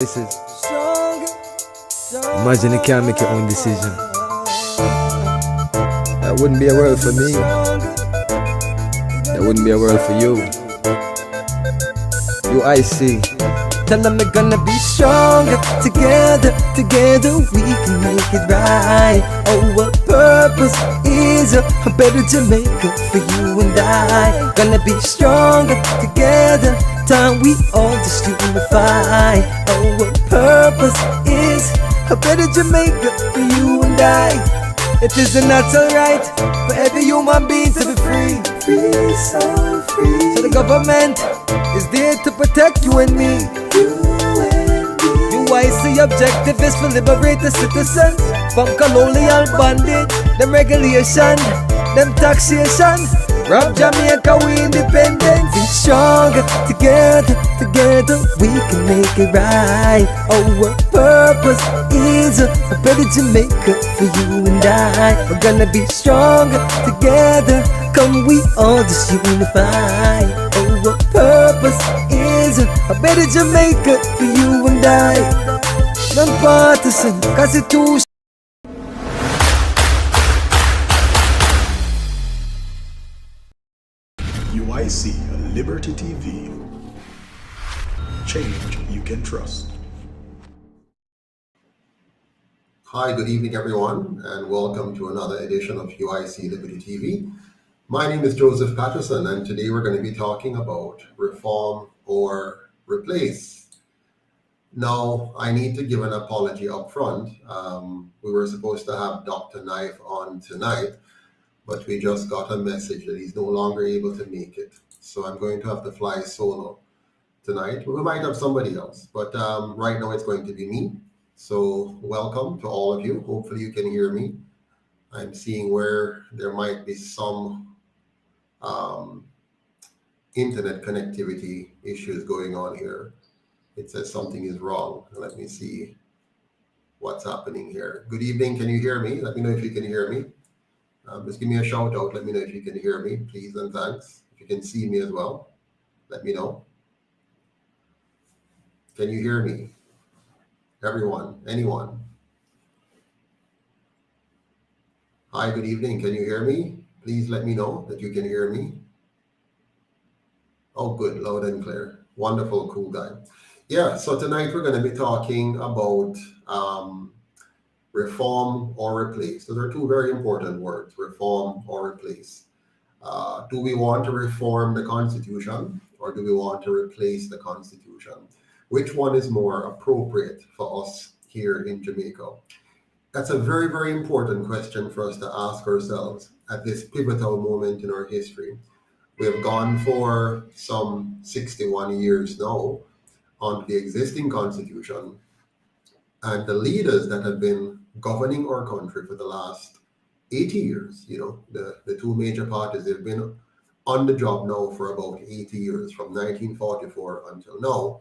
Places. Imagine you can't make your own decision. That wouldn't be a world for me. That wouldn't be a world for you. UIC. Tell them we're gonna be stronger. Together we can make it right. Our purpose is a better Jamaica for you and I. Gonna be stronger together. Time we all just unify. Our purpose is a better Jamaica for you and I. It is a natural right for every human being to be free. Free, so free. So the government is there to protect you and me. UIC objective is to liberate the citizens from colonial bondage, them regulation, them taxation. Rob Jamaica, we independent. Be stronger together we can make it right. Our purpose is a better Jamaica for you and I. We're gonna be stronger together. Come, we all just unify. Our purpose is a better Jamaica for you and I. Nonpartisan Constitutional. UIC Liberty TV. Change you can trust. Hi, good evening, everyone, and welcome to another edition of UIC Liberty TV. My name is Joseph Patterson, and today we're going to be talking about reform or replace. Now, I need to give an apology up front. We were supposed to have Dr. K'Nife on tonight, but we just got a message that he's no longer able to make it. So I'm going to have to fly solo tonight. We might have somebody else, but right now it's going to be me. So welcome to all of you. Hopefully you can hear me. I'm seeing where there might be some internet connectivity issues going on here. It says something is wrong. Let me see what's happening here. Good evening. Can you hear me? Let me know if you can hear me. Just give me a shout out. Let me know if you can hear me, please and thanks. If you can see me as well, let me know. Can you hear me? Everyone, anyone? Hi, good evening. Can you hear me? Please let me know that you can hear me. Oh, good, loud and clear. Wonderful, cool guy. Yeah, so tonight we're going to be talking about reform or replace. Those are two very important words, reform or replace. Do we want to reform the Constitution or do we want to replace the Constitution? Which one is more appropriate for us here in Jamaica? That's a very, very important question for us to ask ourselves at this pivotal moment in our history. We have gone for some 61 years now on the existing Constitution, and the leaders that have been governing our country for the last 80 years, the two major parties, they've been on the job now for about 80 years, from 1944 until now.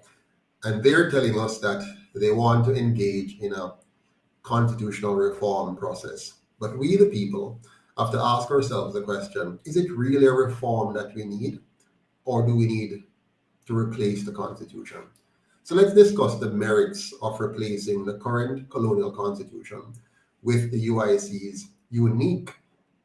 And they're telling us that they want to engage in a constitutional reform process. But we, the people, have to ask ourselves the question, is it really a reform that we need, or do we need to replace the Constitution? So let's discuss the merits of replacing the current colonial constitution with the UIC's unique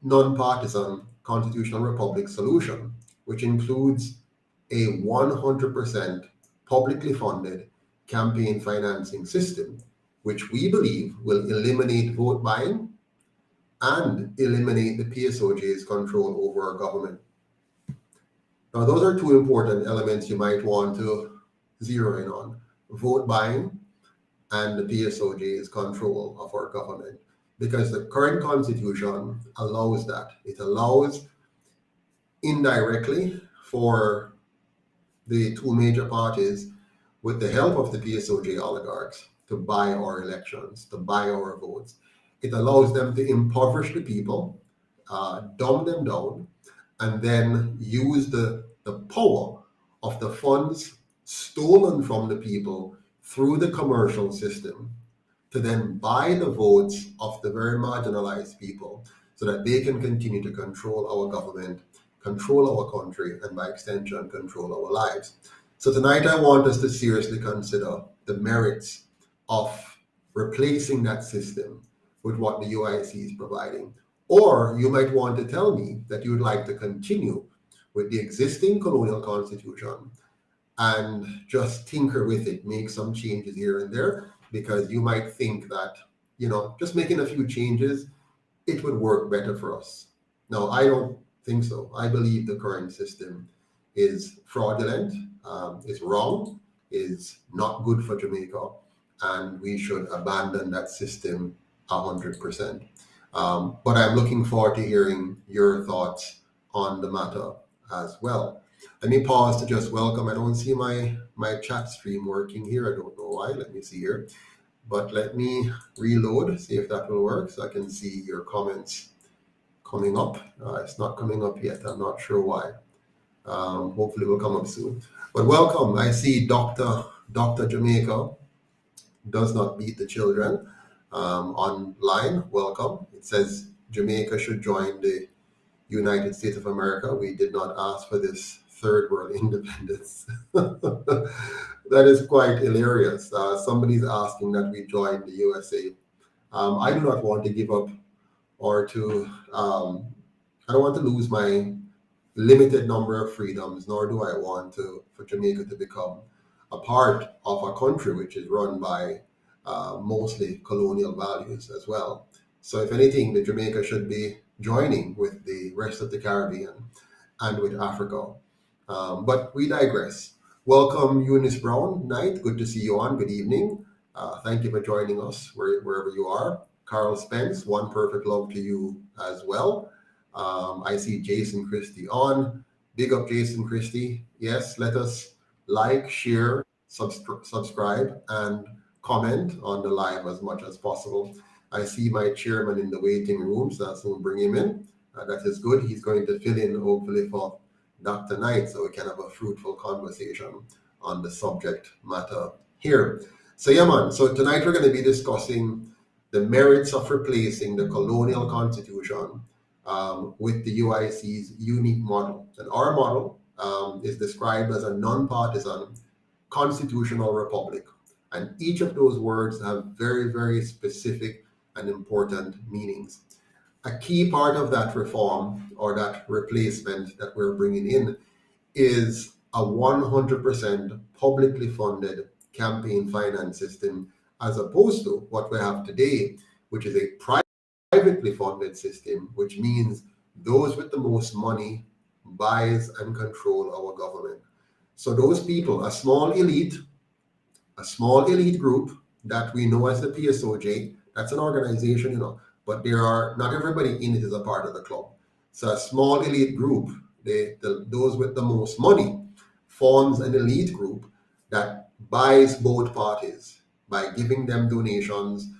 nonpartisan constitutional republic solution, which includes a 100% publicly funded campaign financing system, which we believe will eliminate vote buying and eliminate the PSOJ's control over our government. Now, those are two important elements you might want to zero in on: vote buying and the PSOJ's control of our government, because the current constitution allows that. It allows indirectly for the two major parties, with the help of the PSOJ oligarchs, to buy our elections, to buy our votes. It allows them to impoverish the people, dumb them down, and then use the power of the funds stolen from the people through the commercial system to then buy the votes of the very marginalized people so that they can continue to control our government, control our country, and by extension, control our lives. So tonight I want us to seriously consider the merits of replacing that system with what the UIC is providing. Or you might want to tell me that you would like to continue with the existing colonial constitution and just tinker with it, make some changes here and there, because you might think that, just making a few changes, it would work better for us. Now, I don't think so. I believe the current system is fraudulent, is wrong, is not good for Jamaica, and we should abandon that system 100%. But I'm looking forward to hearing your thoughts on the matter as well. Let me pause to just welcome. I don't see my chat stream working here. I don't know why. Let me see here. But let me reload, see if that will work, so I can see your comments coming up. It's not coming up yet. I'm not sure why. Hopefully it will come up soon. But welcome. I see Dr. Jamaica does not beat the children online. Welcome. It says Jamaica should join the United States of America. We did not ask for this third world independence. That is quite hilarious. Somebody's asking that we join the USA. I do not want to give up or to, I don't want to lose my limited number of freedoms, nor do I want for Jamaica to become a part of a country which is run by mostly colonial values as well. So if anything, the Jamaica should be joining with the rest of the Caribbean and with Africa. But we digress. Welcome, Eunice Brown Knight. Good to see you on. Good evening. Thank you for joining us wherever you are. Carl Spence, one perfect love to you as well. I see Jason Christie on. Big up, Jason Christie. Yes, let us like, share, subscribe, and comment on the live as much as possible. I see my chairman in the waiting room, so that's we'll bring him in. That is good. He's going to fill in, hopefully, for Dr. Knight, so we can have a fruitful conversation on the subject matter here. So yeah, man. So tonight we're going to be discussing the merits of replacing the colonial constitution with the UIC's unique model. And our model is described as a nonpartisan constitutional republic. And each of those words have very, very specific and important meanings. A key part of that reform or that replacement that we're bringing in is a 100% publicly funded campaign finance system, as opposed to what we have today, which is a privately funded system, which means those with the most money buys and control our government. So those people, a small elite group that we know as the PSOJ, that's an organization, but there are not everybody in it is a part of the club. So a small elite group, those with the most money, forms an elite group that buys both parties by giving them donations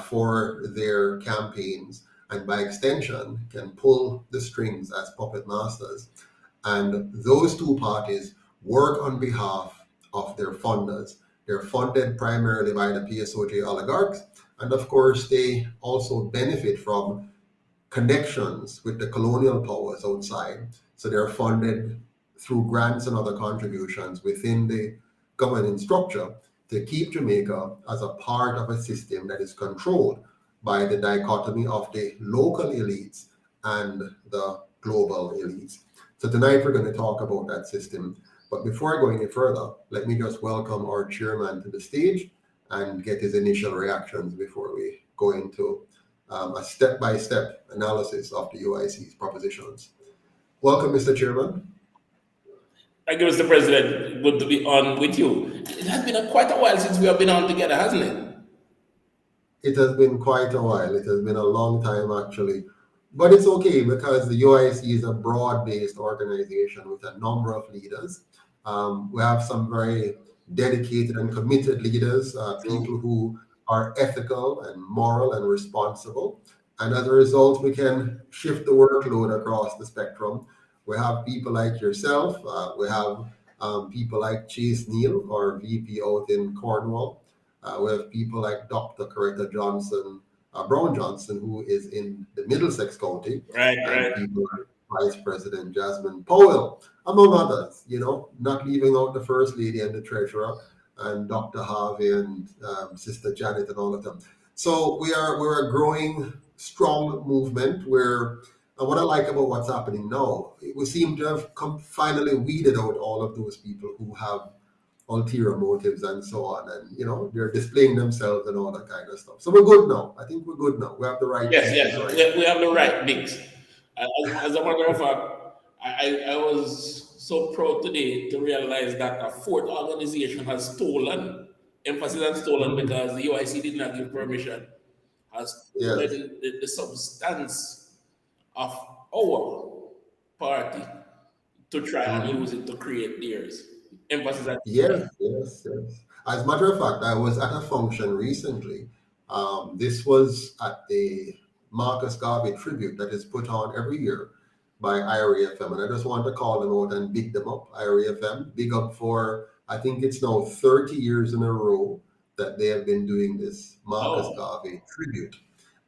for their campaigns, and by extension can pull the strings as puppet masters. And those two parties work on behalf of their funders. They're funded primarily by the PSOJ oligarchs, and of course they also benefit from connections with the colonial powers outside. So they're funded through grants and other contributions within the governing structure to keep Jamaica as a part of a system that is controlled by the dichotomy of the local elites and the global elites. So tonight we're going to talk about that system. But before I go any further, let me just welcome our chairman to the stage and get his initial reactions before we go into a step-by-step analysis of the UIC's propositions. Welcome, Mr. Chairman. Thank you, Mr. President. Good to be on with you. It has been quite a while since we have been on together, hasn't it? It has been quite a while. It has been a long time, actually. But it's okay, because the UIC is a broad-based organization with a number of leaders. We have some very dedicated and committed leaders, people who are ethical and moral and responsible. And as a result, we can shift the workload across the spectrum. We have people like yourself. We have people like Chase Neal, our VP out in Cornwall. We have people like Dr. Coretta Brown Johnson, who is in the Middlesex County. Right. People like Vice President Jasmine Powell, among others, not leaving out the First Lady and the Treasurer. and Dr. Harvey and Sister Janet and all of them. So we're a growing, strong movement where, and what I like about what's happening now, we seem to have finally weeded out all of those people who have ulterior motives and so on, and they're displaying themselves and all that kind of stuff. So we're good now. I think we're good now. We have the right. Yes, we have the right mix. As a matter of fact, I was so proud today to realize that a fourth organization has stolen, emphasis on stolen because the UIC did not give permission, has stolen the substance of our party to try and use it to create theirs. Emphasis on Yes. As a matter of fact, I was at a function recently. This was at the Marcus Garvey tribute that is put on every year by IRA FM, and I just want to call them out and big them up. IRA FM, big up for, I think it's now 30 years in a row that they have been doing this Marcus Garvey tribute.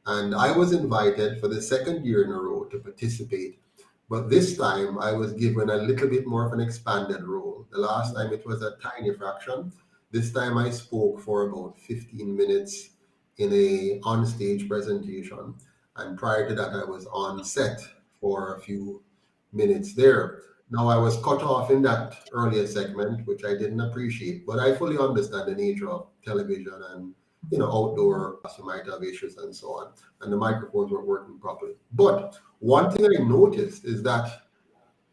And I was invited for the second year in a row to participate. But this time I was given a little bit more of an expanded role. The last time it was a tiny fraction. This time I spoke for about 15 minutes in a on-stage presentation. And prior to that, I was on set for a few minutes there. Now, I was cut off in that earlier segment, which I didn't appreciate, but I fully understand the nature of television and outdoor, you might have issues and so on, and the microphones weren't working properly. But one thing I noticed is that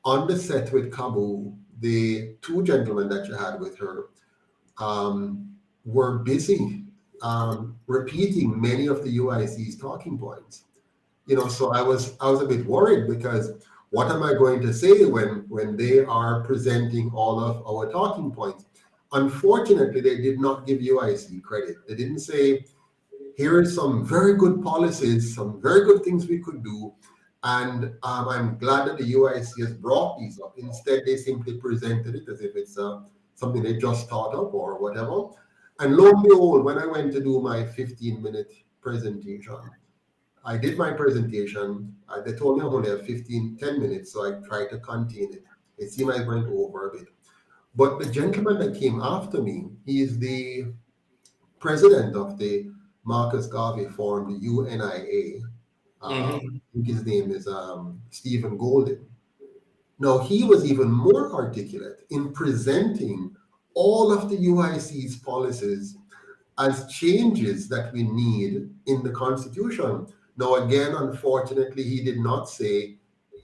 on the set with Kabu, the two gentlemen that you had with her were busy repeating many of the UIC's talking points. So I was a bit worried, because what am I going to say when they are presenting all of our talking points? Unfortunately, they did not give UIC credit. They didn't say, here are some very good policies, some very good things we could do, and I'm glad that the UIC has brought these up. Instead, they simply presented it as if it's something they just thought up or whatever. And lo and behold, when I went to do my 15-minute presentation, I did my presentation. They told me I only have 10 minutes, so I tried to contain it. It seemed I went over a bit. But the gentleman that came after me, he is the president of the Marcus Garvey Forum, the UNIA. I think his name is Stephen Golden. Now, he was even more articulate in presenting all of the UIC's policies as changes that we need in the Constitution. Now, again, unfortunately, he did not say,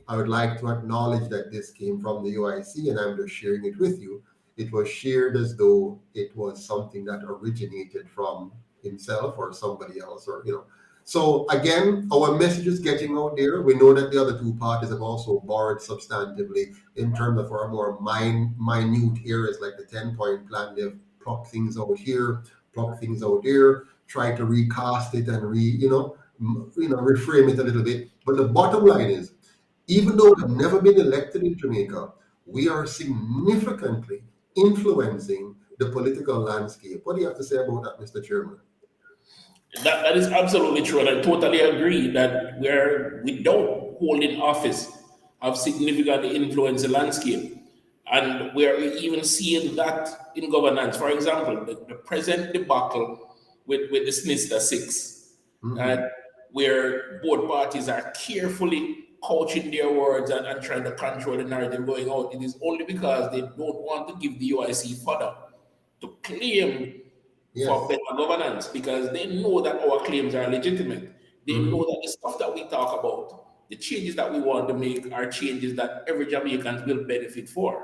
I would like to acknowledge that this came from the UIC and I'm just sharing it with you. It was shared as though it was something that originated from himself or somebody else, So again, our message is getting out there. We know that the other two parties have also borrowed substantively in terms of our more minute areas like the 10-point plan. They've plucked things out here, plucked things out there, tried to recast it and reframe it a little bit. But the bottom line is, even though we've never been elected in Jamaica, we are significantly influencing the political landscape. What do you have to say about that, Mr. Chairman? That is absolutely true, and I totally agree that without holding office, have significantly influenced the landscape. And we're even seeing that in governance. For example, the present debacle with the Sinister Six, where both parties are carefully couching their words and trying to control the narrative going out. It is only because they don't want to give the UIC fodder to claim for better governance, because they know that our claims are legitimate. They know that the stuff that we talk about, the changes that we want to make, are changes that every Jamaican will benefit from.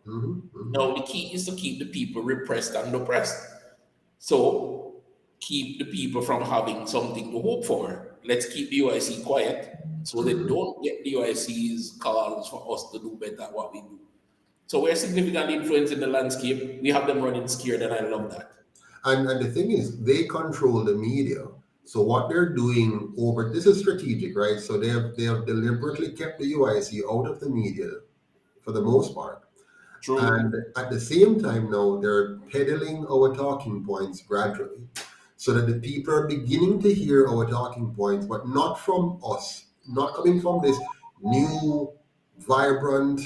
Now, the key is to keep the people repressed and oppressed. So, keep the people from having something to hope for. Let's keep the UIC quiet so they don't get the UIC's calls for us to do better at what we do. So we're significantly influencing the landscape. We have them running scared, and I love that. And the thing is, they control the media. So what they're doing this is strategic, right? So they have deliberately kept the UIC out of the media for the most part. True. And at the same time now, they're peddling our talking points gradually, so that the people are beginning to hear our talking points, but not from us, not coming from this new, vibrant,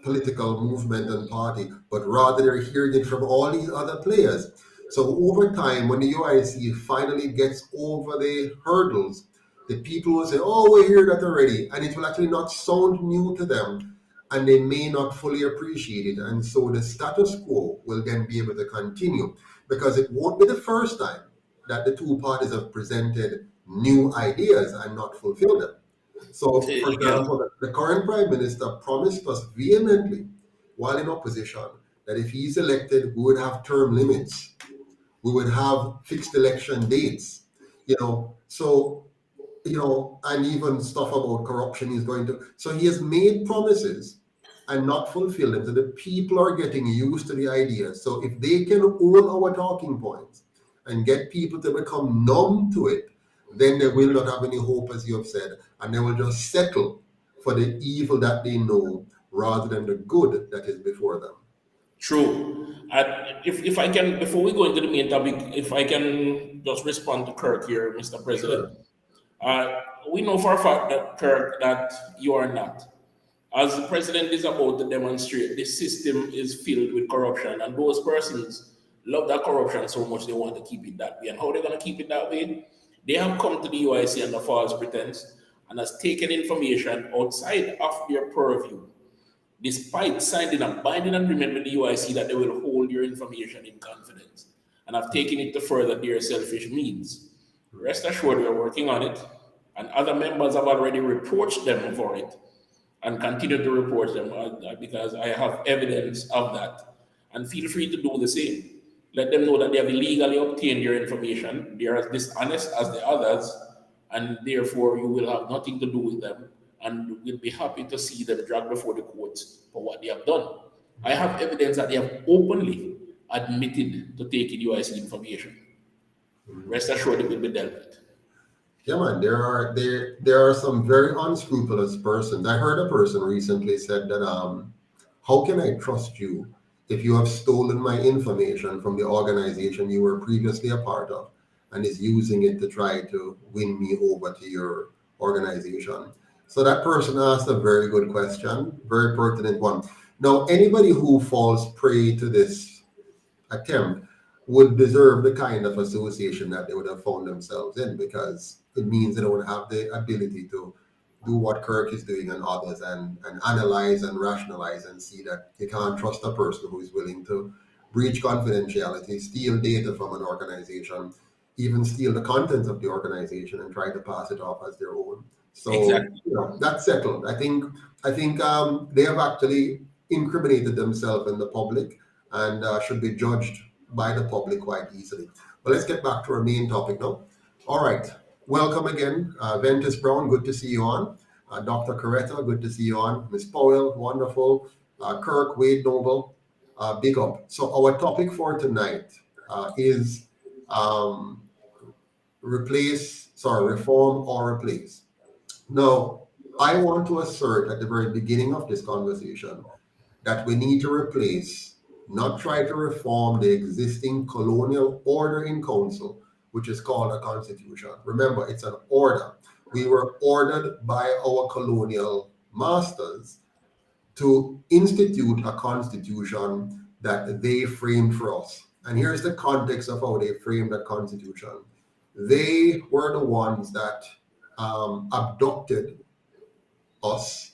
political movement and party, but rather they're hearing it from all these other players. So over time, when the UIC finally gets over the hurdles, the people will say, oh, we hear that already. And it will actually not sound new to them, and they may not fully appreciate it. And so the status quo will then be able to continue, because it won't be the first time that the two parties have presented new ideas and not fulfilled them. So, Say for it again. example, the current Prime Minister promised us vehemently while in opposition that if he's elected, we would have term limits, we would have fixed election dates, and even stuff about corruption is going to. So he has made promises and not fulfilled them. So the people are getting used to the idea. So if they can own our talking points and get people to become numb to it, then they will not have any hope, as you have said, and they will just settle for the evil that they know rather than the good that is before them. True. And if I can, before we go into the main topic, if I can just respond to Kirk here, Mr. President. We know for a fact that, Kirk, that you are not. As the president is about to demonstrate, the system is filled with corruption, and those persons love that corruption so much they want to keep it that way. And how they're going to keep it that way? They have come to the UIC under false pretense and has taken information outside of their purview, despite signing a binding agreement with the UIC that they will hold your information in confidence, and have taken it to further their selfish means. Rest assured, we are working on it, and other members have already reproached them for it and continue to report them because I have evidence of that. And feel free to do the same. Let them know that they have illegally obtained your information. They are as dishonest as the others, and therefore you will have nothing to do with them, and we'll be happy to see them dragged before the courts for what they have done. I have evidence that they have openly admitted to taking UIC information. Rest assured it will be dealt with. Yeah, man, there are some very unscrupulous persons. I heard a person recently said that how can I trust you if you have stolen my information from the organization you were previously a part of and is using it to try to win me over to your organization? So that person asked a very good question, very pertinent one. Now, anybody who falls prey to this attempt would deserve the kind of association that they would have found themselves in, because it means they don't have the ability to do what Kirk is doing and others and analyze and rationalize and see that you can't trust a person who is willing to breach confidentiality, steal data from an organization, even steal the contents of the organization and try to pass it off as their own. So Exactly. that's settled. I think they have actually incriminated themselves in the public and should be judged by the public quite easily. But let's get back to our main topic now. All right. Welcome again, Ventus Brown. Good to see you on. Dr. Coretta, good to see you on. Ms. Powell, wonderful. Kirk, Wade Noble, big up. So our topic for tonight is reform or replace. Now, I want to assert at the very beginning of this conversation that we need to replace, not try to reform, the existing colonial order in council, which is called a constitution. Remember, it's an order. We were ordered by our colonial masters to institute a constitution that they framed for us. And here's the context of how they framed that constitution. They were the ones that abducted us,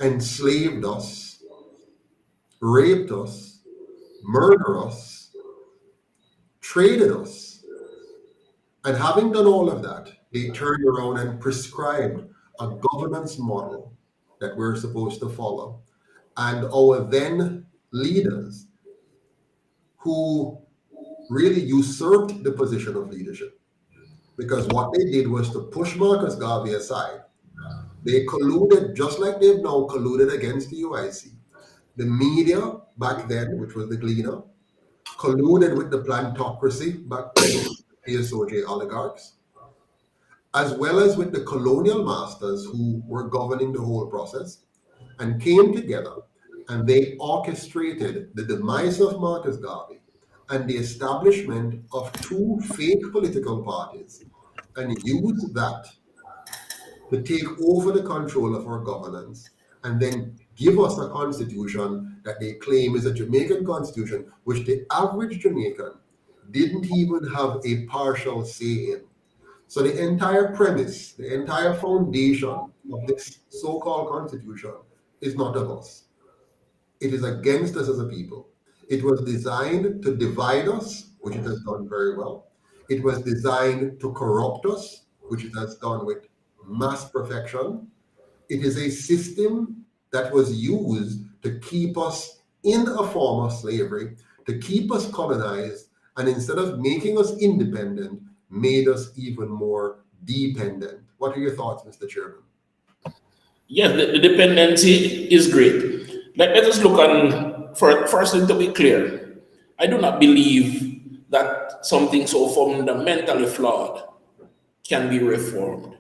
enslaved us, raped us, murdered us, traded us. And having done all of that, they turned around and prescribed a governance model that we're supposed to follow. And our then leaders, who really usurped the position of leadership, because what they did was to push Marcus Garvey aside. They colluded, just like they've now colluded against the UIC. The media back then, which was the Gleaner, colluded with the plantocracy back then, the PSOJ oligarchs, as well as with the colonial masters who were governing the whole process, and came together and they orchestrated the demise of Marcus Garvey and the establishment of two fake political parties, and used that to take over the control of our governance and then give us a constitution that they claim is a Jamaican constitution, which the average Jamaican didn't even have a partial say in. So the entire premise, the entire foundation of this so-called constitution is not of us. It is against us as a people. It was designed to divide us, which it has done very well. It was designed to corrupt us, which it has done with mass perfection. It is a system that was used to keep us in a form of slavery, to keep us colonized, and instead of making us independent, made us even more dependent. What are your thoughts, Mr. Chairman? Yes, the dependency is great. Let us look on, firstly, to be clear, I do not believe that something so fundamentally flawed can be reformed.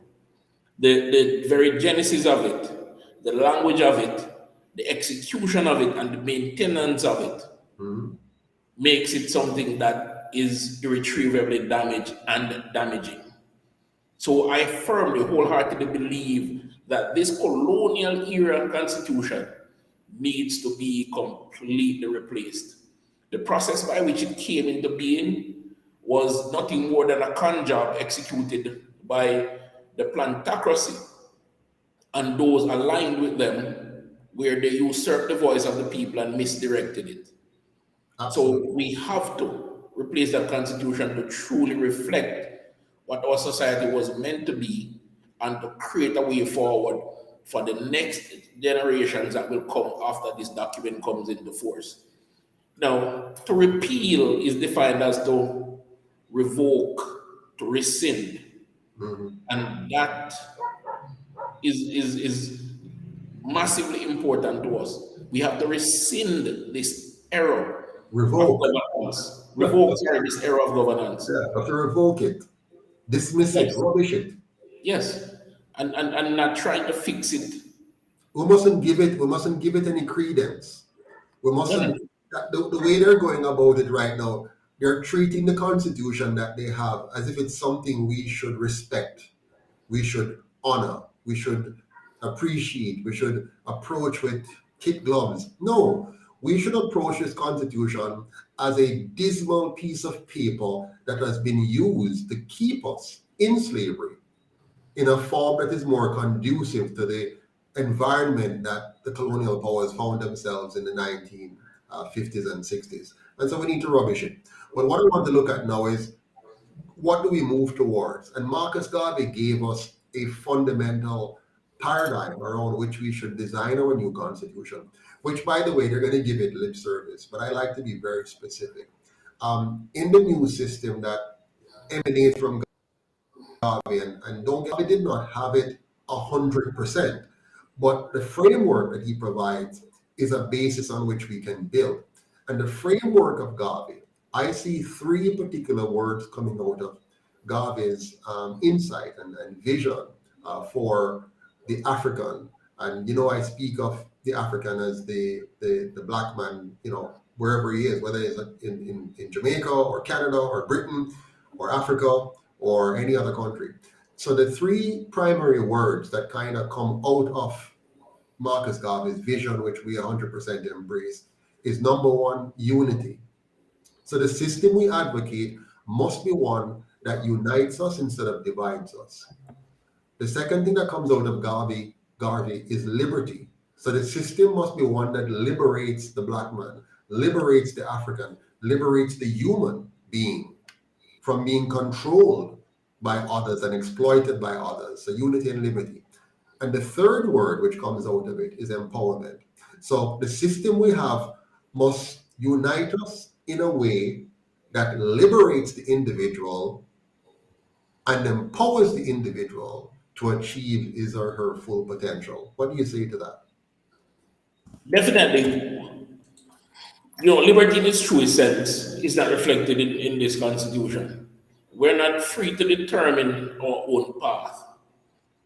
The very genesis of it, the language of it, the execution of it, and the maintenance of it makes it something that is irretrievably damaged and damaging. So I firmly, wholeheartedly believe that this colonial era constitution needs to be completely replaced. The process by which it came into being was nothing more than a con job executed by the plantocracy and those aligned with them, where they usurped the voice of the people and misdirected it. Absolutely. So we have to replace that constitution to truly reflect what our society was meant to be and to create a way forward for the next generations that will come after this document comes into force. Now, to repeal is defined as to revoke, to rescind. And that is massively important to us. We have to rescind this error Revoke. of governance. Revoke, sorry, this error of governance. Yeah, have to revoke it, dismiss it, Yes. rubbish it. Yes. And not trying to fix it. We mustn't give it any credence. We mustn't the way they're going about it right now, they're treating the constitution that they have as if it's something we should respect, we should honor, we should appreciate, we should approach with kid gloves. No, we should approach this constitution as a dismal piece of paper that has been used to keep us in slavery in a form that is more conducive to the environment that the colonial powers found themselves in the 1950s and 60s. And so we need to rubbish it. But what I want to look at now is, what do we move towards? And Marcus Garvey gave us a fundamental paradigm around which we should design our new constitution, which, by the way, they're going to give it lip service, but I like to be very specific. In the new system that emanates from Garvey, and don't get, did not have it 100%, but the framework that he provides is a basis on which we can build. And the framework of Garvey, I see three particular words coming out of Garvey's insight and vision for the African. And, I speak of the African as the black man, wherever he is, whether it's in Jamaica or Canada or Britain or Africa or any other country. So the three primary words that kind of come out of Marcus Garvey's vision, which we 100% embrace, is number one, unity. So the system we advocate must be one that unites us instead of divides us. The second thing that comes out of Garvey is liberty. So the system must be one that liberates the black man, liberates the African, liberates the human being from being controlled by others and exploited by others. So unity and liberty. And the third word which comes out of it is empowerment. So the system we have must unite us in a way that liberates the individual and empowers the individual to achieve his or her full potential. What do you say to that? Definitely. Liberty in its truest sense is not reflected in this constitution. We're not free to determine our own path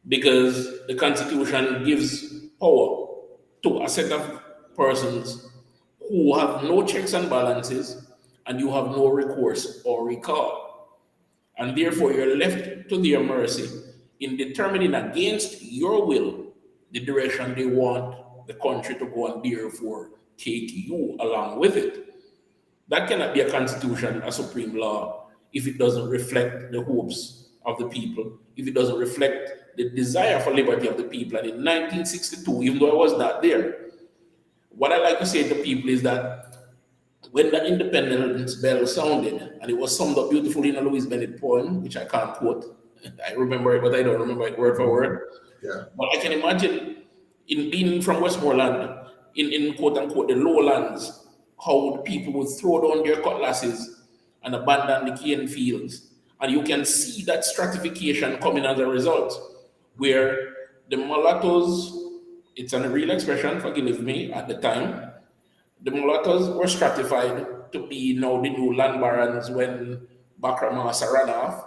because the constitution gives power to a set of persons who have no checks and balances, and you have no recourse or recall. And therefore, you're left to their mercy in determining against your will the direction they want the country to go and therefore take you along with it. That cannot be a constitution, a supreme law, if it doesn't reflect the hopes of the people, if it doesn't reflect the desire for liberty of the people. And in 1962, even though I was not there, what I like to say to people is that when the independence bell sounded, and it was summed up beautifully in a Louise Bennett poem, which I can't quote, I remember it, but I don't remember it word for word. Yeah. But I can imagine, in being from Westmoreland, in quote unquote the lowlands, how the people would throw down their cutlasses and abandon the cane fields. And you can see that stratification coming as a result, where the mulattoes, it's a real expression, forgive me, at the time, the mulattoes were stratified to be now the new land barons when Bakramasa ran off.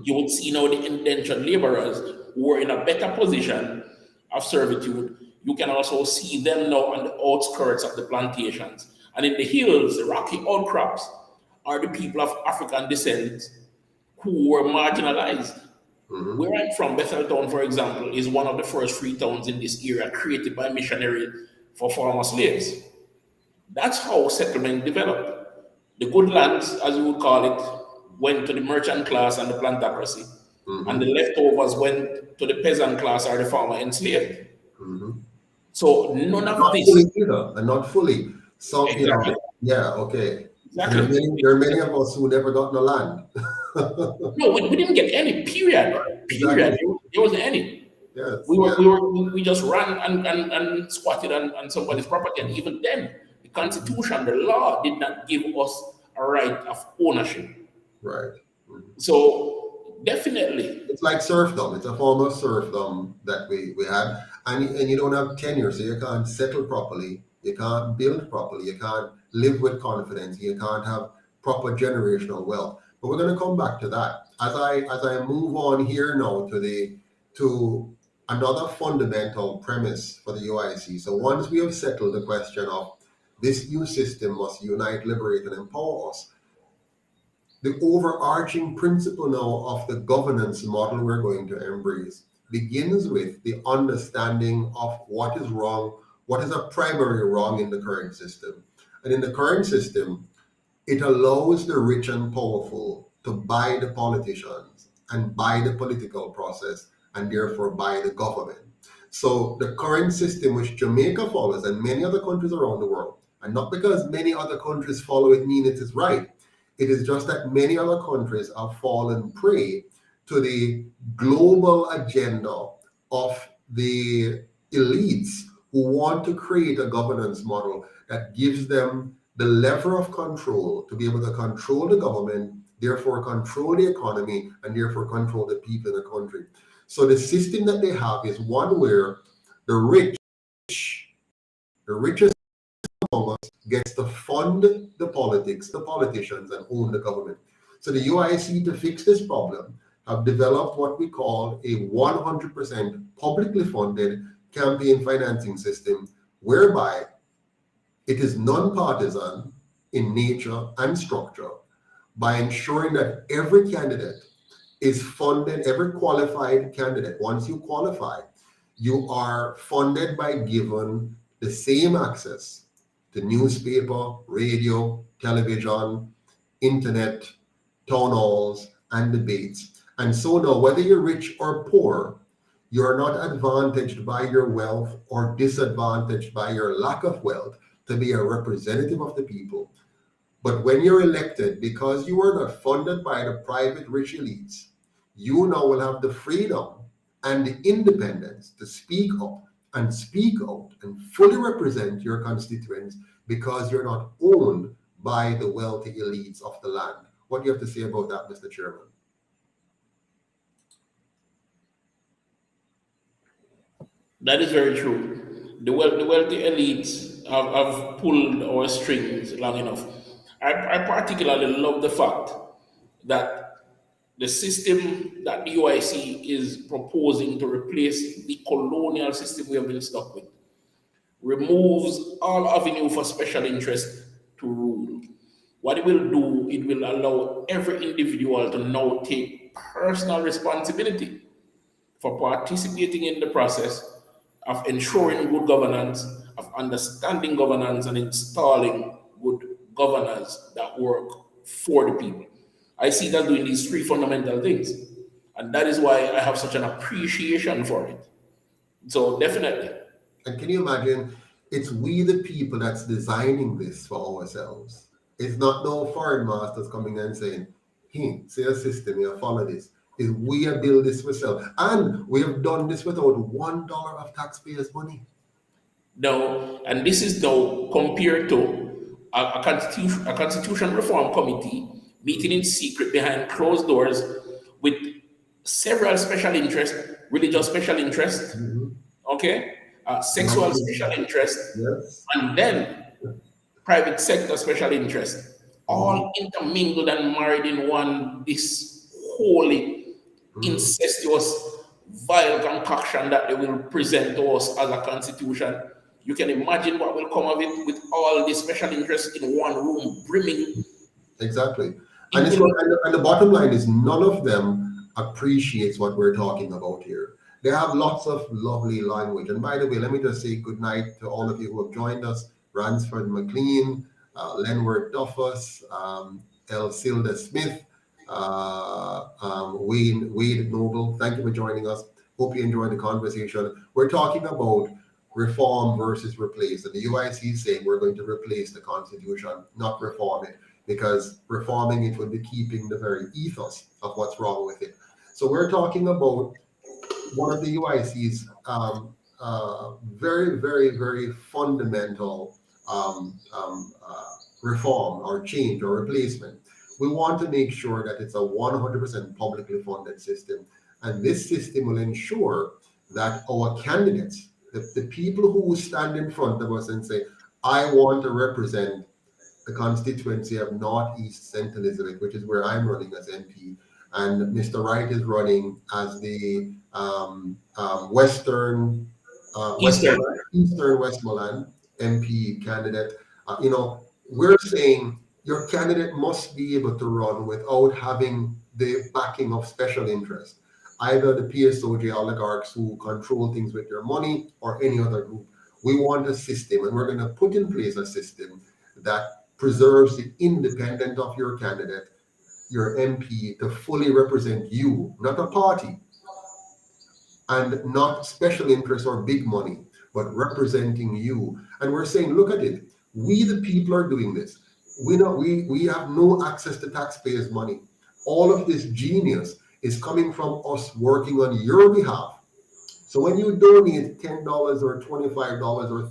You would see now the indentured laborers who were in a better position of servitude. You can also see them now on the outskirts of the plantations. And in the hills, the rocky outcrops, are the people of African descent who were marginalized. Where I'm from, Betheltown, for example, is one of the first free towns in this area created by missionaries for former slaves. That's how settlement developed. The good lands, as you would call it, went to the merchant class and the plantocracy. And the leftovers went to the peasant class or the farmer enslaved. So none of Not this. fully either, and not fully. So, Exactly. yeah, okay. Exactly. There are many of us who never got no land. No, we didn't get any, period. Period. Exactly. There wasn't any. Yes, We just ran and squatted on somebody's property. And even then, the Constitution, the law did not give us a right of ownership. right. So definitely. It's like serfdom. It's a form of serfdom that we had. And you don't have tenure, so you can't settle properly. You can't build properly. You can't live with confidence. You can't have proper generational wealth. But we're going to come back to that. As I move on here now to another fundamental premise for the UIC. So once we have settled the question of this new system must unite, liberate, and empower us, the overarching principle now of the governance model we're going to embrace begins with the understanding of what is wrong, what is a primary wrong in the current system. And in the current system, it allows the rich and powerful to buy the politicians and buy the political process and therefore buy the government. So the current system which Jamaica follows and many other countries around the world, and not because many other countries follow it mean it is right, it is just that many other countries have fallen prey to the global agenda of the elites who want to create a governance model that gives them the lever of control to be able to control the government, therefore control the economy, and therefore control the people in the country. So the system that they have is one where the richest among us gets to fund the politicians, and own the government. So the UIC, to fix this problem, have developed what we call a 100% publicly funded campaign financing system, whereby it is non-partisan in nature and structure, by ensuring that every candidate is funded, every qualified candidate, once you qualify, you are funded by given the same access to newspaper, radio, television, internet, town halls, and debates. And so now, whether you're rich or poor, you're not advantaged by your wealth or disadvantaged by your lack of wealth to be a representative of the people. But when you're elected, because you are not funded by the private rich elites, you now will have the freedom and the independence to speak up and speak out and fully represent your constituents, because you're not owned by the wealthy elites of the land. What do you have to say about that, Mr. Chairman? That is very true. The wealthy elites have pulled our strings long enough. I particularly love the fact that the system that the UIC is proposing to replace the colonial system we have been stuck with removes all avenue for special interest to rule. What it will do, it will allow every individual to now take personal responsibility for participating in the process of ensuring good governance, of understanding governance, and installing good governors that work for the people. I see that doing these three fundamental things. And that is why I have such an appreciation for it. So definitely. And can you imagine, it's we the people that's designing this for ourselves. It's not no foreign masters coming and saying, hey, say a system, you follow this. Is we have built this ourselves. And we have done this without $1 of taxpayers' money. Now, and this is now compared to a constitution reform committee meeting in secret behind closed doors with several special interests, religious special interests, okay, sexual special interests, Yes. and then private sector special interests, all intermingled and married in one, this holy, incestuous, vile concoction that they will present to us as a constitution. You can imagine what will come of it with all these special interests in one room, brimming. Exactly. And the bottom line is none of them appreciates what we're talking about here. They have lots of lovely language. And by the way, let me just say good night to all of you who have joined us. Ransford McLean, Lenward Duffus, Elsilda Smith, Wade Noble. Thank you for joining us. Hope you enjoyed the conversation. We're talking about reform versus replace. And the UIC is saying we're going to replace the Constitution, not reform it, because reforming it would be keeping the very ethos of what's wrong with it. So we're talking about one of the UIC's very, very, very fundamental reform or change or replacement. We want to make sure that it's a 100% publicly funded system. And this system will ensure that our candidates, the people who stand in front of us and say, I want to represent the constituency of Northeast St. Elizabeth, which is where I'm running as MP, and Mr. Wright is running as the Eastern Westmoreland MP candidate. We're saying your candidate must be able to run without having the backing of special interest, either the PSOJ oligarchs who control things with their money or any other group. We want a system, and we're going to put in place a system that preserves the independence of your candidate, your MP, to fully represent you, not a party, and not special interest or big money, but representing you. And we're saying, look at it. We, the people, are doing this. We have no access to taxpayers' money. All of this genius is coming from us working on your behalf. So when you donate $10 or $25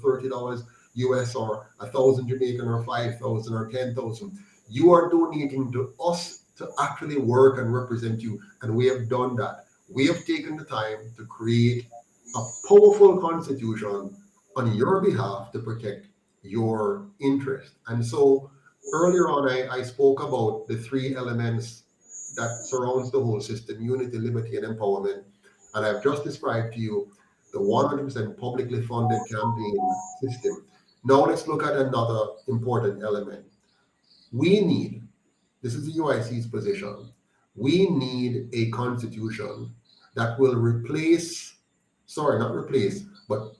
or $30 US or 1,000 Jamaican or 5,000 or 10,000, you are donating to us to actually work and represent you. And we have done that. We have taken the time to create a powerful constitution on your behalf to protect your interest. And so earlier on, I spoke about the three elements that surrounds the whole system: unity, liberty, and empowerment. And I've just described to you the 100% publicly funded campaign system. Now let's look at another important element. This is the UIC's position, we need a constitution that will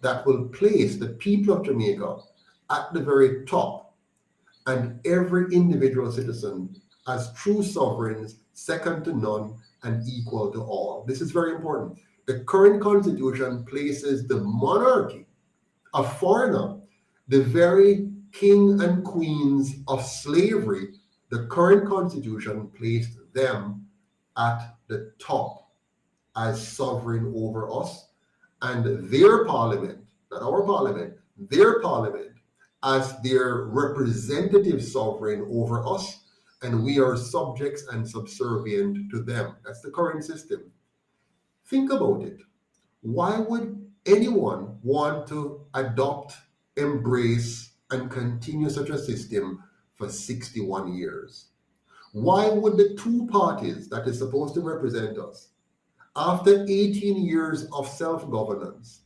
that will place the people of Jamaica at the very top, and every individual citizen as true sovereigns, second to none and equal to all. This is very important. The current constitution places the monarchy, a foreigner, the very king and queens of slavery. The current constitution placed them at the top as sovereign over us, and their parliament, not our parliament, their parliament as their representative sovereign over us, and we are subjects and subservient to them. That's the current system. Think about it. Why would anyone want to adopt, embrace, and continue such a system for 61 years? Why would the two parties that is supposed to represent us, after 18 years of self-governance,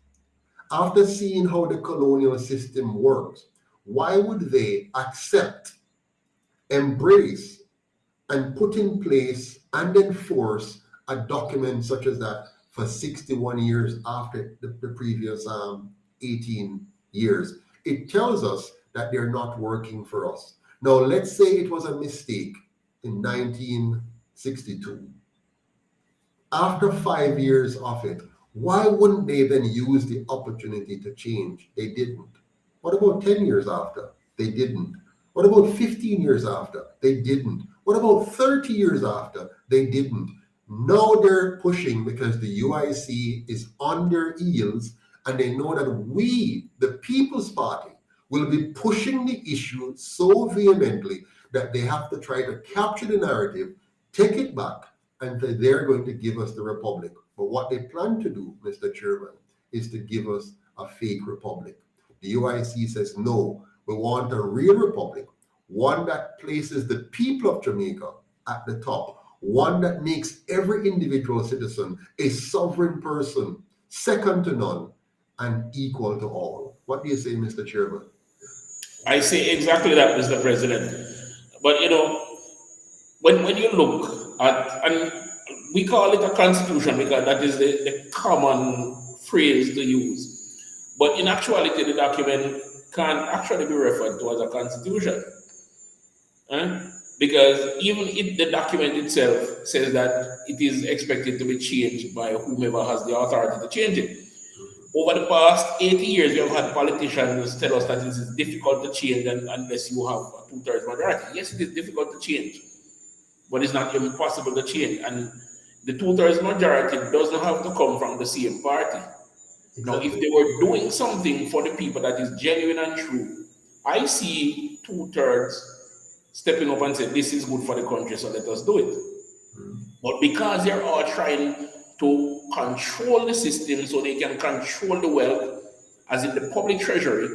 after seeing how the colonial system works, why would they accept, embrace, and put in place and enforce a document such as that for 61 years after the previous 18 years. It tells us that they're not working for us. Now, let's say it was a mistake in 1962. After 5 years of it, why wouldn't they then use the opportunity to change? They didn't. What about 10 years after? They didn't. What about 15 years after? They didn't. What about 30 years after? They didn't. Now they're pushing because the UIC is on their heels, and they know that we, the People's Party, will be pushing the issue so vehemently that they have to try to capture the narrative, take it back, and they're going to give us the republic. But what they plan to do, Mr. Chairman, is to give us a fake republic. The UIC says, no, we want a real republic, one that places the people of Jamaica at the top, one that makes every individual citizen a sovereign person, second to none, and equal to all. What do you say, Mr. Chairman? I say exactly that, Mr. President. But when you look at, and we call it a constitution because that is the common phrase to use. But in actuality, the document can't actually be referred to as a constitution. Because even if the document itself says that it is expected to be changed by whomever has the authority to change it. Over the past 80 years, we have had politicians tell us that it is difficult to change unless you have a 2/3 majority. Yes, it is difficult to change, but it's not impossible to change. And the 2/3 majority doesn't have to come from the same party. Exactly. Now, if they were doing something for the people that is genuine and true, I see 2/3 stepping up and saying, this is good for the country, so let us do it. But because they're all trying to control the system so they can control the wealth, as in the public treasury,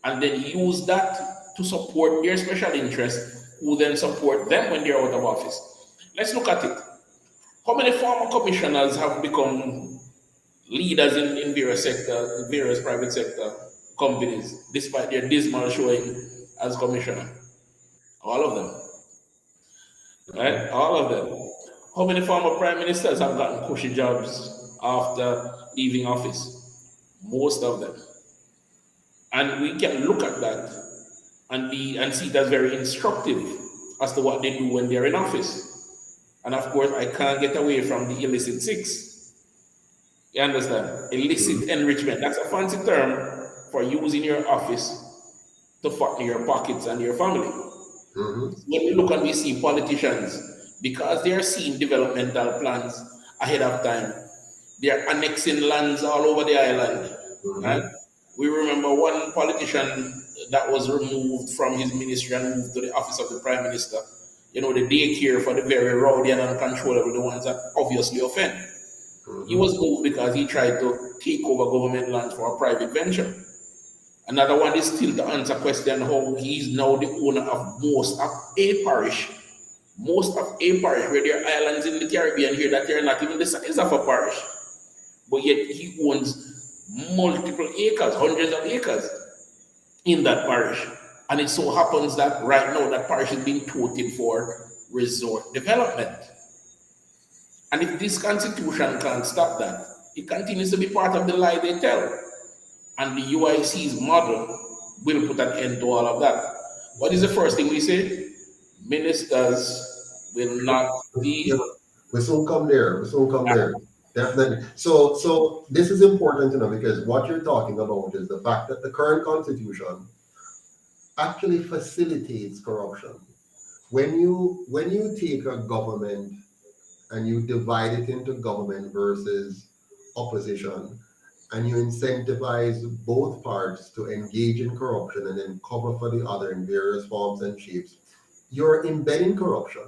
and then use that to support their special interests, who then support them when they're out of office. Let's look at it. How many former commissioners have become leaders in various sectors, various private sector companies, despite their dismal showing as commissioner? All of them. Right? All of them. How many former prime ministers have gotten cushy jobs after leaving office? Most of them. And we can look at that and see it as very instructive as to what they do when they're in office. And of course, I can't get away from the illicit six. You understand? Illicit enrichment. That's a fancy term for using your office to fatten your pockets and your family. When we look and we see politicians, because they are seeing developmental plans ahead of time, they are annexing lands all over the island. Right? We remember one politician that was removed from his ministry and moved to the office of the prime minister. The daycare for the very rowdy and uncontrollable, the ones that obviously offend. He was moved because he tried to take over government lands for a private venture. Another one is still to answer question how he is now the owner of most of a parish where there are islands in the Caribbean here that they are not even the size of a parish. But yet he owns multiple acres, hundreds of acres in that parish. And it so happens that right now that parish is being touted for resort development. And if this constitution can't stop that, it continues to be part of the lie they tell. And the UIC's model will put an end to all of that. What is the first thing we say? Ministers will not be. We soon come there. Definitely. So this is important to know, because what you're talking about is the fact that the current constitution actually facilitates corruption. When you take a government and you divide it into government versus opposition, and you incentivize both parts to engage in corruption and then cover for the other in various forms and shapes, you're embedding corruption.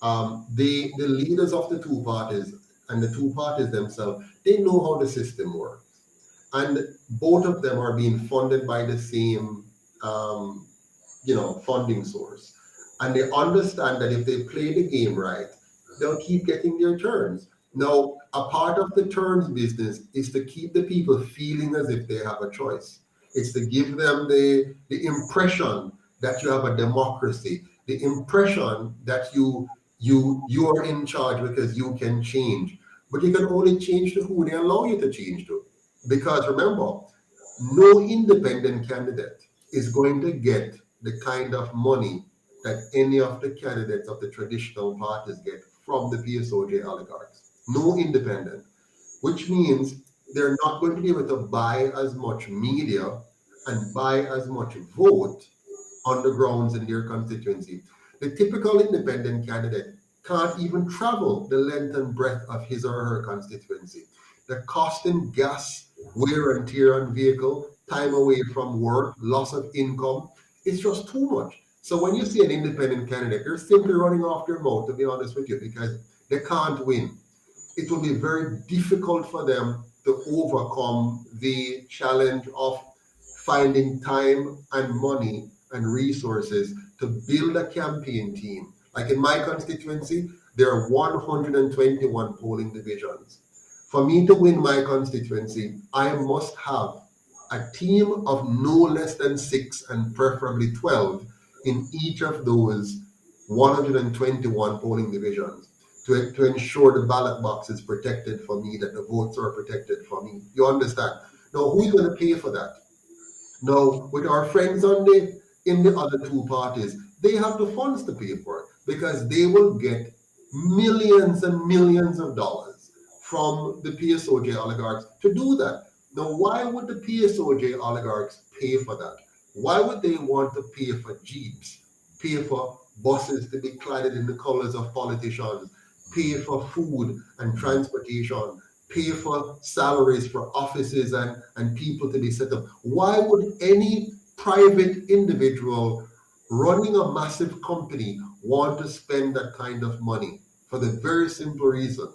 The leaders of the two parties and the two parties themselves, they know how the system works. And both of them are being funded by the same funding source. And they understand that if they play the game right, they'll keep getting their turns. Now, a part of the turns business is to keep the people feeling as if they have a choice. It's to give them the impression that you have a democracy, the impression that you are in charge because you can change. but you can only change to who they allow you to change to. Because remember, no independent candidate is going to get the kind of money that any of the candidates of the traditional parties get from the PSOJ oligarchs. No independent, which means they're not going to be able to buy as much media and buy as much vote on the grounds in their constituency. The typical independent candidate can't even travel the length and breadth of his or her constituency. The cost in gas, wear and tear on vehicle, time away from work, loss of income, it's just too much. So when you see an independent candidate, they're simply running off their mouth, to be honest with you, because they can't win. It will be very difficult for them to overcome the challenge of finding time and money and resources to build a campaign team. Like in my constituency, there are 121 polling divisions. For me to win my constituency, I must have a team of no less than 6 and preferably 12 in each of those 121 polling divisions to ensure the ballot box is protected for me, that the votes are protected for me. You understand? Now, who's going to pay for that? Now, with our friends in the other two parties, they have the funds to pay for it because they will get millions and millions of dollars from the PSOJ oligarchs to do that. Now, why would the PSOJ oligarchs pay for that? Why would they want to pay for jeeps, pay for buses to be cladded in the colors of politicians, pay for food and transportation, pay for salaries for offices and people to be set up? Why would any private individual running a massive company want to spend that kind of money? For the very simple reason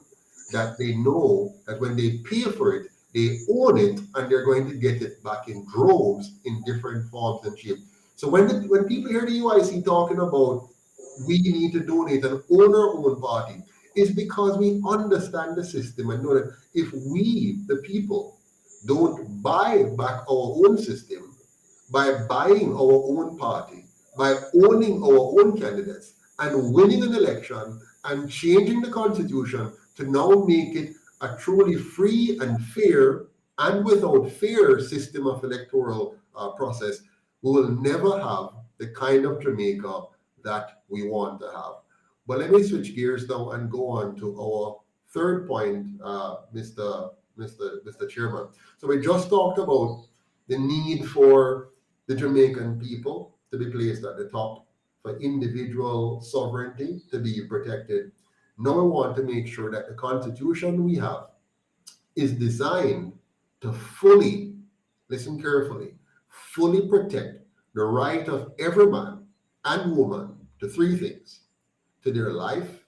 that they know that when they pay for it, they own it and they're going to get it back in droves in different forms and shapes. So when people hear the UIC talking about we need to donate and own our own party, it's because we understand the system and know that if we, the people, don't buy back our own system by buying our own party, by owning our own candidates and winning an election and changing the constitution to now make it a truly free and fair and without fear system of electoral process, we will never have the kind of Jamaica that we want to have. But let me switch gears now and go on to our third point, Mr. Chairman. So we just talked about the need for the Jamaican people to be placed at the top, for individual sovereignty to be protected. Now we want to make sure that the constitution we have is designed to fully, listen carefully, fully protect the right of every man and woman to 3 things: to their life,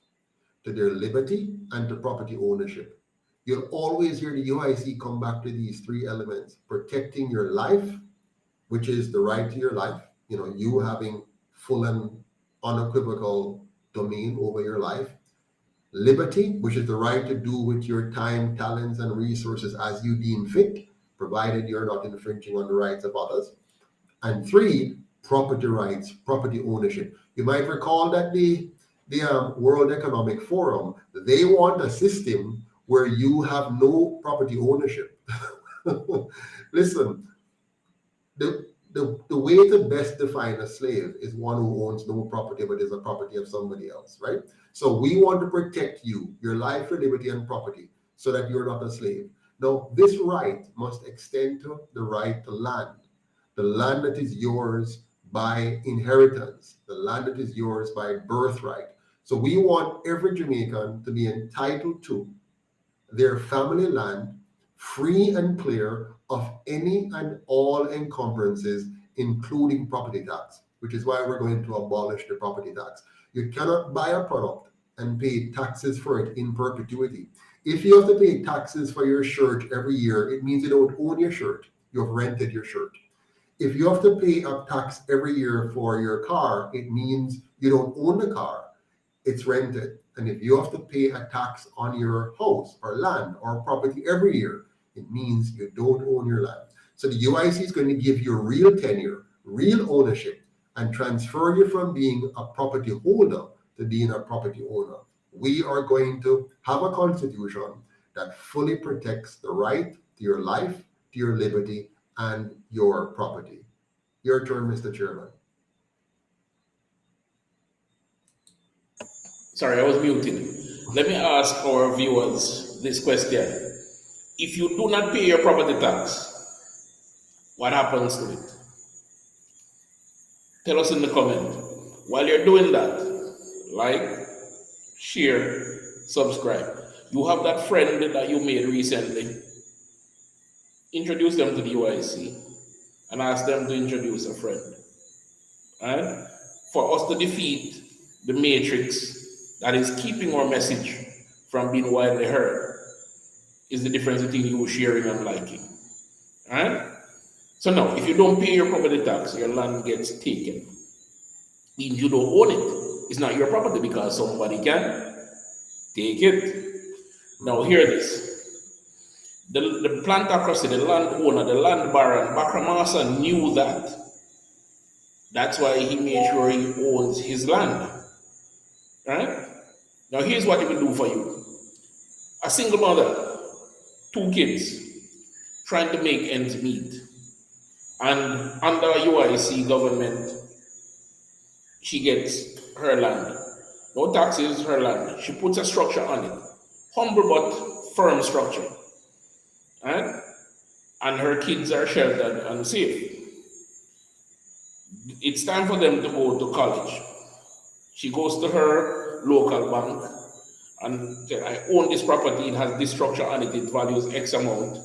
to their liberty, and to property ownership. You'll always hear the UIC come back to these 3 elements: protecting your life, which is the right to your life, you having full and unequivocal domain over your life; liberty, which is the right to do with your time, talents, and resources as you deem fit, provided you're not infringing on the rights of others; and 3, property rights, property ownership. You might recall that the World Economic Forum, they want a system where you have no property ownership. Listen, the way to best define a slave is one who owns no property but is a property of somebody else, right? So we want to protect you, your life, your liberty, and property, so that you're not a slave. Now, this right must extend to the right to land, the land that is yours by inheritance, the land that is yours by birthright. So we want every Jamaican to be entitled to their family land, free and clear of any and all encumbrances, including property tax, which is why we're going to abolish the property tax. You cannot buy a product and pay taxes for it in perpetuity. If you have to pay taxes for your shirt every year, it means you don't own your shirt. You have rented your shirt. If you have to pay a tax every year for your car, it means you don't own the car. It's rented. And if you have to pay a tax on your house or land or property every year, it means you don't own your land. So the UIC is going to give you real tenure, real ownership, and transfer you from being a property holder to being a property owner. We are going to have a constitution that fully protects the right to your life, to your liberty, and your property. Your turn, Mr. Chairman. Sorry, I was muted. Let me ask our viewers this question. If you do not pay your property tax, what happens to it? Tell us in the comment. While you're doing that, like, share, subscribe. You have that friend that you made recently. Introduce them to the UIC and ask them to introduce a friend. Right? For us to defeat the matrix that is keeping our message from being widely heard is the difference between you sharing and liking. Right? So now, if you don't pay your property tax, your land gets taken. Means you don't own it. It's not your property because somebody can take it. Now hear this. The plantocracy, the landowner, the land baron, Bakramasa knew that. That's why he made sure he owns his land. Right? Now here's what he will do for you. A single mother, 2 kids, trying to make ends meet. And under UIC government, she gets her land. No taxes, her land. She puts a structure on it. Humble but firm structure. Right? And her kids are sheltered and safe. It's time for them to go to college. She goes to her local bank and says, I own this property, it has this structure on it, it values X amount.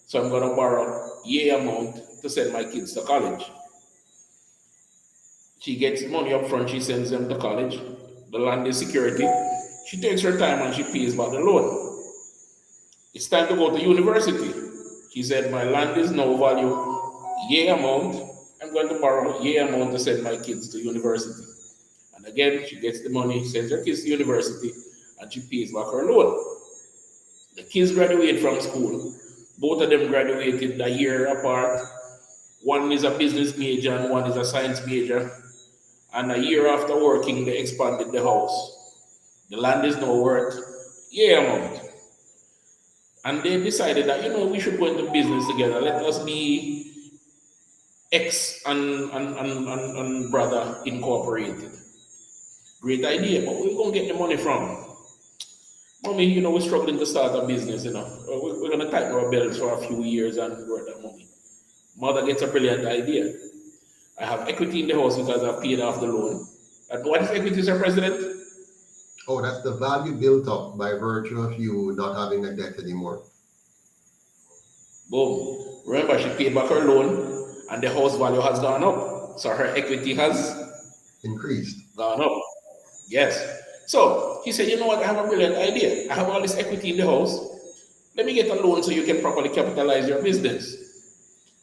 So I'm going to borrow Y amount to send my kids to college. She gets money up front, she sends them to college. The land is security. She takes her time and she pays back the loan. It's time to go to university. She said, my land is now value Y amount. I'm going to borrow Y amount to send my kids to university. And again, she gets the money, sends her kids to university, and she pays back her loan. The kids graduate from school. Both of them graduated a year apart. One is a business major and one is a science major. And a year after working, they expanded the house. The land is now worth Y amount. And they decided that, we should go into business together. Let us be X and Brother Incorporated. Great idea, but where we going to get the money from? Mommy, we're struggling to start a business, We're going to tighten our belts for a few years and work that money. Mother gets a brilliant idea. I have equity in the house because I've paid off the loan. And what is equity, Sir President? Oh, that's the value built up by virtue of you not having a debt anymore. Boom. Remember, she paid back her loan and the house value has gone up. So her equity has increased. Gone up. Yes. So he said, you know what, I have a brilliant idea. I have all this equity in the house. Let me get a loan so you can properly capitalize your business.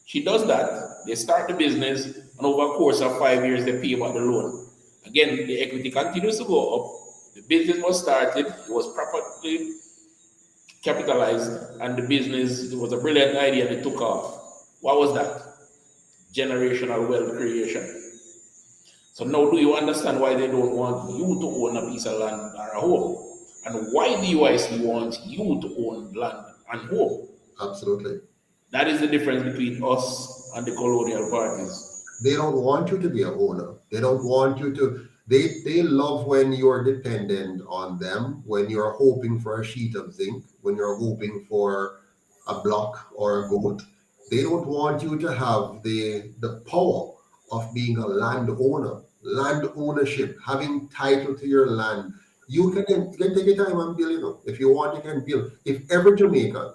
She does that. They start the business, and over a course of 5 years, they pay back the loan. Again, the equity continues to go up. The business was started, it was properly capitalized, and the business, it was a brilliant idea, and it took off. What was that? Generational wealth creation. So now do you understand why they don't want you to own a piece of land or a home? And why the UIC wants you to own land and home? Absolutely. That is the difference between us and the colonial parties. They don't want you to be a owner. They don't want you to, they love when you're dependent on them, when you're hoping for a sheet of zinc, when you're hoping for a block or a goat. They don't want you to have the power of being a landowner, land ownership, having title to your land. You can take your time and build, If you want, you can build. If every Jamaican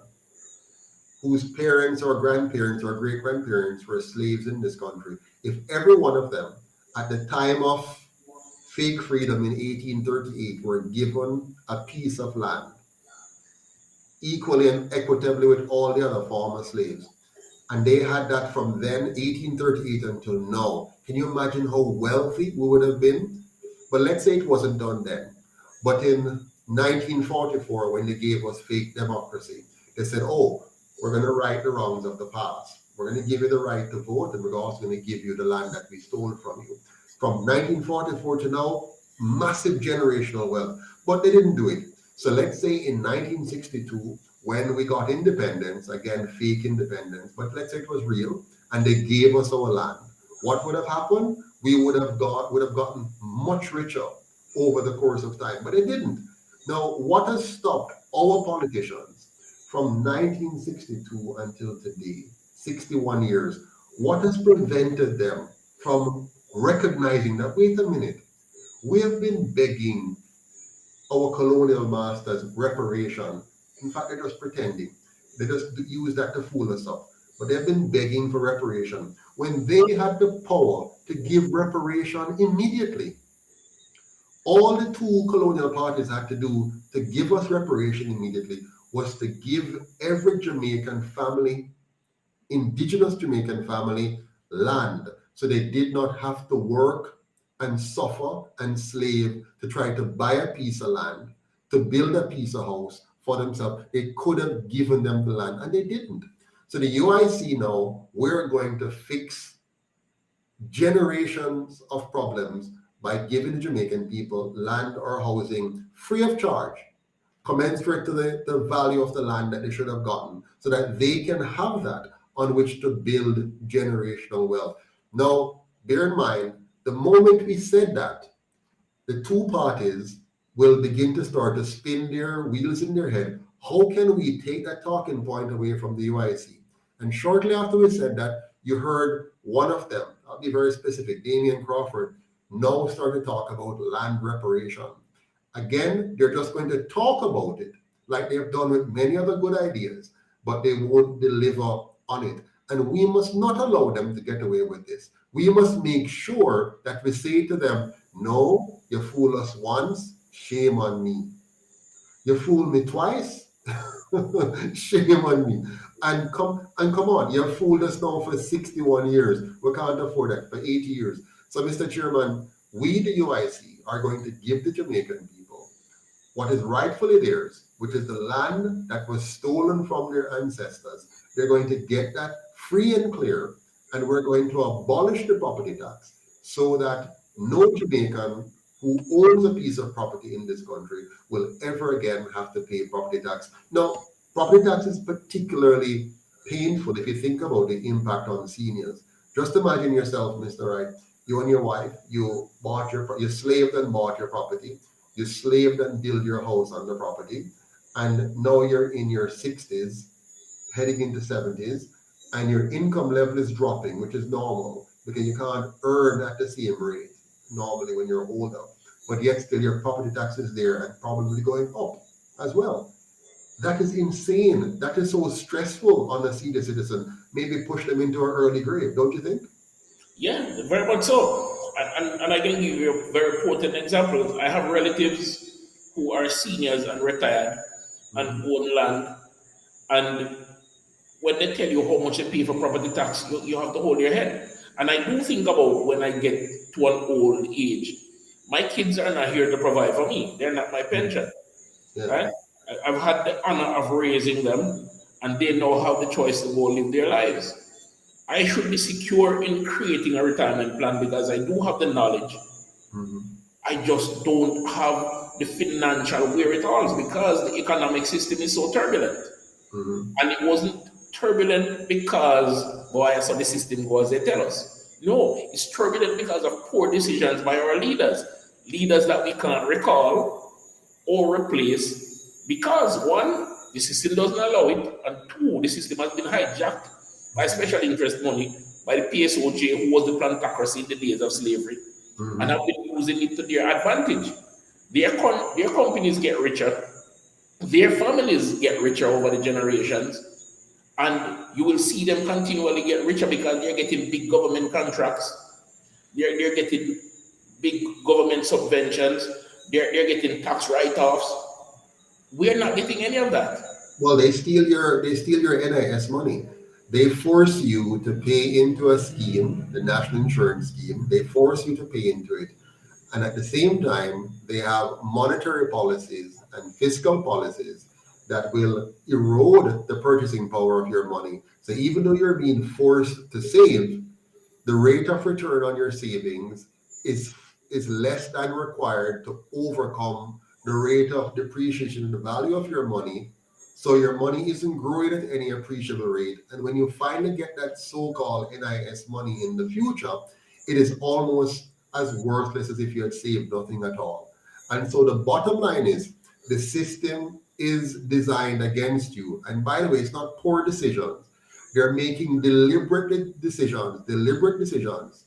whose parents or grandparents or great-grandparents were slaves in this country, if every one of them at the time of fake freedom in 1838 were given a piece of land, equally and equitably with all the other former slaves, and they had that from then, 1838 until now, can you imagine how wealthy we would have been? But let's say it wasn't done then. But in 1944, when they gave us fake democracy, they said, oh, we're going to right the wrongs of the past. We're going to give you the right to vote, and we're also going to give you the land that we stole from you. From 1944 to now, massive generational wealth. But they didn't do it. So let's say in 1962, when we got independence, again, fake independence, but let's say it was real, and they gave us our land, what would have happened? We would have gotten much richer over the course of time, but it didn't. Now, what has stopped our politicians from 1962 until today, 61 years, what has prevented them from recognizing that, wait a minute, we have been begging our colonial masters reparation. In fact, they're just pretending. They just use that to fool us up. But they've been begging for reparation when they had the power to give reparation immediately. All the two colonial parties had to do to give us reparation immediately was to give every Jamaican family, indigenous Jamaican family, land, so they did not have to work and suffer and slave to try to buy a piece of land, to build a piece of house for themselves. They could have given them the land, and they didn't. So the UIC now, we're going to fix generations of problems by giving the Jamaican people land or housing free of charge, commensurate to the value of the land that they should have gotten, so that they can have that on which to build generational wealth. Now, bear in mind, the moment we said that, the two parties will begin to start to spin their wheels in their head. How can we take that talking point away from the UIC? And shortly after we said that, you heard one of them, I'll be very specific, Damian Crawford, now start to talk about land reparation. Again, they're just going to talk about it like they've done with many other good ideas, but they won't deliver on it. And we must not allow them to get away with this. We must make sure that we say to them, no, you fool us once, shame on me. You fool me twice, shame on me. And come on, you fooled us now for 61 years. We can't afford that for 80 years. So, Mr. Chairman, we, the UIC, are going to give the Jamaican people what is rightfully theirs, which is the land that was stolen from their ancestors. They're going to get that free and clear, and we're going to abolish the property tax so that no Jamaican who owns a piece of property in this country will ever again have to pay property tax. Now, property tax is particularly painful if you think about the impact on seniors. Just imagine yourself, Mr. Wright, you and your wife, you slaved and bought your property, you slaved and built your house on the property, and now you're in your 60s, heading into 70s, and your income level is dropping, which is normal because you can't earn at the same rate normally when you're older, but yet still your property tax is there and probably going up as well. That is insane. That is so stressful on a senior citizen. Maybe push them into an early grave, don't you think? Yeah, very much so. And I can give you a very important example. I have relatives who are seniors and retired and own land. And when they tell you how much they pay for property tax, you have to hold your head. And I do think about when I get to an old age, my kids are not here to provide for me. They're not my pension. Yeah. Right? I've had the honor of raising them, and they now have the choice to go live their lives. I should be secure in creating a retirement plan because I do have the knowledge. I just don't have the financial wherewithal because the economic system is so turbulent. And it wasn't turbulent because, boy, I saw the system go as they tell us. No, it's turbulent because of poor decisions by our leaders that we can't recall or replace because, one, the system doesn't allow it, and two, the system has been hijacked by special interest money by the PSOJ, who was the plantocracy in the days of slavery, and have been using it to their advantage. Their companies get richer, their families get richer over the generations, and you will see them continually get richer because they're getting big government contracts, they're getting big government subventions, they're getting tax write-offs. We're not getting any of that. Well, they steal your NIS money. They force you to pay into a scheme, the national insurance scheme. They force you to pay into it. And at the same time, they have monetary policies and fiscal policies that will erode the purchasing power of your money. So even though you're being forced to save, the rate of return on your savings is less than required to overcome the rate of depreciation in the value of your money, So your money isn't growing at any appreciable rate. And when you finally get that so-called NIS money in the future, it is almost as worthless as if you had saved nothing at all. And so the bottom line is the system is designed against you. And by the way, it's not poor decisions. They're making deliberate decisions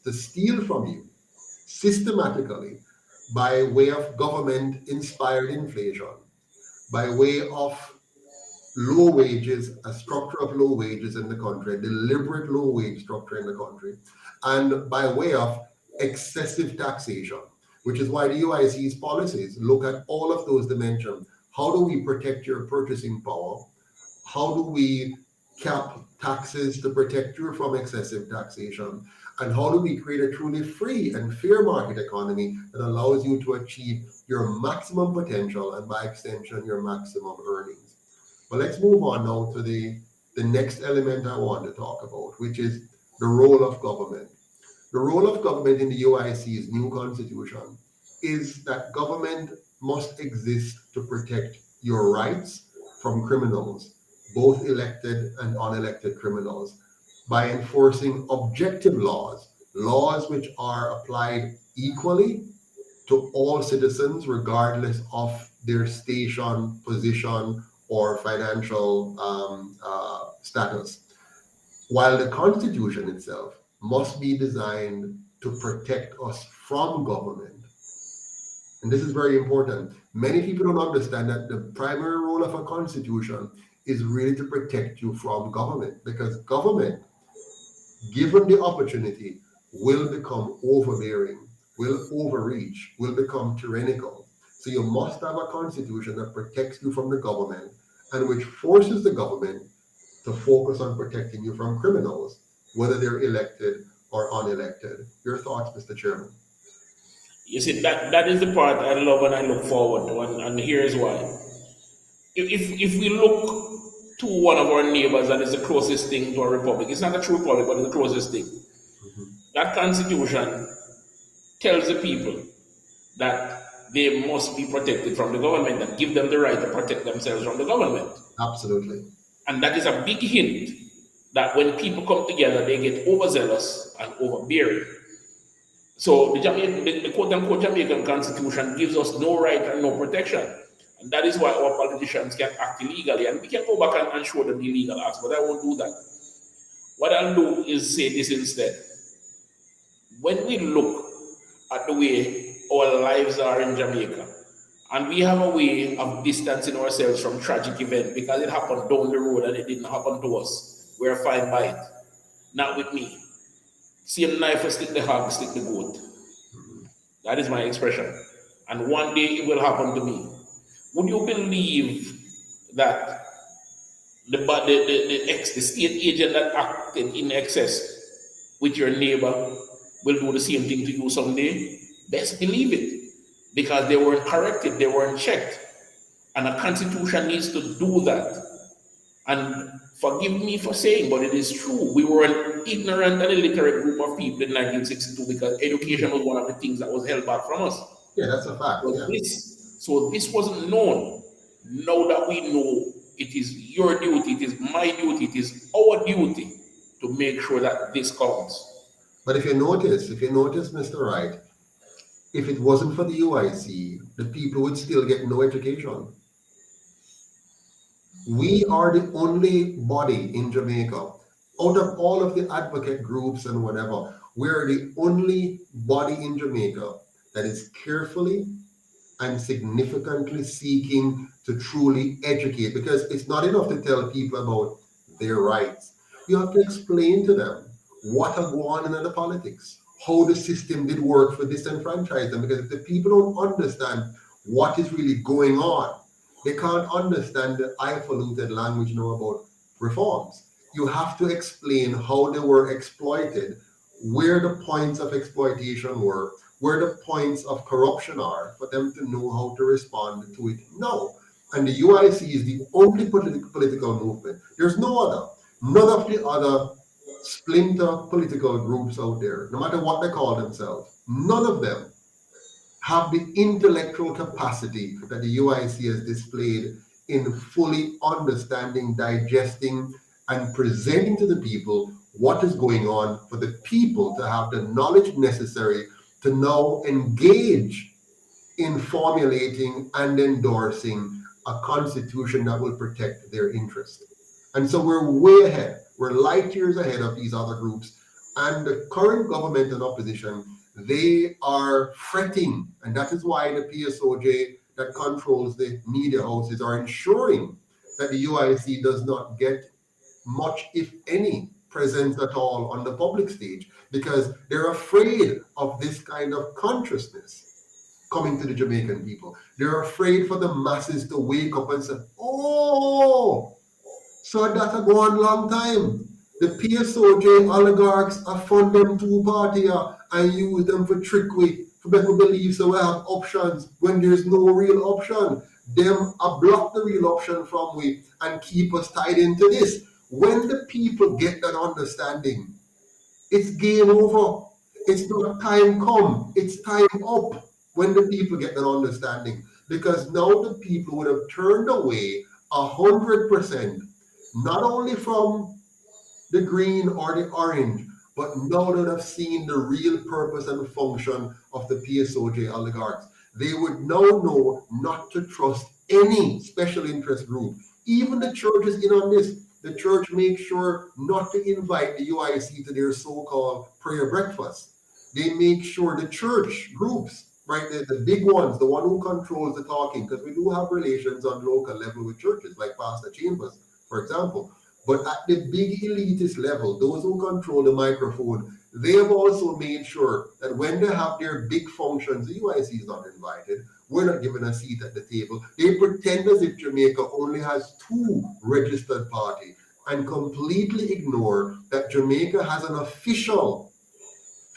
to steal from you systematically by way of government-inspired inflation, by way of low wages, a structure of low wages in the country, a deliberate low wage structure in the country, and by way of excessive taxation, which is why the UIC's policies look at all of those dimensions. How do we protect your purchasing power? How do we cap taxes to protect you from excessive taxation? And how do we create a truly free and fair market economy that allows you to achieve your maximum potential and by extension, your maximum earnings? But let's move on now to the next element I want to talk about, which is the role of government. The role of government in the UIC's new constitution is that government must exist to protect your rights from criminals, both elected and unelected criminals, by enforcing objective laws which are applied equally to all citizens, regardless of their station, position, or financial status. While the Constitution itself must be designed to protect us from government. And this is very important. Many people don't understand that the primary role of a constitution is really to protect you from government, because government, given the opportunity, will become overbearing, will overreach, will become tyrannical. So you must have a constitution that protects you from the government and which forces the government to focus on protecting you from criminals, whether they're elected or unelected. Your thoughts, Mr. Chairman? You see, that is the part I love and I look forward to, and here's why. If we look to one of our neighbors that is the closest thing to a republic, it's not a true republic, but it's the closest thing. That constitution tells the people that they must be protected from the government and give them the right to protect themselves from the government. Absolutely. And that is a big hint that when people come together, they get overzealous and overbearing. So the quote-unquote Jamaican constitution gives us no right and no protection. And that is why our politicians can act illegally. And we can go back and show them the illegal acts, but I won't do that. What I'll do is say this instead. When we look at the way our lives are in Jamaica, and we have a way of distancing ourselves from tragic events because it happened down the road and it didn't happen to us, we're fine by it. Not with me. Same knife will stick the hog, stick the goat. That is my expression. And one day it will happen to me. Would you believe that the state agent that acted in excess with your neighbor will do the same thing to you someday? Best believe it. Because they weren't corrected, they weren't checked. And a constitution needs to do that. And forgive me for saying, but it is true. We were an ignorant and illiterate group of people in 1962 because education was one of the things that was held back from us. Yeah, that's a fact. So this wasn't known. Now that we know, it is your duty, it is my duty, it is our duty to make sure that this counts. But if you notice, Mr. Wright, if it wasn't for the UIC, the people would still get no education. We are the only body in Jamaica, out of all of the advocate groups and whatever, we're the only body in Jamaica that is carefully and significantly seeking to truly educate, because it's not enough to tell people about their rights. You have to explain to them what have gone on in the politics, how the system did work for disenfranchise them, because if the people don't understand what is really going on, they can't understand the highfalutin language now about reforms. You have to explain how they were exploited, where the points of exploitation were, where the points of corruption are, for them to know how to respond to it now. And the UIC is the only political movement. There's no other. None of the other splinter political groups out there, no matter what they call themselves, none of them have the intellectual capacity that the UIC has displayed in fully understanding, digesting, and presenting to the people what is going on for the people to have the knowledge necessary to now engage in formulating and endorsing a constitution that will protect their interests. And so we're way ahead. We're light years ahead of these other groups. And the current government and opposition, they are fretting. And that is why the PSOJ that controls the media houses are ensuring that the UIC does not get much, if any, presence at all on the public stage, because they're afraid of this kind of consciousness coming to the Jamaican people. They're afraid for the masses to wake up and say, oh, so that a go on long time. The PSOJ oligarchs are fund them two party and use them for trickery, for people believe so we have options when there's no real option. Them block the real option from we and keep us tied into this. When the people get that understanding, it's game over. It's not time come, it's time up when the people get that understanding. Because now the people would have turned away 100%, not only from the green or the orange, but now that have seen the real purpose and function of the PSOJ oligarchs. They would now know not to trust any special interest group. Even the church is in on this. The church makes sure not to invite the UIC to their so-called prayer breakfast. They make sure the church groups, right, the big ones, the one who controls the talking, because we do have relations on local level with churches, like Pastor Chambers, for example. But at the big elitist level, those who control the microphone, they have also made sure that when they have their big functions, the UIC is not invited. We're not given a seat at the table. They pretend as if Jamaica only has 2 registered parties and completely ignore that Jamaica has an official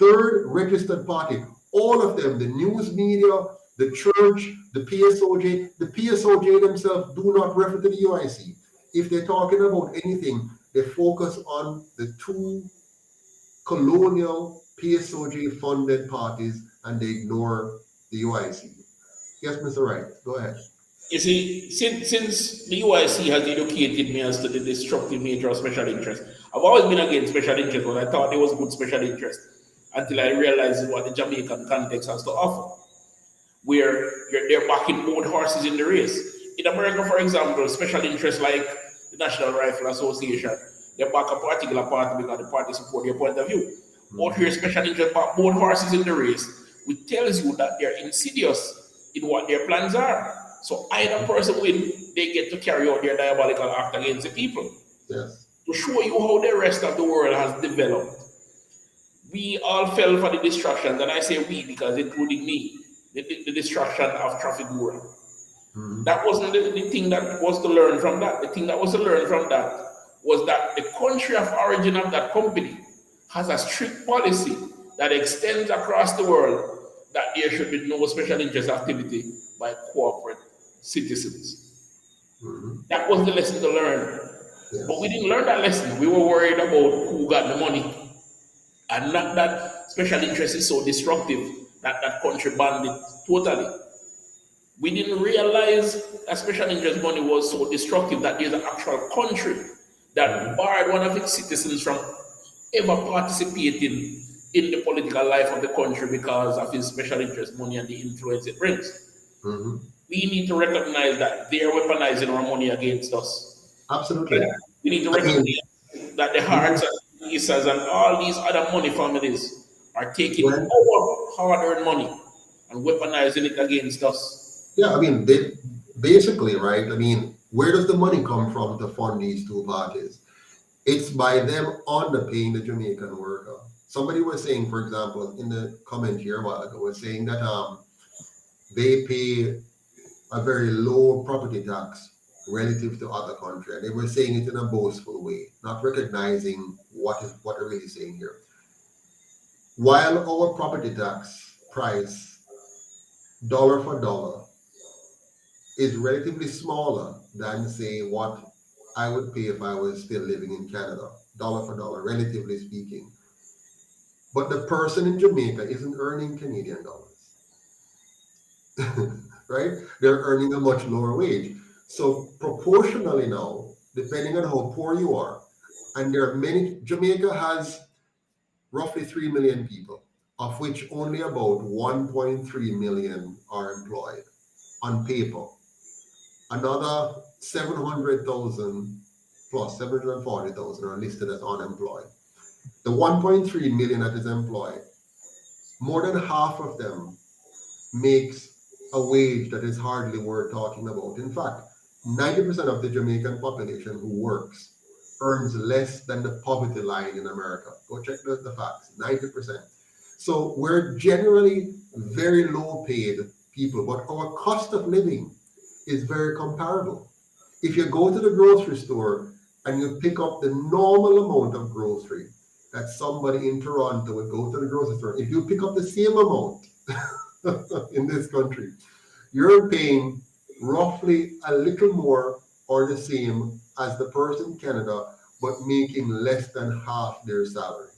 3rd registered party. All of them, the news media, the church, the PSOJ themselves do not refer to the UIC. If they're talking about anything, they focus on the 2 colonial PSOJ funded parties and they ignore the UIC. Yes, Mr. Wright, go ahead. You see, since the UIC has educated me as to the destructive nature of special interest, I've always been against special interest, but I thought there was good special interest until I realized what the Jamaican context has to offer, where they're backing both horses in the race. In America, for example, special interests like the National Rifle Association, they back a particular party because the party support their point of view. Out here, special interest back both horses in the race, which tells you that they're insidious in what their plans are. So either person win, they get to carry out their diabolical act against the people. Yes. To show you how the rest of the world has developed. We all fell for the distractions, and I say we because including me, the distraction of traffic war. That wasn't the thing that was to learn from that. The thing that was to learn from that was that the country of origin of that company has a strict policy that extends across the world that there should be no special interest activity by corporate citizens. That was the lesson to learn. Yes. But we didn't learn that lesson. We were worried about who got the money. And not that special interest is so destructive that that country banned it totally. We didn't realize that special interest money was so destructive that there's an actual country that barred one of its citizens from ever participating in the political life of the country because of his special interest money and the influence it brings. We need to recognize that they're weaponizing our money against us. Absolutely. We need to recognize that the Hearts and Isas and all these other money families are taking our hard-earned money and weaponizing it against us. Yeah, I mean, they basically, right? I mean, where does the money come from to fund these 2 parties? It's by them underpaying the Jamaican worker. Somebody was saying, for example, in the comment here a while ago, was saying that they pay a very low property tax relative to other countries. And they were saying it in a boastful way, not recognizing what they're really saying here. While our property tax price, dollar for dollar, is relatively smaller than, say, what I would pay if I was still living in Canada, dollar for dollar, relatively speaking. But the person in Jamaica isn't earning Canadian dollars, right? They're earning a much lower wage. So proportionally now, depending on how poor you are, and there are many, Jamaica has roughly 3 million people, of which only about 1.3 million are employed on paper. Another 700,000 plus 740,000 are listed as unemployed. The 1.3 million that is employed, more than half of them makes a wage that is hardly worth talking about. In fact, 90% of the Jamaican population who works earns less than the poverty line in America. Go check the facts, 90%. So we're generally very low paid people, but our cost of living is very comparable. If you go to the grocery store and you pick up the normal amount of grocery that somebody in Toronto would go to the grocery store, if you pick up the same amount in this country, you're paying roughly a little more or the same as the person in Canada, but making less than half their salary.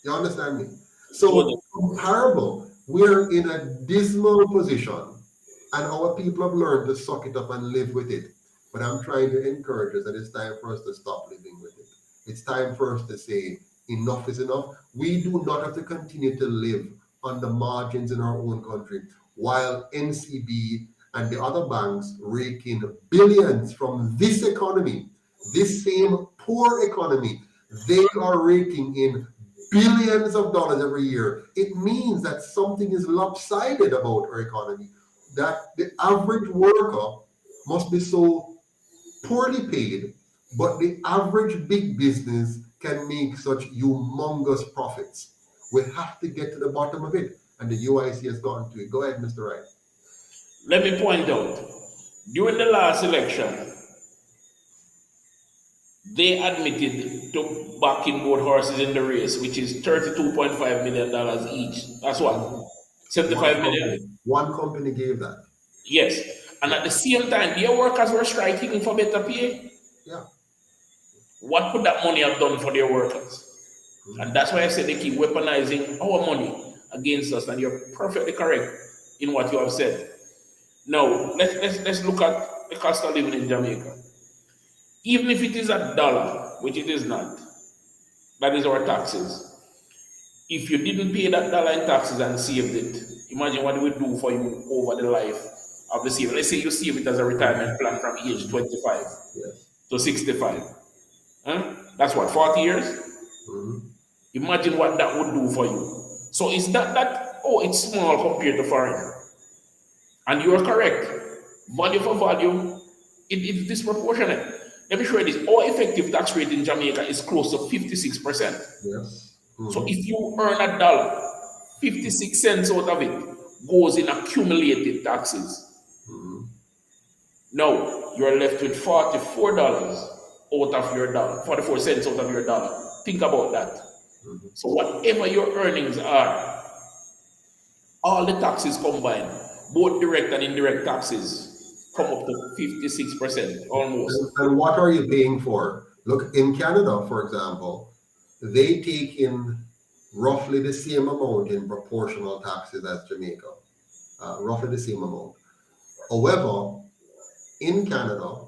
You understand me? So comparable, we're in a dismal position, and our people have learned to suck it up and live with it. But I'm trying to encourage us that it's time for us to stop living with it. It's time for us to say enough is enough. We do not have to continue to live on the margins in our own country while NCB and the other banks rake in billions from this economy, this same poor economy. They are raking in billions of dollars every year. It means that something is lopsided about our economy, that the average worker must be so poorly paid, but the average big business can make such humongous profits. We have to get to the bottom of it, and the UIC has gone to it. Go ahead, Mr. Wright. Let me point out, during the last election, they admitted to backing both horses in the race, which is $32.5 million each. That's what? 75 million? One company gave that. Yes. And at the same time, their workers were striking for better pay. Yeah. What could that money have done for their workers? And that's why I said they keep weaponizing our money against us, and you're perfectly correct in what you have said. Now, let's look at the cost of living in Jamaica. Even if it is $1, which it is not, that is our taxes. If you didn't pay that dollar in taxes and saved it, imagine what it would do for you over the life of the saving. Let's say you save it as a retirement plan from age 25 to 65. That's what, 40 years? Mm-hmm. Imagine what that would do for you. So it's not that, oh, it's small compared to foreign. And you are correct. Value for value, it's disproportionate. Let me show you this. Our effective tax rate in Jamaica is close to 56%. Yes. Mm-hmm. So if you earn $1, 56 cents out of it goes in accumulated taxes. Mm-hmm. Now you're left with $44 out of your dollar, 44 cents out of your dollar. Think about that. Mm-hmm. So whatever your earnings are, all the taxes combined, both direct and indirect taxes, come up to 56% almost. And what are you paying for? Look, in Canada, for example, they take in roughly the same amount in proportional taxes as Jamaica, roughly the same amount. However, in Canada,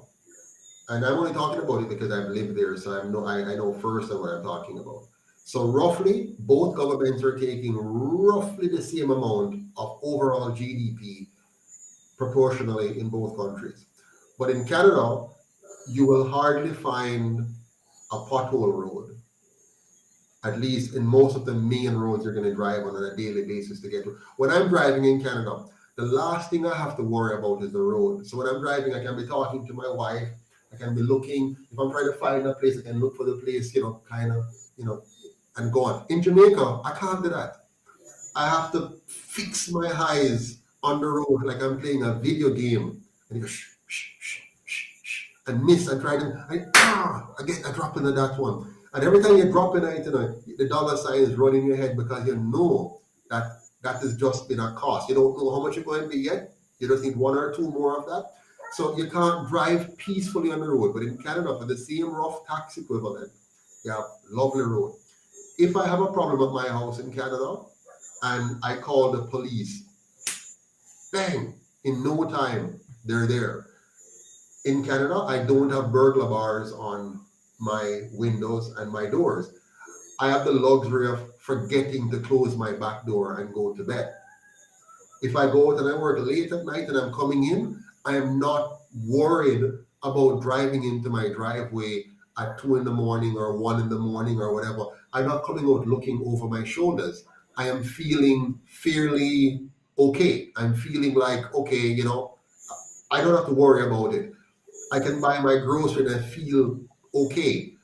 and I'm only talking about it because I've lived there, so I know first what I'm talking about. So roughly, both governments are taking roughly the same amount of overall GDP proportionally in both countries. But in Canada, you will hardly find a pothole road, at least in most of the main roads you're going to drive on a daily basis to get to. When I'm driving in Canada, the last thing I have to worry about is the road. So when I'm driving, I can be talking to my wife, I can be looking, if I'm trying to find a place, I can look for the place, and go on. In Jamaica, I can't do that. I have to fix my eyes on the road like I'm playing a video game, and you go shh, shh, shh, shh, shh, and miss and try to, I get a drop into that one. And every time you drop in it, the dollar sign is running in your head because you know that has just been a cost. You don't know how much you're going to be yet. You just need one or two more of that. So you can't drive peacefully on the road. But in Canada, for the same rough tax equivalent, you have lovely road. If I have a problem at my house in Canada and I call the police, bang, in no time, they're there. In Canada, I don't have burglar bars on my windows and my doors. I have the luxury of forgetting to close my back door and go to bed. If I go out and I work late at night and I'm coming in, I am not worried about driving into my driveway at 2 in the morning or 1 in the morning or whatever. I'm not coming out looking over my shoulders. I am feeling fairly okay. I'm feeling like, okay, I don't have to worry about it. I can buy my groceries and I feel okay.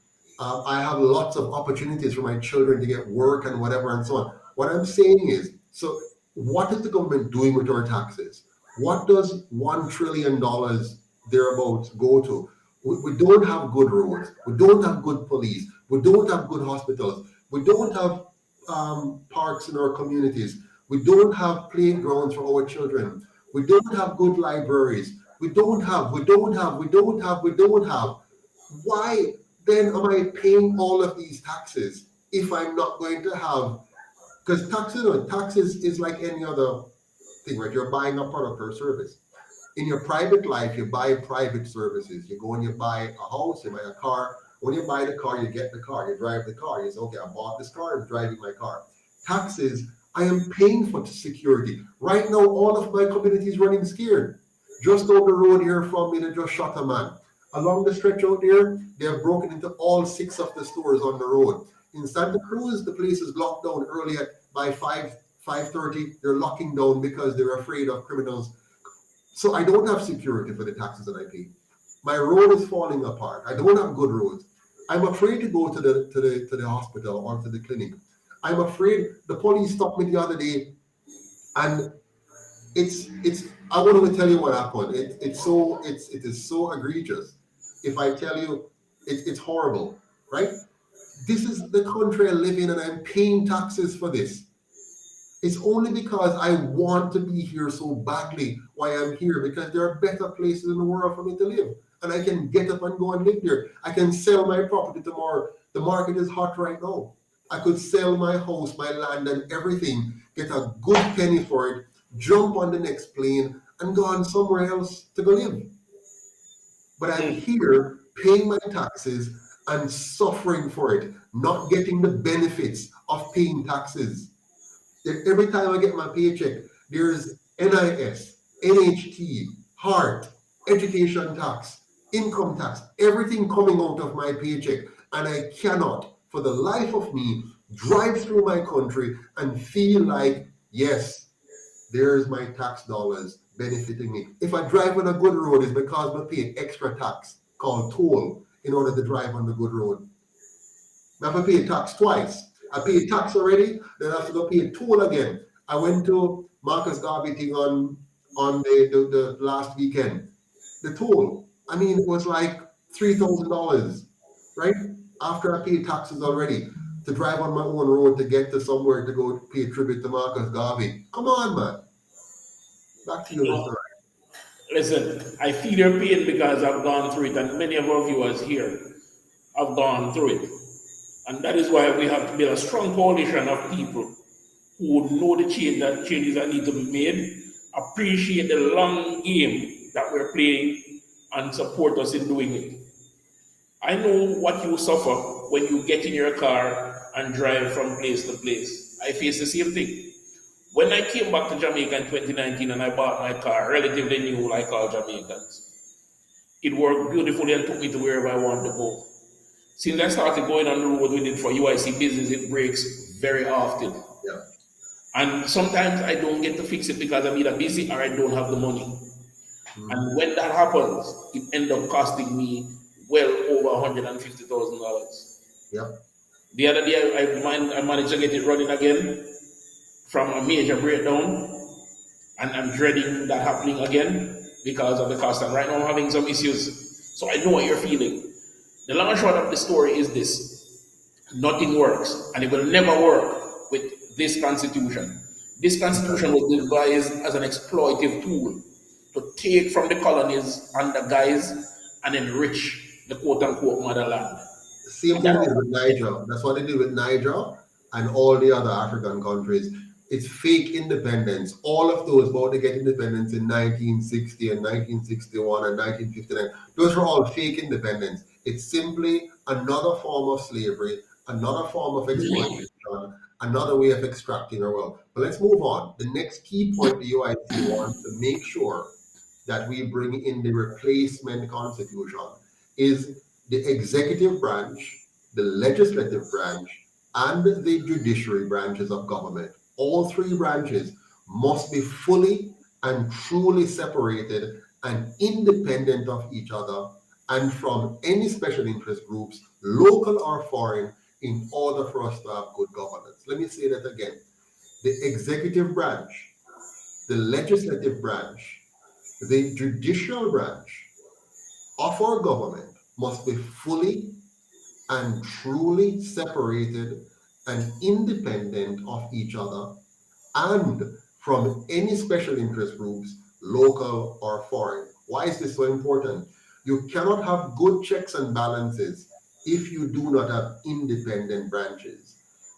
I have lots of opportunities for my children to get work and whatever and so on. What I'm saying is, so what is the government doing with our taxes? What does $1 trillion thereabouts go to? We don't have good roads. We don't have good police. We don't have good hospitals. We don't have parks in our communities. We don't have playgrounds for our children. We don't have good libraries. We don't have. Why then am I paying all of these taxes if I'm not going to have? Because taxes is like any other thing, right? You're buying a product or service. In your private life, you buy private services. You go and you buy a house, you buy a car. When you buy the car, you get the car, you drive the car. You say, okay, I bought this car, I'm driving my car. Taxes, I am paying for security. Right now, all of my community is running scared. Just down the road here from me, they just shot a man. Along the stretch out there, they have broken into all 6 of the stores on the road. In Santa Cruz, the place is locked down early by 5:30. They're locking down because they're afraid of criminals. So I don't have security for the taxes that I pay. My road is falling apart. I don't have good roads. I'm afraid to go to the hospital or to the clinic. I'm afraid. The police stopped me the other day, and it's. I want to tell you what happened. It is so egregious. If I tell you, it's horrible, right? This is the country I live in, and I'm paying taxes for this. It's only because I want to be here so badly why I'm here, because there are better places in the world for me to live. And I can get up and go and live there. I can sell my property tomorrow. The market is hot right now. I could sell my house, my land, and everything, get a good penny for it, jump on the next plane, and go on somewhere else to go live. But I'm here paying my taxes and suffering for it, not getting the benefits of paying taxes. Every time I get my paycheck, there's NIS, NHT, HART, education tax, income tax, everything coming out of my paycheck. And I cannot, for the life of me, drive through my country and feel like, yes, there's my tax dollars benefiting me. If I drive on a good road, it's because I pay extra tax called toll in order to drive on the good road. I have to pay tax twice. I paid tax already, then I have to go pay toll again. I went to Marcus Garvey thing on the last weekend. The toll, I mean, it was like $3,000, right? After I paid taxes already to drive on my own road to get to somewhere to go pay tribute to Marcus Garvey. Come on, man. Back to you, Mr. Listen, I feel your pain because I've gone through it, and many of our viewers here have gone through it. And that is why we have to build a strong coalition of people who know the changes that need to be made, appreciate the long game that we're playing, and support us in doing it. I know what you suffer when you get in your car and drive from place to place. I face the same thing. When I came back to Jamaica in 2019 and I bought my car, relatively new like all Jamaicans, it worked beautifully and took me to wherever I wanted to go. Since I started going on the road with it for UIC business, it breaks very often. Yeah. And sometimes I don't get to fix it because I'm either busy or I don't have the money. And when that happens, it ends up costing me well over $150,000. Yeah. The other day, I managed to get it running again from a major breakdown, and I'm dreading that happening again because of the cost. And right now I'm having some issues. So I know what you're feeling. The long and short of the story is this: nothing works, and it will never work with this constitution. This constitution was devised as an exploitive tool to take from the colonies and the guys and enrich the quote-unquote motherland. The same thing is with Niger. That's what they did with Niger and all the other African countries. It's fake independence. All of those about to get independence in 1960 and 1961 and 1959, those are all fake independence. It's simply another form of slavery, another form of exploitation, another way of extracting our wealth. But let's move on. The next key point the UIC wants to make sure that we bring in the replacement constitution is the executive branch, the legislative branch, and the judiciary branches of government. All three branches must be fully and truly separated and independent of each other and from any special interest groups, local or foreign, in order for us to have good governance. Let me say that again. The executive branch, the legislative branch, the judicial branch of our government must be fully and truly separated and independent of each other and from any special interest groups, local or foreign. Why is this so important? You cannot have good checks and balances if you do not have independent branches.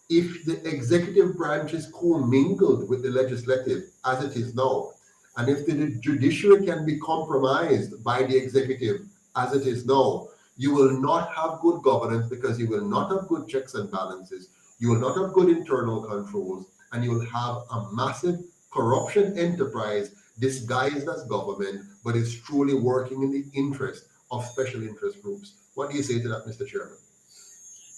If the executive branch is commingled with the legislative, as it is now, and if the judiciary can be compromised by the executive, as it is now, you will not have good governance because you will not have good checks and balances. You will not have good internal controls, and you will have a massive corruption enterprise disguised as government, but is truly working in the interest of special interest groups. What do you say to that, Mr. Chairman?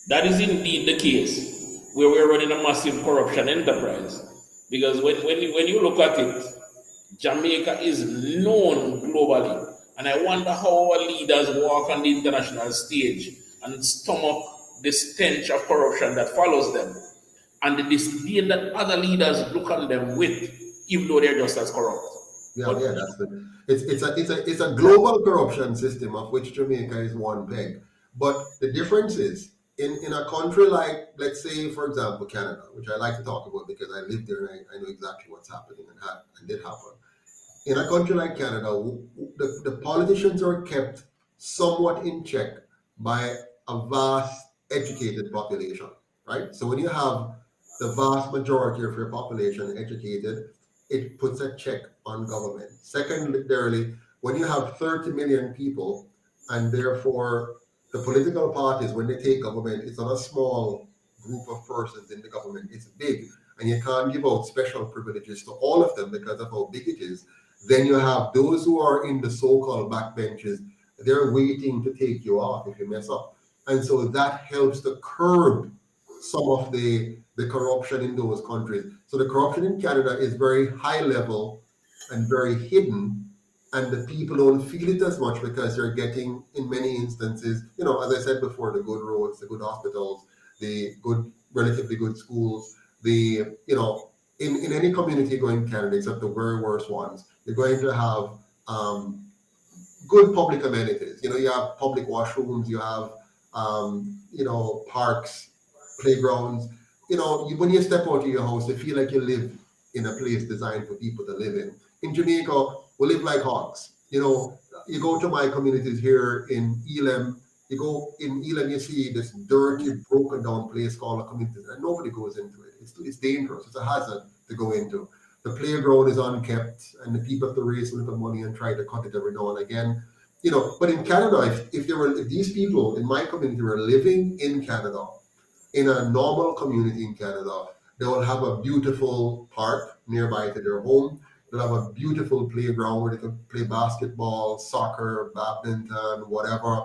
That is indeed the case, where we're running a massive corruption enterprise. Because when you look at it, Jamaica is known globally. And I wonder how our leaders walk on the international stage and stomach the stench of corruption that follows them, and the disdain that other leaders look on them with, even though they're just as corrupt. That's it. It's a global corruption system of which Jamaica is one peg. But the difference is in a country like, let's say, for example, Canada, which I like to talk about because I lived there and I know exactly what's happening and did happen. In a country like Canada, the politicians are kept somewhat in check by a vast educated population, right? So when you have the vast majority of your population educated, it puts a check on government. Secondarily, when you have 30 million people, and therefore the political parties, when they take government, it's not a small group of persons in the government, it's big, and you can't give out special privileges to all of them because of how big it is. Then you have those who are in the so-called backbenches, they're waiting to take you off if you mess up. And so that helps to curb some of the corruption in those countries. So the corruption in Canada is very high level and very hidden, and the people don't feel it as much because they're getting, in many instances, as I said before, the good roads, the good hospitals, the good, relatively good schools, in any community going in Canada, except the very worst ones, you're going to have good public amenities. You have public washrooms, you have, parks, playgrounds. When you step out of your house, you feel like you live in a place designed for people to live in. In Jamaica, we live like hogs. You go to my communities here in Elam, you see this dirty, broken down place called a community, and nobody goes into it. It's dangerous. It's a hazard to go into. The playground is unkept, and the people have to raise a little money and try to cut it every now and again. But in Canada, if these people in my community were living in Canada, in a normal community in Canada, they will have a beautiful park nearby to their home. They'll have a beautiful playground where they can play basketball, soccer, badminton, whatever,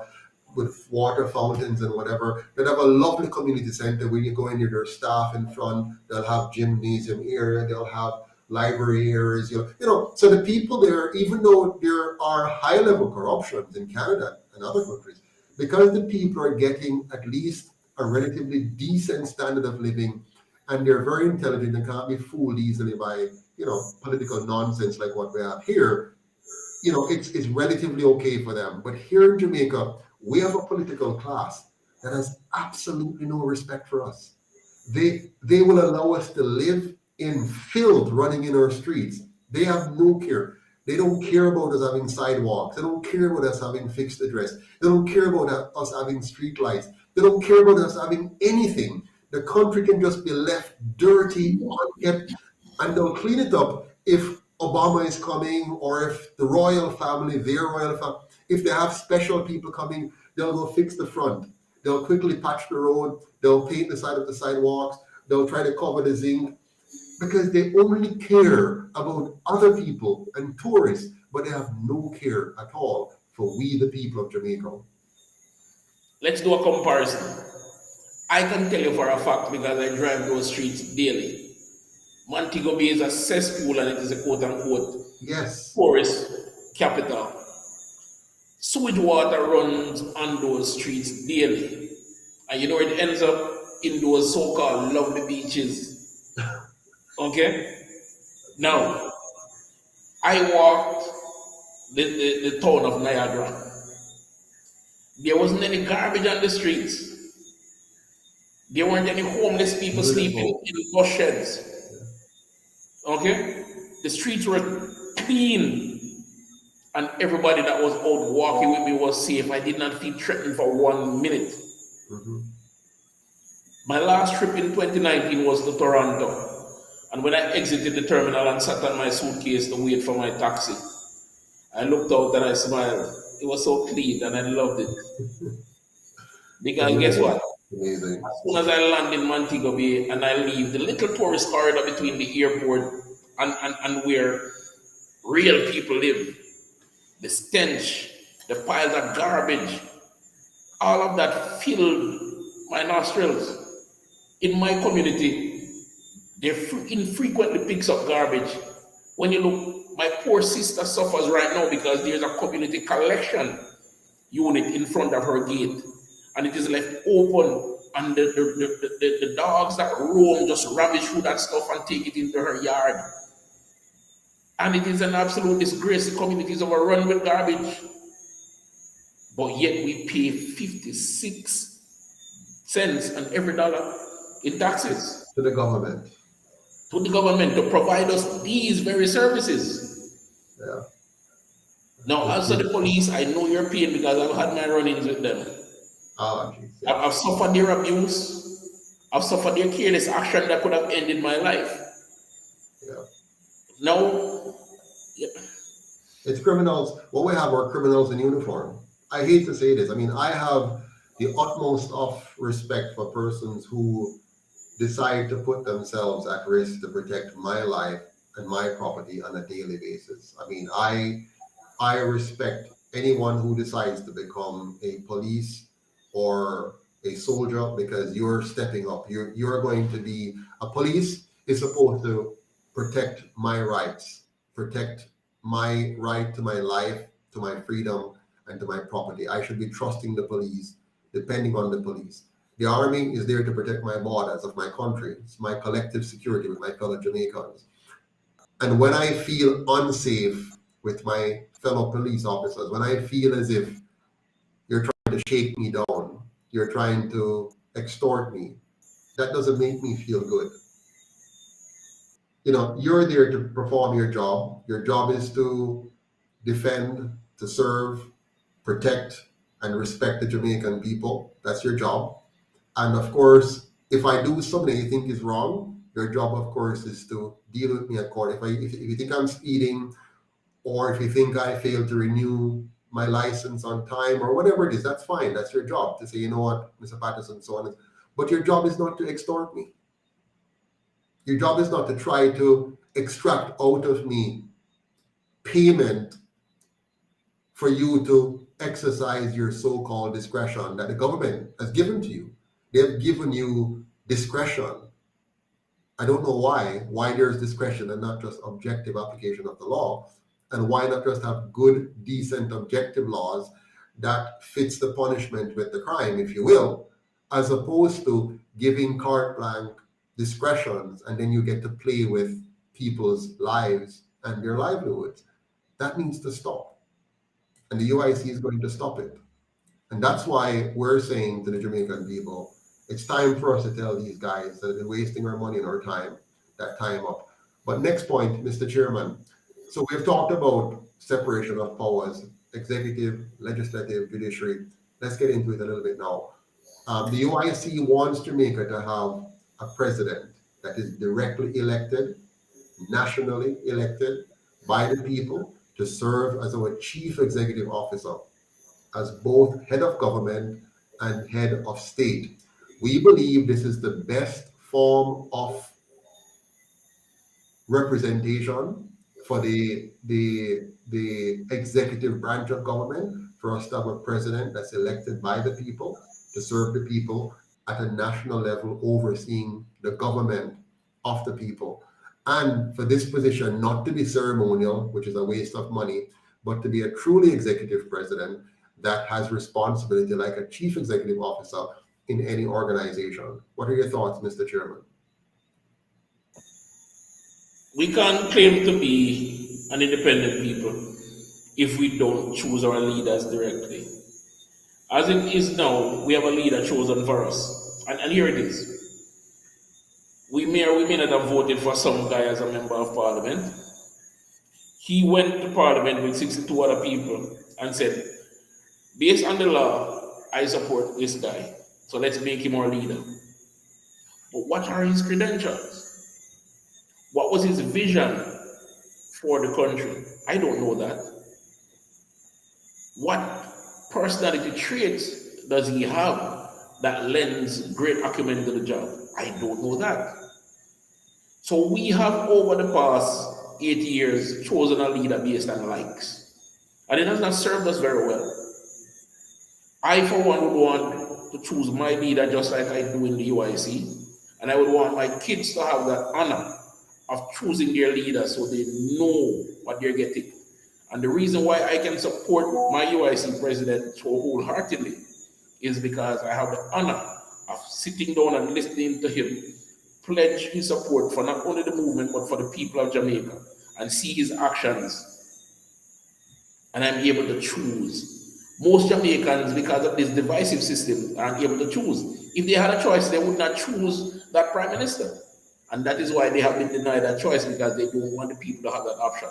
with water fountains and whatever. They'll have a lovely community center where you go in, there's staff in front. They'll have gymnasium area. They'll have library areas. So the people there, even though there are high level corruptions in Canada and other countries, because the people are getting at least a relatively decent standard of living, and they're very intelligent and can't be fooled easily by political nonsense like what we have here, it's relatively okay for them. But here in Jamaica, we have a political class that has absolutely no respect for us. They will allow us to live in filth running in our streets. They have no care. They don't care about us having sidewalks. They don't care about us having fixed address. They don't care about us having street lights. They don't care about us having anything. The country can just be left dirty, unkept. and they'll clean it up if Obama is coming, or if the royal family, their royal family, if they have special people coming, they'll go fix the front. They'll quickly patch the road. They'll paint the side of the sidewalks. They'll try to cover the zinc, because they only care about other people and tourists, but they have no care at all for we, the people of Jamaica. Let's do a comparison. I can tell you for a fact, because I drive those streets daily. Montego Bay is a cesspool, and it is a quote-unquote Yes. tourist capital. Sewage water runs on those streets daily. And you know it ends up in those so-called lovely beaches. Okay? Now, I walked the town of Niagara. There wasn't any garbage on the streets. There weren't any homeless people sleeping in bus sheds. Okay? The streets were clean, and everybody that was out walking with me was safe. I did not feel threatened for 1 minute. My last trip in 2019 was to Toronto, and when I exited the terminal and sat on my suitcase to wait for my taxi, I looked out and I smiled. It was so clean, and I loved it. Because guess what? Amazing. As soon as I land in Montego Bay and I leave the little tourist corridor between the airport and where real people live, the stench, the piles of garbage, all of that filled my nostrils. In my community, they infrequently picks up garbage. When you look, my poor sister suffers right now because there's a community collection unit in front of her gate, and it is left open, and the dogs that roam just ravish through that stuff and take it into her yard. And it is an absolute disgrace. The community is overrun with garbage. But yet we pay 56 cents on every dollar in taxes To the government. to provide us these very services. Yeah. Now, as to the police, I know your pain because I've had my run-ins with them. Oh, geez. Yeah. I've suffered their abuse. I've suffered their careless action that could have ended my life. Yeah. Now, yeah. It's criminals. What we have are criminals in uniform. I hate to say this. I mean, I have the utmost of respect for persons who decide to put themselves at risk to protect my life and my property on a daily basis. I mean, I respect anyone who decides to become a police or a soldier, because you're stepping up. You're going to be a police is supposed to protect my rights, protect my right to my life, to my freedom, and to my property. I should be trusting the police, depending on the police. The army is there to protect my borders of my country. It's my collective security with my fellow Jamaicans. And when I feel unsafe with my fellow police officers, when I feel as if you're trying to shake me down, you're trying to extort me, that doesn't make me feel good. You know, you're there to perform your job. Your job is to defend, to serve, protect, and respect the Jamaican people. That's your job. And of course, if I do something you think is wrong, your job, of course, is to deal with me accordingly. If you think I'm speeding, or if you think I failed to renew my license on time, or whatever it is, that's fine. That's your job to say, you know what, Mr. Patterson, so on. But your job is not to extort me. Your job is not to try to extract out of me payment for you to exercise your so-called discretion that the government has given to you. They've given you discretion. I don't know why there's discretion and not just objective application of the law, and why not just have good, decent, objective laws that fits the punishment with the crime, if you will, as opposed to giving carte blanche discretions, and then you get to play with people's lives and their livelihoods. That needs to stop. And the UIC is going to stop it. And that's why we're saying to the Jamaican people, it's time for us to tell these guys that they're wasting our money and our time, that time up. But next point, Mr. Chairman. So we've talked about separation of powers, executive, legislative, judiciary. Let's get into it a little bit now. The UIC wants Jamaica to have a president that is directly elected nationally elected by the people to serve as our chief executive officer, as both head of government and head of state. We believe this is the best form of representation for the executive branch of government, for us to have a president that's elected by the people to serve the people at a national level, overseeing the government of the people. And for this position not to be ceremonial, which is a waste of money, but to be a truly executive president that has responsibility like a chief executive officer in any organization. What are your thoughts, Mr. Chairman? We can't claim to be an independent people if we don't choose our leaders directly. As it is now, we have a leader chosen for us. And here it is. We may or we may not have voted for some guy as a member of parliament. He went to parliament with 62 other people and said, based on the law, I support this guy. So let's make him our leader. But what are his credentials? What was his vision for the country? I don't know that. What personality traits does he have that lends great acumen to the job? I don't know that. So we have over the past 8 years chosen a leader based on likes. And it has not served us very well. I, for one, would want to choose my leader just like I do in the UIC. And I would want my kids to have that honor of choosing their leader so they know what they're getting. And the reason why I can support my UIC president so wholeheartedly is because I have the honor of sitting down and listening to him pledge his support for not only the movement but for the people of Jamaica and see his actions. And I'm able to choose. Most Jamaicans, because of this divisive system, aren't able to choose. If they had a choice, they would not choose that prime minister. And that is why they have been denied that choice, because they don't want the people to have that option.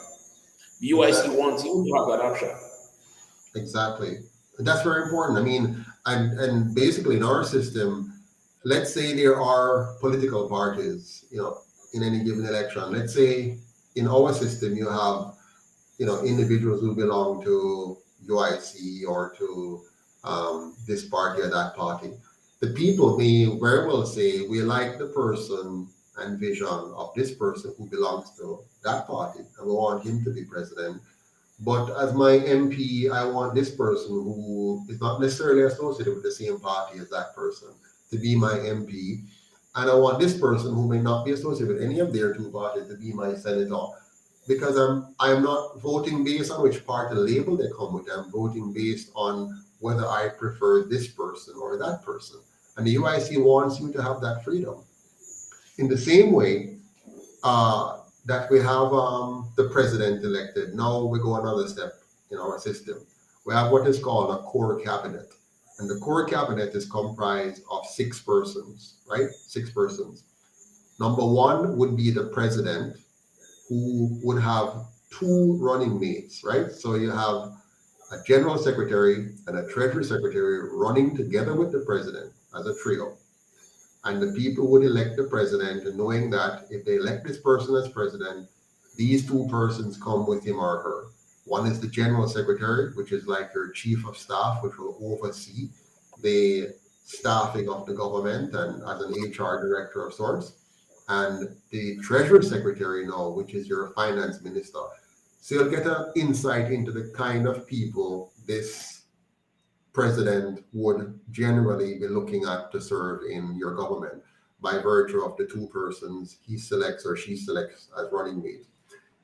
The UIC wants you to have that option. Exactly. That's very important. I mean, and basically in our system, let's say there are political parties, in any given election. Let's say in our system you have, individuals who belong to UIC or to this party or that party. The people may very well say, we like the person and vision of this person who belongs to that party, and we want him to be president. But as my MP, I want this person who is not necessarily associated with the same party as that person to be my MP. And I want this person who may not be associated with any of their two parties to be my senator. Because I'm not voting based on which party label they come with. I'm voting based on whether I prefer this person or that person. And the UIC wants you to have that freedom. In the same way that we have the president elected, now we go another step in our system. We have what is called a core cabinet. And the core cabinet is comprised of 6 persons, right? 6 persons. Number 1 would be the president, who would have 2 running mates, right? So you have a general secretary and a treasury secretary running together with the president as a trio. And the people would elect the president, and knowing that if they elect this person as president, these 2 persons come with him or her. One is the general secretary, which is like your chief of staff, which will oversee the staffing of the government and as an HR director of sorts. And the treasury secretary now, which is your finance minister. So you'll get an insight into the kind of people this president would generally be looking at to serve in your government by virtue of the 2 persons he selects or she selects as running mates.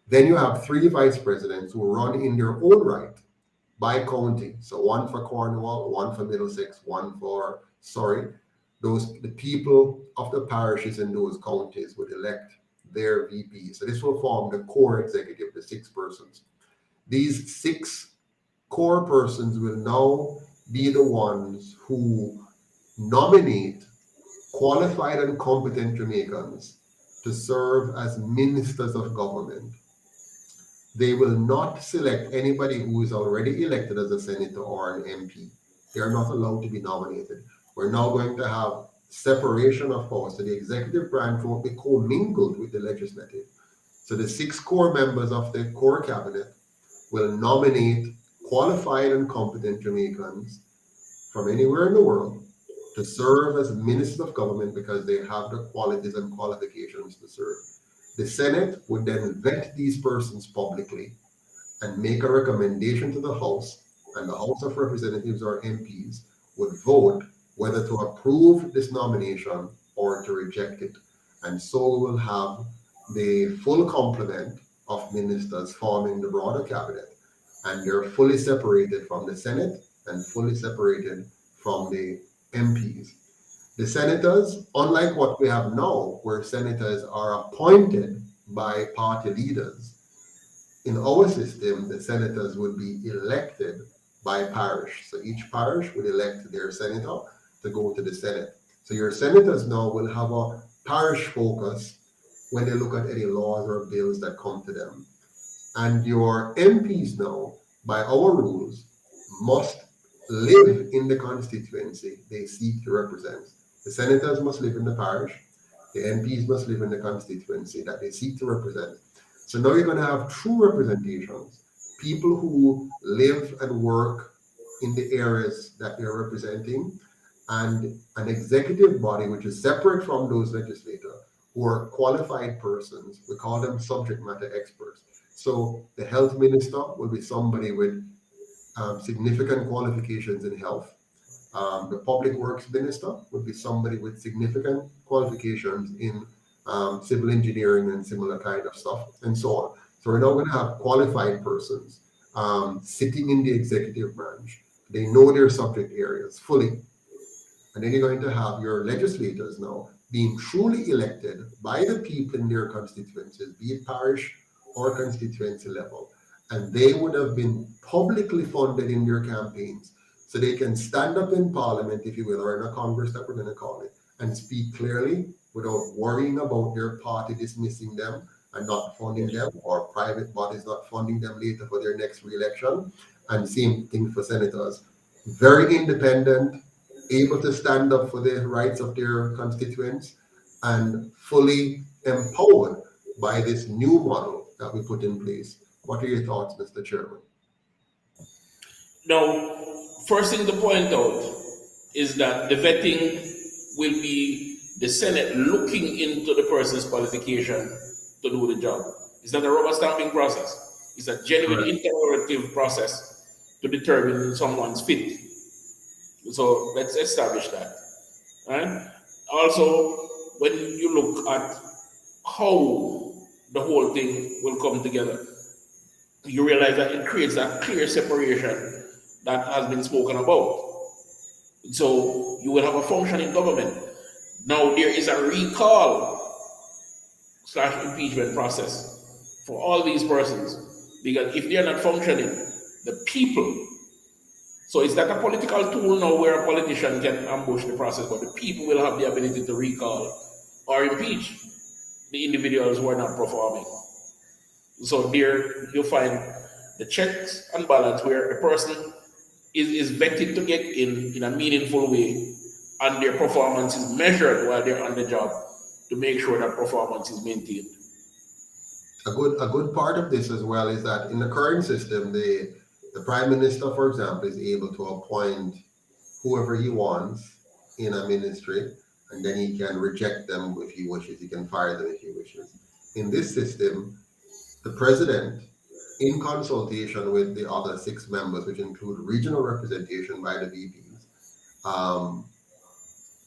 Then you have 3 vice presidents who run in their own right by county. So 1 for Cornwall, 1 for Middlesex, 1 for Surrey. The people of the parishes in those counties would elect their VP. So this will form the core executive, the 6 persons. These 6 core persons will now be the ones who nominate qualified and competent Jamaicans to serve as ministers of government. They will not select anybody who is already elected as a senator or an MP. They are not allowed to be nominated. We're now going to have separation of powers. So the executive branch won't be commingled with the legislative. So the 6 core members of the core cabinet will nominate qualified and competent Jamaicans from anywhere in the world to serve as ministers of government because they have the qualities and qualifications to serve. The Senate would then vet these persons publicly and make a recommendation to the House, and the House of Representatives or MPs would vote whether to approve this nomination or to reject it. And so we will have the full complement of ministers forming the broader cabinet, and they're fully separated from the Senate and fully separated from the MPs. The senators, unlike what we have now, where senators are appointed by party leaders, in our system, the senators would be elected by parish. So each parish would elect their senator to go to the Senate. So your senators now will have a parish focus when they look at any laws or bills that come to them. And your MPs now, by our rules, must live in the constituency they seek to represent. The senators must live in the parish. The MPs must live in the constituency that they seek to represent. So now you're going to have true representations, people who live and work in the areas that they're representing, and an executive body which is separate from those legislators who are qualified persons. We call them subject matter experts. So the health minister will be somebody with significant qualifications in health. The public works minister would be somebody with significant qualifications in civil engineering and similar kind of stuff, and so on. So we're now going to have qualified persons sitting in the executive branch. They know their subject areas fully. And then you're going to have your legislators now being truly elected by the people in their constituencies, be it parish or constituency level. And they would have been publicly funded in their campaigns. So they can stand up in parliament, if you will, or in a Congress that we're going to call it, and speak clearly without worrying about their party dismissing them and not funding them, or private bodies not funding them later for their next re-election. And same thing for senators. Very independent, able to stand up for the rights of their constituents, and fully empowered by this new model that we put in place. What are your thoughts, Mr. Chairman? Now, first thing to point out is that the vetting will be the Senate looking into the person's qualification to do the job. It's not a rubber stamping process. It's a genuine interrogative process to determine someone's fit. So let's establish that. Right? Also, when you look at how the whole thing will come together, you realize that it creates that clear separation that has been spoken about. So you will have a functioning government. Now there is a recall/impeachment process for all these persons, because if they're not functioning, the people. So is that a political tool now where a politician can ambush the process, but the people will have the ability to recall or impeach the individuals who are not performing? So there you find the checks and balance where a person is vetted to get in a meaningful way, and their performance is measured while they're on the job to make sure that performance is maintained. A good part of this as well is that in the current system, the Prime Minister, for example, is able to appoint whoever he wants in a ministry, and then he can reject them if he wishes. He can fire them if he wishes. In this system, the President, in consultation with the other 6 members, which include regional representation by the VPs,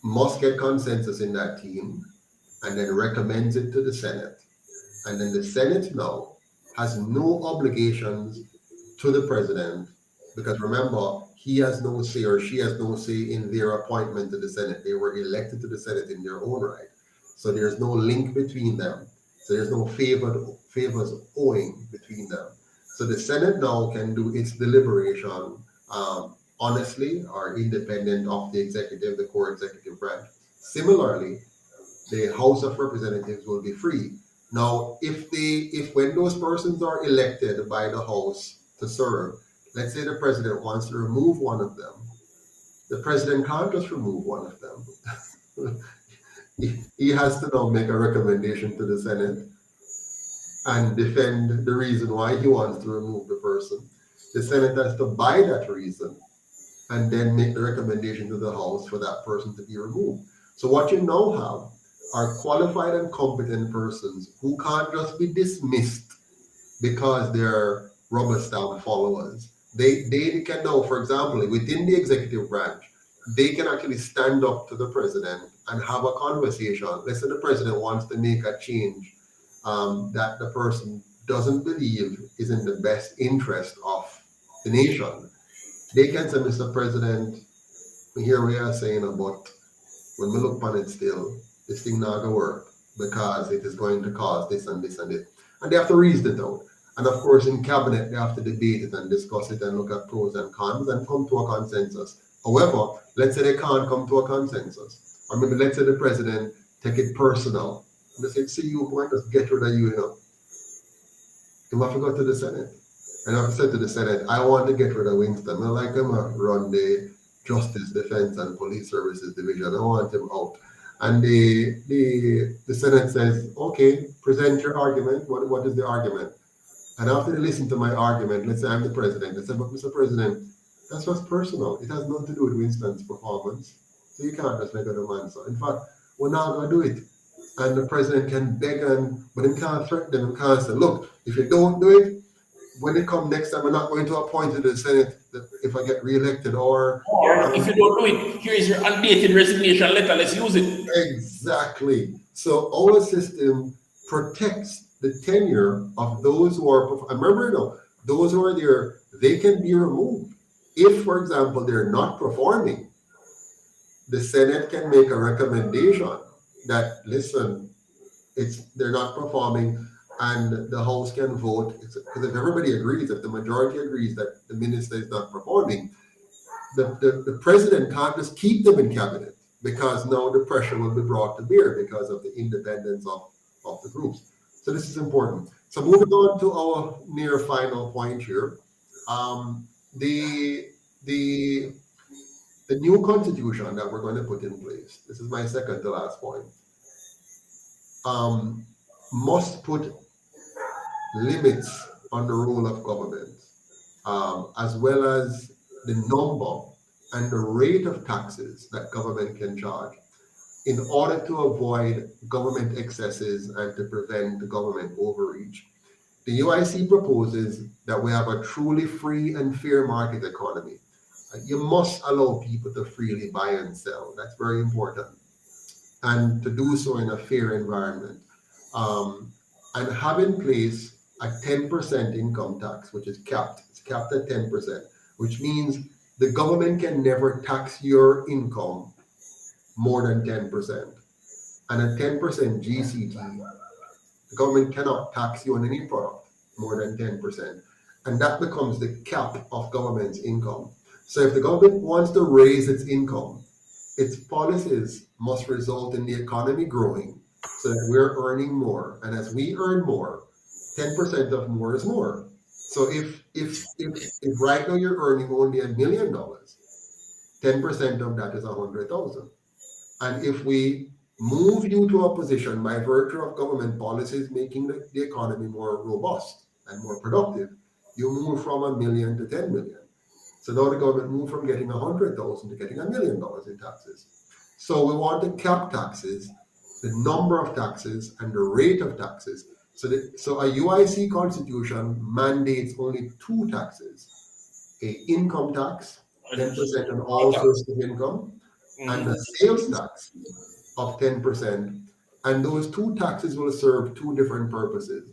must get consensus in that team and then recommends it to the Senate. And then the Senate now has no obligations to the President, because remember, he has no say or she has no say in their appointment to the Senate. They were elected to the Senate in their own right. So there's no link between them. So there's no favors owing between them. So the Senate now can do its deliberation honestly or independent of the executive, the core executive branch. Similarly, the House of Representatives will be free. Now, if when those persons are elected by the House to serve, let's say the President wants to remove one of them, the President can't just remove one of them. He has to now make a recommendation to the Senate, and defend the reason why he wants to remove the person. The Senate has to buy that reason and then make the recommendation to the House for that person to be removed. So what you now have are qualified and competent persons who can't just be dismissed because they're rubber stamp followers. They can now, for example, within the executive branch, they can actually stand up to the president and have a conversation. Let's say the president wants to make a change that the person doesn't believe is in the best interest of the nation. They can say, Mr. President, here we are saying about when we look upon it still, this thing not going to work because it is going to cause this and this and this. And they have to reason it out. And of course, in cabinet, they have to debate it and discuss it and look at pros and cons and come to a consensus. However, let's say they can't come to a consensus. Or maybe let's say the president take it personal. And they say, see, you want to get rid of you, You have to go to the Senate. And I've said to the Senate, I want to get rid of Winston. I like him run the Justice, Defense, and Police Services Division. I want him out. And the Senate says, okay, present your argument. What is the argument? And after they listen to my argument, let's say I'm the president, they say, but Mr. President, that's what's personal. It has nothing to do with Winston's performance. So you can't just make a demand. So in fact, we're not going to do it. And the president can beg but he can't threaten them. He can't say, look, if you don't do it, when they come next time, we're not going to appoint to the Senate if I get reelected or if you don't do it, here is your undated resignation letter, let's use it. Exactly. So our system protects the tenure of those who are, remember, those who are there, they can be removed. If, for example, they're not performing, the Senate can make a recommendation that, listen, they're not performing, and the House can vote. Because if everybody agrees, if the majority agrees that the minister is not performing, the president can't just keep them in cabinet, because now the pressure will be brought to bear because of the independence of the groups. So this is important. So moving on to our near final point here, the new constitution that we're going to put in place, this is my second to last point, must put limits on the role of government, as well as the number and the rate of taxes that government can charge, in order to avoid government excesses and to prevent the government overreach. The UIC proposes that we have a truly free and fair market economy. You must allow people to freely buy and sell. That's very important. And to do so in a fair environment. And have in place a 10% income tax, which is capped. It's capped at 10%, which means the government can never tax your income more than 10%. And a 10% GCT, the government cannot tax you on any product more than 10%. And that becomes the cap of government's income. So if the government wants to raise its income, its policies must result in the economy growing so that we're earning more. And as we earn more, 10% of more is more. So if right now you're earning only $1 million, 10% of that is 100,000. And if we move you to a position by virtue of government policies making the economy more robust and more productive, you move from $1 million to 10 million. So now the government moved from getting 100,000 to getting $1 million in taxes. So we want to cap taxes, the number of taxes and the rate of taxes. So a UIC constitution mandates only two taxes: a income tax, 10% on all sources of income, and a sales tax of 10%. And those two taxes will serve two different purposes.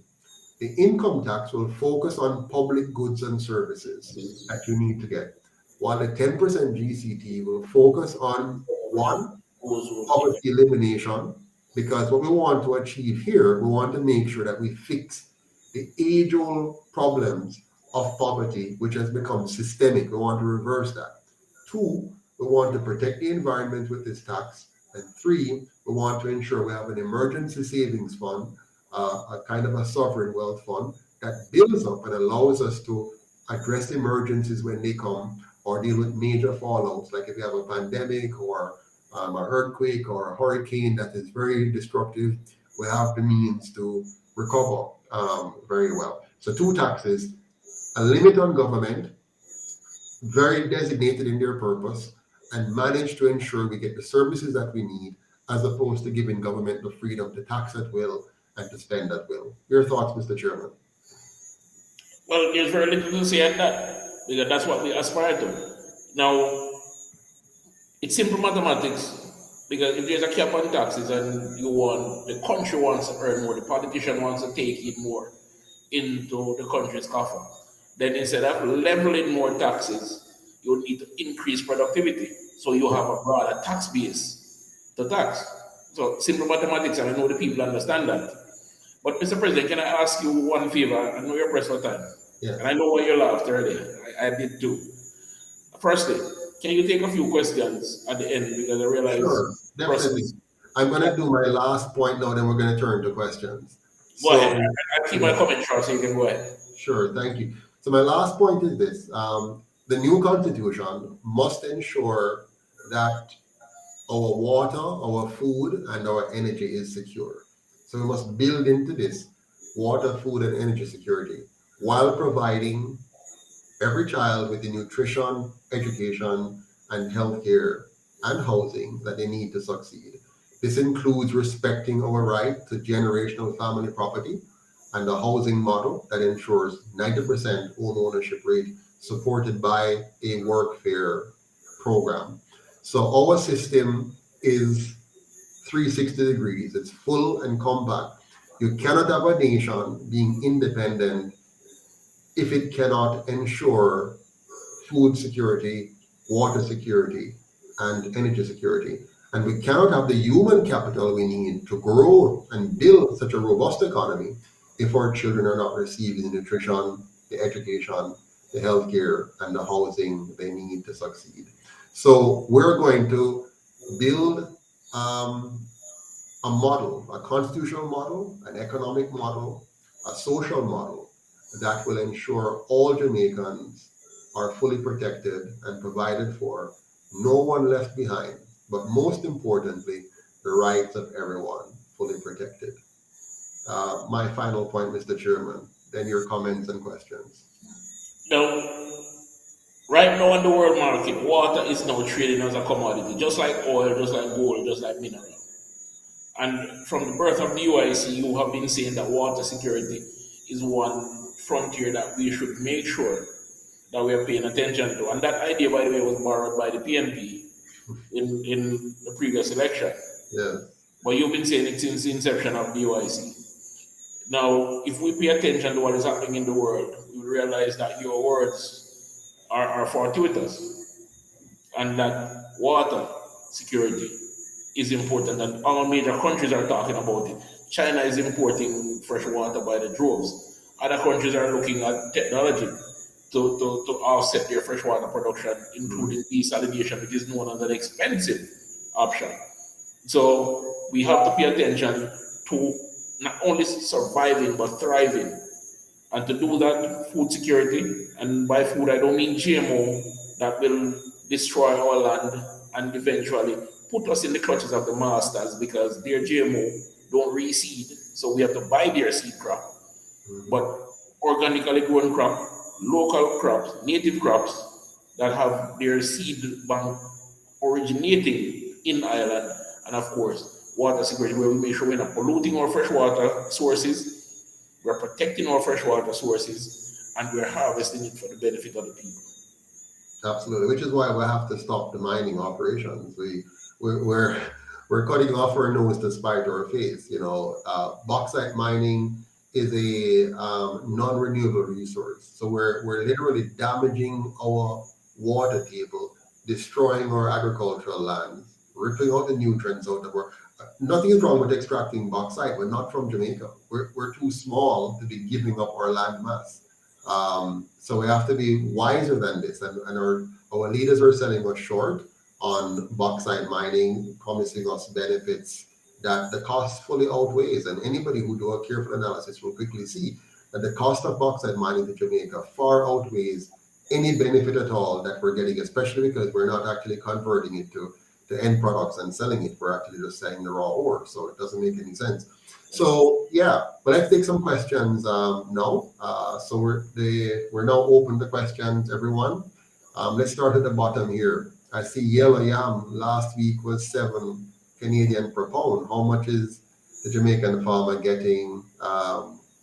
The income tax will focus on public goods and services that you need to get, while the 10% GCT will focus on, one, poverty elimination, because what we want to achieve here, we want to make sure that we fix the age-old problems of poverty, which has become systemic. We want to reverse that. Two, we want to protect the environment with this tax. And three, we want to ensure we have an emergency savings fund, a kind of a sovereign wealth fund that builds up and allows us to address emergencies when they come, or deal with major fallouts, like if you have a pandemic or an earthquake or a hurricane that is very destructive, we have the means to recover very well. So two taxes, a limit on government, very designated in their purpose, and manage to ensure we get the services that we need, as opposed to giving government the freedom to tax at will and to spend at will. Your thoughts, Mr. Chairman? Well, there's very little to say at that, because that's what we aspire to. Now, it's simple mathematics, because if there's a cap on taxes and the country wants to earn more, the politician wants to take in more into the country's coffers, then instead of leveling more taxes, you need to increase productivity. So you have a broader tax base to tax. So simple mathematics, and I know the people understand that. But Mr. President, can I ask you one favor? I know you're pressed for time. Yeah. And I know why you laughed earlier. I did too. Firstly, can you take a few questions at the end, because I realize... Sure, definitely. I'm going to do my last point now, then we're going to turn to questions. Go ahead. I'll keep my comment short, so you can go ahead. Sure, thank you. So my last point is this. The new constitution must ensure that our water, our food, and our energy is secure. So we must build into this water, food, and energy security while providing every child with the nutrition, education, and healthcare and housing that they need to succeed. This includes respecting our right to generational family property and a housing model that ensures 90% own ownership rate, supported by a workfare program. So our system is 360 degrees. It's full and compact. You cannot have a nation being independent if it cannot ensure food security, water security, and energy security. And we cannot have the human capital we need to grow and build such a robust economy if our children are not receiving the nutrition, the education, the healthcare, and the housing they need to succeed. So we're going to build a model, a constitutional model, an economic model, a social model that will ensure all Jamaicans are fully protected and provided for, no one left behind, but most importantly, the rights of everyone fully protected. My final point, Mr. Chairman, then your comments and questions. Now, right now in the world market, water is now traded as a commodity, just like oil, just like gold, just like mineral. And from the birth of the UIC, you have been saying that water security is one frontier that we should make sure that we are paying attention to. And that idea, by the way, was borrowed by the PNP in the previous election. Yeah. But you've been saying it since the inception of the UIC. Now, if we pay attention to what is happening in the world, we realize that your words are fortuitous, and that water security is important, and all major countries are talking about it. China is importing fresh water by the droves. Other countries are looking at technology to offset their freshwater production, including desalination, which is known as an expensive option. So we have to pay attention to not only surviving but thriving. And to do that, food security, and by food I don't mean GMO that will destroy our land and eventually put us in the clutches of the masters, because their GMO don't reseed, so we have to buy their seed crop. But organically grown crop, local crops, native crops that have their seed bank originating in Ireland, and of course, water security, where we make sure we're not polluting our freshwater sources, we're protecting our freshwater sources, and we're harvesting it for the benefit of the people. Absolutely, which is why we have to stop the mining operations. We're cutting off our nose to spite our face. Bauxite mining is a non-renewable resource, so we're literally damaging our water table, destroying our agricultural lands, ripping out the nutrients out of our. Nothing is wrong with extracting bauxite. We're not from Jamaica. We're too small to be giving up our land mass. So we have to be wiser than this, and our leaders are selling us short on bauxite mining, promising us benefits that the cost fully outweighs. And anybody who do a careful analysis will quickly see that the cost of bauxite mining to Jamaica far outweighs any benefit at all that we're getting, especially because we're not actually converting it to the end products and selling it. We're actually just selling the raw ore, so it doesn't make any sense. So yeah, but let's take some questions now. So we're now open to questions, everyone. Let's start at the bottom here. I see yellow yam last week was 7 Canadian per pound. How much is the Jamaican farmer getting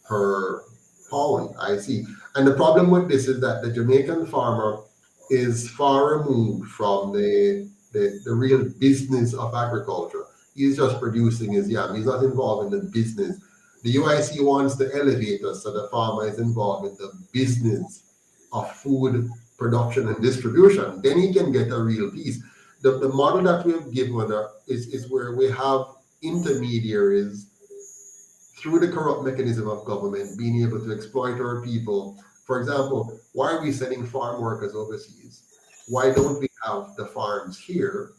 per pound? I see. And the problem with this is that the Jamaican farmer is far removed from the real business of agriculture. He's just producing his yam. He's not involved in the business. The UIC wants to elevate us so the farmer is involved in the business of food production and distribution. Then he can get a real piece. The model that we've given is where we have intermediaries through the corrupt mechanism of government being able to exploit our people. For example, why are we sending farm workers overseas? Why don't we have the farms here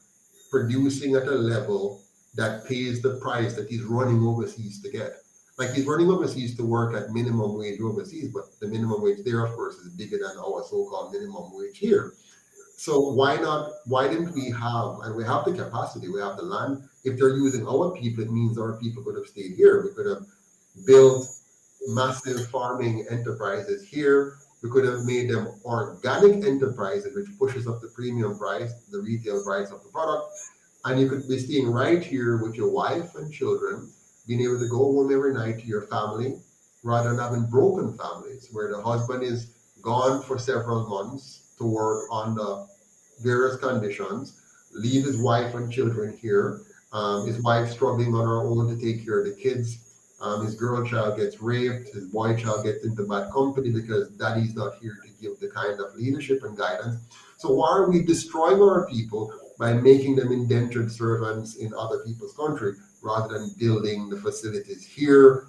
producing at a level that pays the price that he's running overseas to get? Like, he's running overseas to work at minimum wage overseas, but the minimum wage there, of course, is bigger than our so-called minimum wage here. So why didn't we have, and we have the capacity, we have the land. If they're using our people, it means our people could have stayed here. We could have built massive farming enterprises here. We could have made them organic enterprises, which pushes up the premium price, the retail price of the product. And you could be staying right here with your wife and children, being able to go home every night to your family, rather than having broken families where the husband is gone for several months to work on the various conditions, leave his wife and children here, his wife struggling on her own to take care of the kids, his girl child gets raped, his boy child gets into bad company because daddy's not here to give the kind of leadership and guidance. So why are we destroying our people by making them indentured servants in other people's country rather than building the facilities here,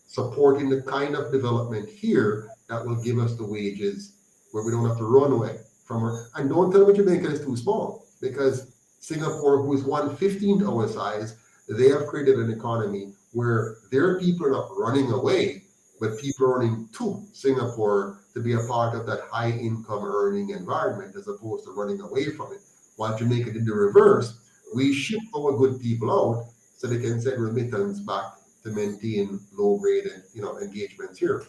supporting the kind of development here that will give us the wages where we don't have to run away from her? And don't tell me Jamaica is too small, because Singapore, who is 1/15th our size, they have created an economy where their people are not running away, but people are running to Singapore to be a part of that high income earning environment as opposed to running away from it. While Jamaica did the reverse, we ship our good people out so they can send remittance back to maintain low graded, engagements here.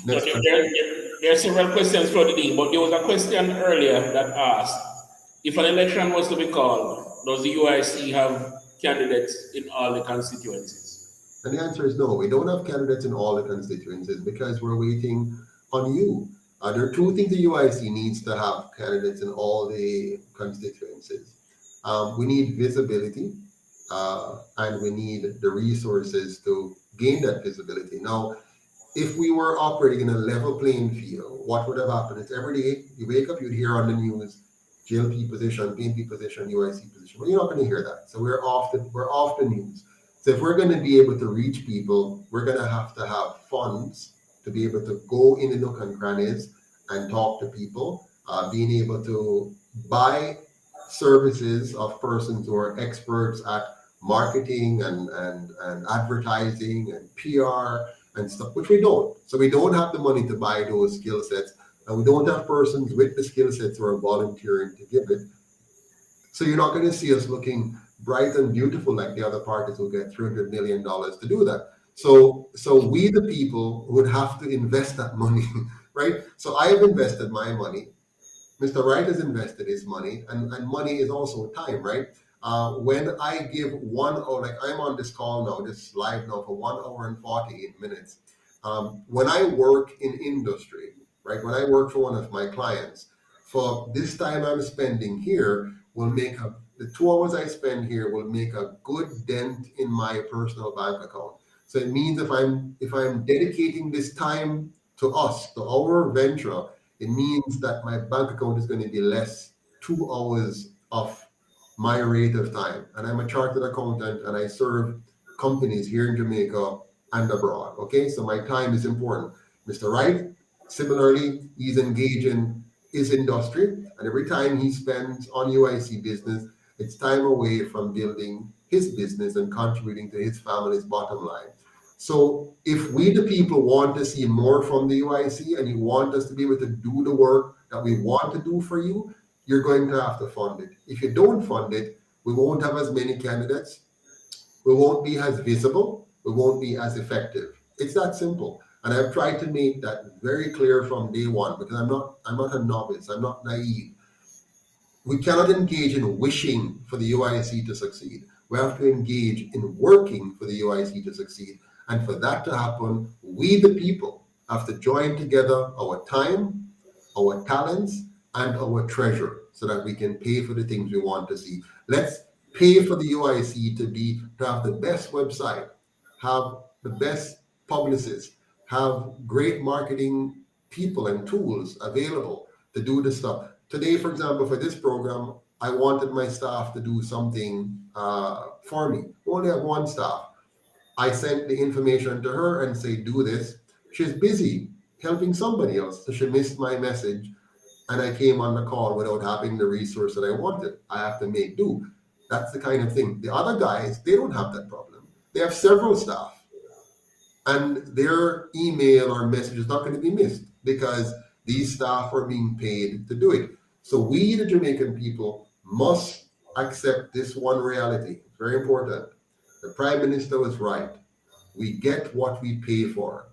Next question. There are several questions for the day, but there was a question earlier that asked, if an election was to be called, does the UIC have candidates in all the constituencies? And the answer is no. We don't have candidates in all the constituencies because we're waiting on you. There are two things the UIC needs to have candidates in all the constituencies. We need visibility, and we need the resources to gain that visibility. Now, if we were operating in a level playing field, what would have happened is every day you wake up, you'd hear on the news, JLP position, PNP position, UIC position. Well, you're not going to hear that. So we're off the news. So if we're going to be able to reach people, we're going to have funds to be able to go in the nook and crannies and talk to people, being able to buy services of persons who are experts at marketing and advertising and PR and stuff, which we don't. So we don't have the money to buy those skill sets, and we don't have persons with the skill sets who are volunteering to give it. So you're not going to see us looking bright and beautiful like the other parties who get $300 million to do that. So we, the people, would have to invest that money, right? So I have invested my money. Mr. Wright has invested his money, and money is also time, right? When I give 1 hour, like I'm on this call now, this live now for 1 hour and 48 minutes. When I work in industry, right? When I work for one of my clients, for this time I'm spending here will make the 2 hours I spend here will make a good dent in my personal bank account. So it means if I'm dedicating this time to us, to our venture, it means that my bank account is going to be less 2 hours of my rate of time. And I'm a chartered accountant and I serve companies here in Jamaica and abroad. Okay, so my time is important. Mr. Wright, similarly, he's engaged in his industry, and every time he spends on UIC business, it's time away from building his business and contributing to his family's bottom line. So if we, the people, want to see more from the UIC and you want us to be able to do the work that we want to do for you, you're going to have to fund it. If you don't fund it, we won't have as many candidates, we won't be as visible, we won't be as effective. It's that simple. And I've tried to make that very clear from day one, because I'm not a novice, I'm not naive. We cannot engage in wishing for the UIC to succeed. We have to engage in working for the UIC to succeed. And for that to happen, we the people have to join together our time, our talents, and our treasure so that we can pay for the things we want to see. Let's pay for the UIC to have the best website, have the best publicists, have great marketing people and tools available to do the stuff. Today, for example, for this program, I wanted my staff to do something for me. We only have one staff. I sent the information to her and say, do this. She's busy helping somebody else. So she missed my message and I came on the call without having the resource that I wanted. I have to make do. That's the kind of thing. The other guys, they don't have that problem. They have several staff and their email or message is not going to be missed because these staff are being paid to do it. So we, the Jamaican people, must accept this one reality. It's very important. The Prime Minister was right. We get what we pay for.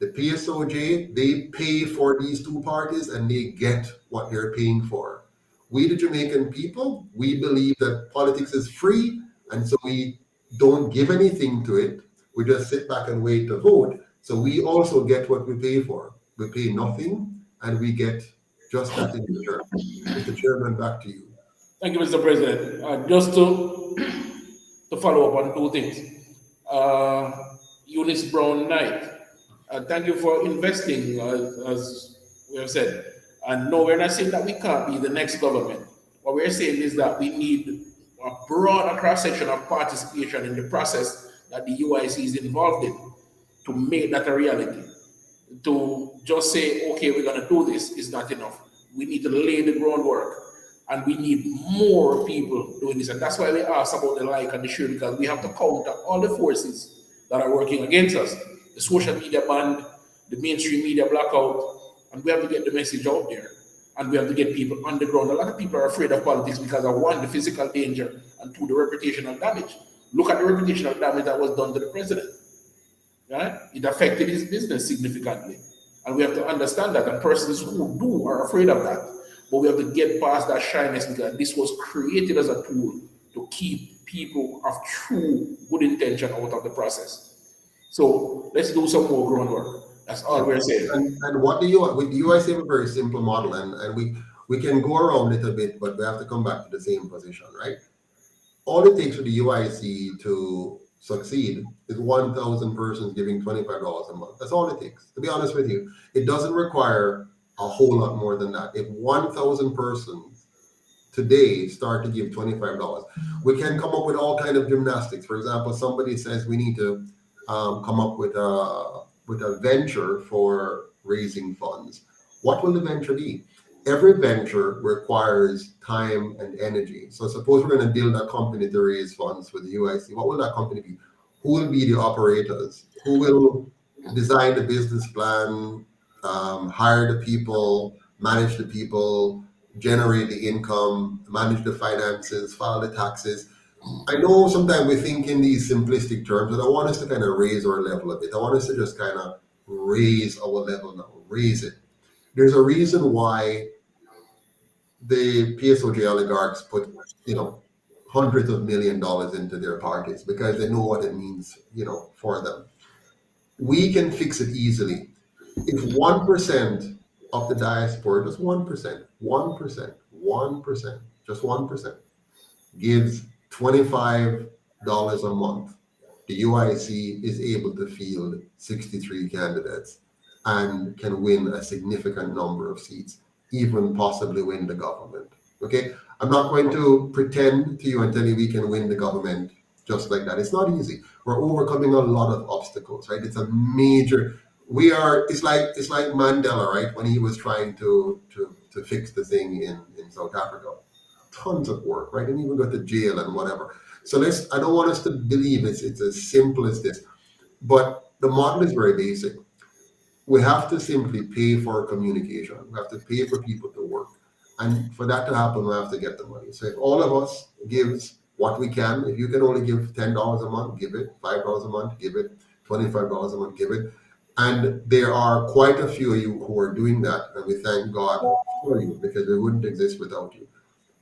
The PSOJ, they pay for these two parties and they get what they're paying for. We, the Jamaican people, we believe that politics is free, and so we don't give anything to it. We just sit back and wait to vote. So we also get what we pay for. We pay nothing and we get just that in return. Mr. Chairman, back to you. Thank you, Mr. President. Just to follow up on two things. Eunice Brown Knight, thank you for investing, as we have said. And no, we're not saying that we can't be the next government. What we're saying is that we need a broader cross-section of participation in the process that the UIC is involved in to make that a reality. To just say, okay, we're going to do this is not enough. We need to lay the groundwork, and we need more people doing this. And that's why we ask about the like and the share, because we have to counter all the forces that are working against us. The social media ban, the mainstream media blackout, and we have to get the message out there. And we have to get people on the ground. A lot of people are afraid of politics because of one, the physical danger, and two, the reputational damage. Look at the reputational damage that was done to the president. Right? It affected his business significantly. And we have to understand that. And persons who do are afraid of that. But we have to get past that shyness, because this was created as a tool to keep people of true good intention out of the process. So let's do some more groundwork. That's all we're saying. And what the UIC have a very simple model, and we can go around it a bit, but we have to come back to the same position, right? All it takes for the UIC to succeed is 1,000 persons giving $25 a month. That's all it takes, to be honest with you. It doesn't require a whole lot more than that. If 1,000 persons today start to give $25, we can come up with all kind of gymnastics. For example, somebody says we need to come up with a venture for raising funds. What will the venture be? Every venture requires time and energy. So suppose we're going to build a company to raise funds for the UIC. What will that company be? Who will be the operators? Who will design the business plan, hire the people, manage the people, generate the income, manage the finances, file the taxes? I know sometimes we think in these simplistic terms, and I want us to kind of raise our level a bit. I want us to just kind of raise our level now, raise it. There's a reason why the PSOJ oligarchs put, hundreds of $millions into their parties, because they know what it means, for them. We can fix it easily. If 1% of the diaspora, just 1%, just 1%, gives $25 a month, the UIC is able to field 63 candidates and can win a significant number of seats, even possibly win the government. Okay, I'm not going to pretend to you and tell you we can win the government just like that. It's not easy. We're overcoming a lot of obstacles, right? It's a major. It's like Mandela, right? When he was trying to fix the thing in South Africa. Tons of work, right? And even go to jail and whatever. So I don't want us to believe it's as simple as this. But the model is very basic. We have to simply pay for communication. We have to pay for people to work. And for that to happen, we have to get the money. So if all of us gives what we can, if you can only give $10 a month, give it. $5 a month, give it. $25 a month, give it. And there are quite a few of you who are doing that, and we thank God for you because we wouldn't exist without you.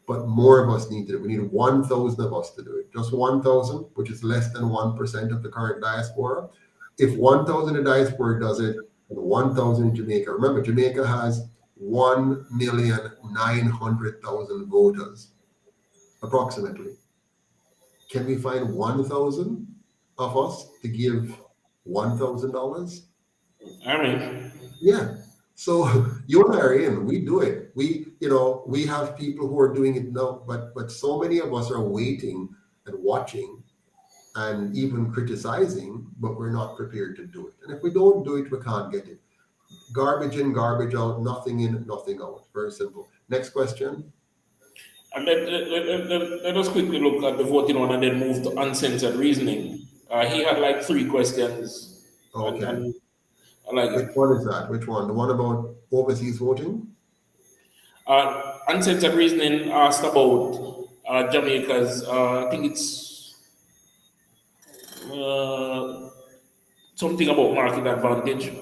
But more of us need to do it. We need 1,000 of us to do it. Just 1,000, which is less than 1% of the current diaspora. If 1,000 in the diaspora does it, and 1,000 in Jamaica. Remember, Jamaica has 1,900,000 voters, approximately. Can we find 1,000 of us to give $1,000? I mean, Yeah. So you and I are in. We do it. We have people who are doing it now, but so many of us are waiting and watching and even criticizing, but we're not prepared to do it. And if we don't do it, we can't get it. Garbage in, garbage out, nothing in, nothing out. Very simple. Next question. and let us quickly look at the voting one and then move to uncensored reasoning. He had like 3 questions. Okay. And I like Which it. one is that? Which one? The one about overseas voting? Uncensored reasoning asked about Jamaica's, I think it's something about market advantage,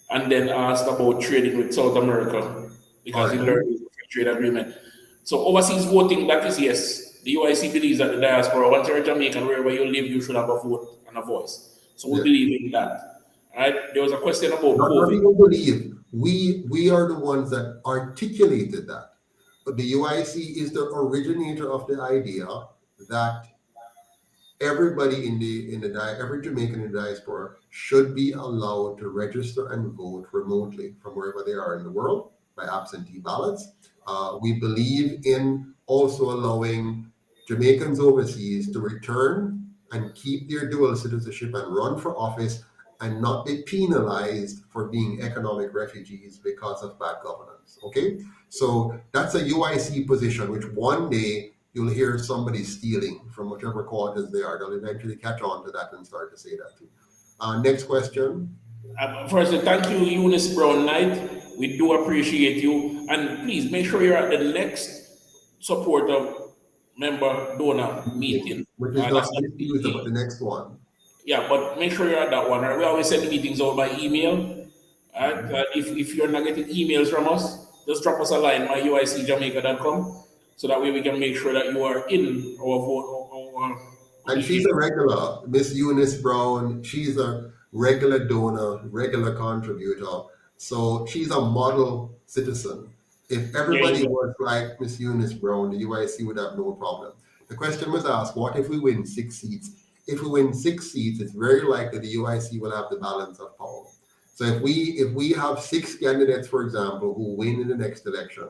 and then asked about trading with South America because he Alright. learned the free trade agreement. So overseas voting, that is yes. The UIC believes that the diaspora, once you're a Jamaican, wherever you live, you should have a vote and a voice. So we Yeah. believe in that. Right? There was a question about Not COVID. even believe. We are the ones that articulated that. But the UIC is the originator of the idea that everybody every Jamaican in the diaspora should be allowed to register and vote remotely from wherever they are in the world by absentee ballots. We believe in also allowing Jamaicans overseas to return and keep their dual citizenship and run for office and not be penalized for being economic refugees because of bad governance. Okay, so that's a UIC position, which one day you'll hear somebody stealing from whichever quarters they are. They'll eventually catch on to that and start to say that too. Next question. Firstly, thank you, Eunice Brown Knight. We do appreciate you. And please make sure you're at the next supporter member donor meeting. Which is That's not at this Tuesday, but 8. the next one. Yeah, but make sure you're at that one. Right? We always send meetings out by email. Right? If you're not getting emails from us, just drop us a line, myuicjamaica.com, so that way we can make sure that you are in our vote. And she's a regular, Miss Eunice Brown. She's a regular donor, regular contributor. So she's a model citizen. If everybody was like Miss Eunice Brown, the UIC would have no problem. The question was asked, what if we win 6 seats? If we win 6 seats, it's very likely the UIC will have the balance of power. So if we have 6 candidates, for example, who win in the next election,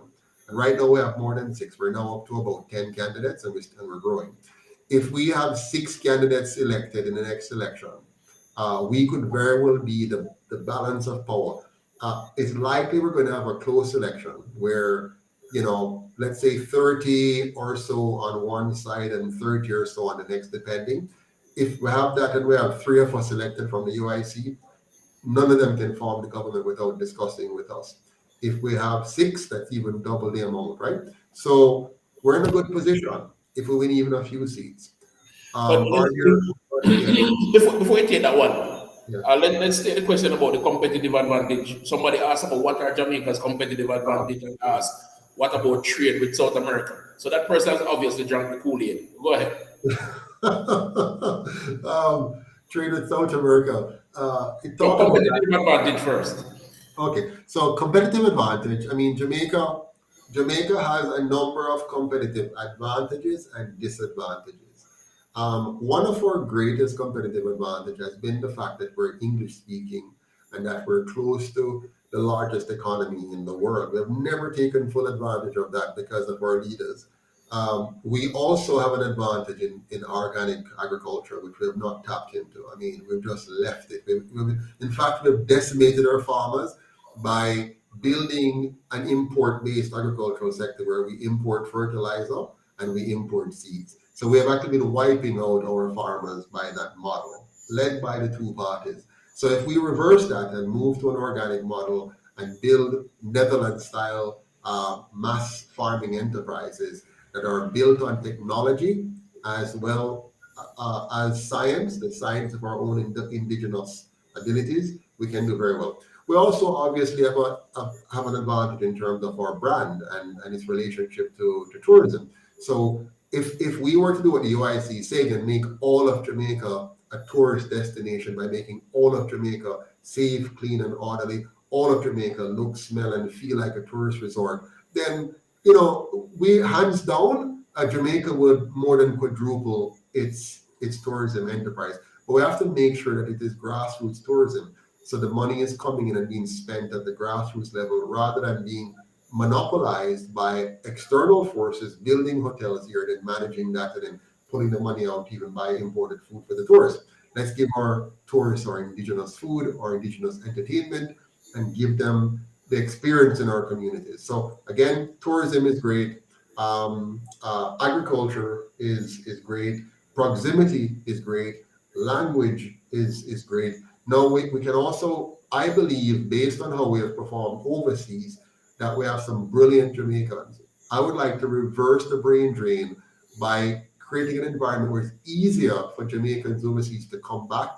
and right now we have more than 6, we're now up to about 10 candidates and we're growing. If we have 6 candidates elected in the next election, we could very well be the balance of power. It's likely we're going to have a close election where, let's say 30 or so on one side and 30 or so on the next, depending. If we have that and we have 3 of us elected from the UIC, none of them can form the government without discussing with us. If we have 6, that's even double the amount, right? So we're in a good position if we win even a few seats. Before we take that one, let's take the question about the competitive advantage. Somebody asked about what are Jamaica's competitive advantage and asked, what about trade with South America? So that person has obviously drank the Kool-Aid. Go ahead. Trade with South America. Competitive advantage first. Okay, so competitive advantage. I mean, Jamaica has a number of competitive advantages and disadvantages. One of our greatest competitive advantage has been the fact that we're English speaking and that we're close to the largest economy in the world. We have never taken full advantage of that because of our leaders. We also have an advantage in organic agriculture, which we have not tapped into. I mean, we've just left it. In fact, we've decimated our farmers by building an import-based agricultural sector where we import fertilizer and we import seeds. So we have actually been wiping out our farmers by that model, led by the 2 parties. So if we reverse that and move to an organic model and build Netherlands-style mass farming enterprises that are built on technology as well as science, the science of our own indigenous abilities, we can do very well. We also obviously have an advantage in terms of our brand and its relationship to tourism. So if we were to do what the UIC said and make all of Jamaica a tourist destination by making all of Jamaica safe, clean, and orderly, all of Jamaica look, smell, and feel like a tourist resort, then, we hands down, Jamaica would more than quadruple its tourism enterprise. But we have to make sure that it is grassroots tourism. So the money is coming in and being spent at the grassroots level rather than being monopolized by external forces, building hotels here, then managing that, and then putting the money out to even buy imported food for the tourists. Let's give our tourists our indigenous food, our indigenous entertainment, and give them the experience in our communities. So again, tourism is great. Agriculture is great. Proximity is great. Language is great. Now we can also, I believe, based on how we have performed overseas, that we have some brilliant Jamaicans. I would like to reverse the brain drain by creating an environment where it's easier for Jamaicans overseas to come back,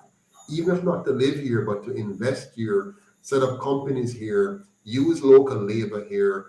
even if not to live here, but to invest here, set up companies here, use local labor here,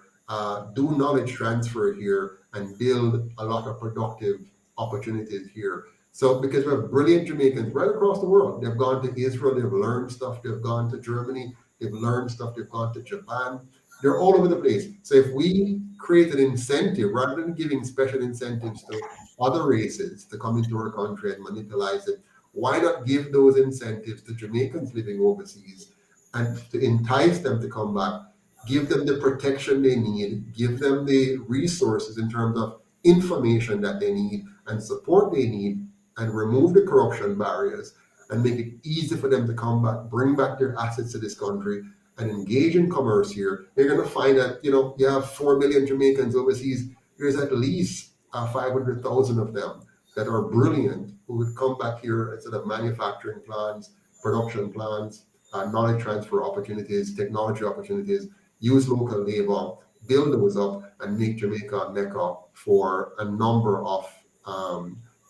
do knowledge transfer here, and build a lot of productive opportunities here. So because we have brilliant Jamaicans right across the world. They've gone to Israel, they've learned stuff, they've gone to Germany, they've learned stuff, they've gone to Japan. They're all over the place. So if we create an incentive, rather than giving special incentives to other races to come into our country and monopolize it, why not give those incentives to Jamaicans living overseas and to entice them to come back, give them the protection they need, give them the resources in terms of information that they need and support they need, and remove the corruption barriers and make it easy for them to come back, bring back their assets to this country and engage in commerce here. You're going to find that, you have 4 million Jamaicans overseas. There's at least 500,000 of them that are brilliant who would come back here instead of manufacturing plants, production plants, knowledge transfer opportunities, technology opportunities, use local labor, build those up, and make Jamaica a mecca for a number of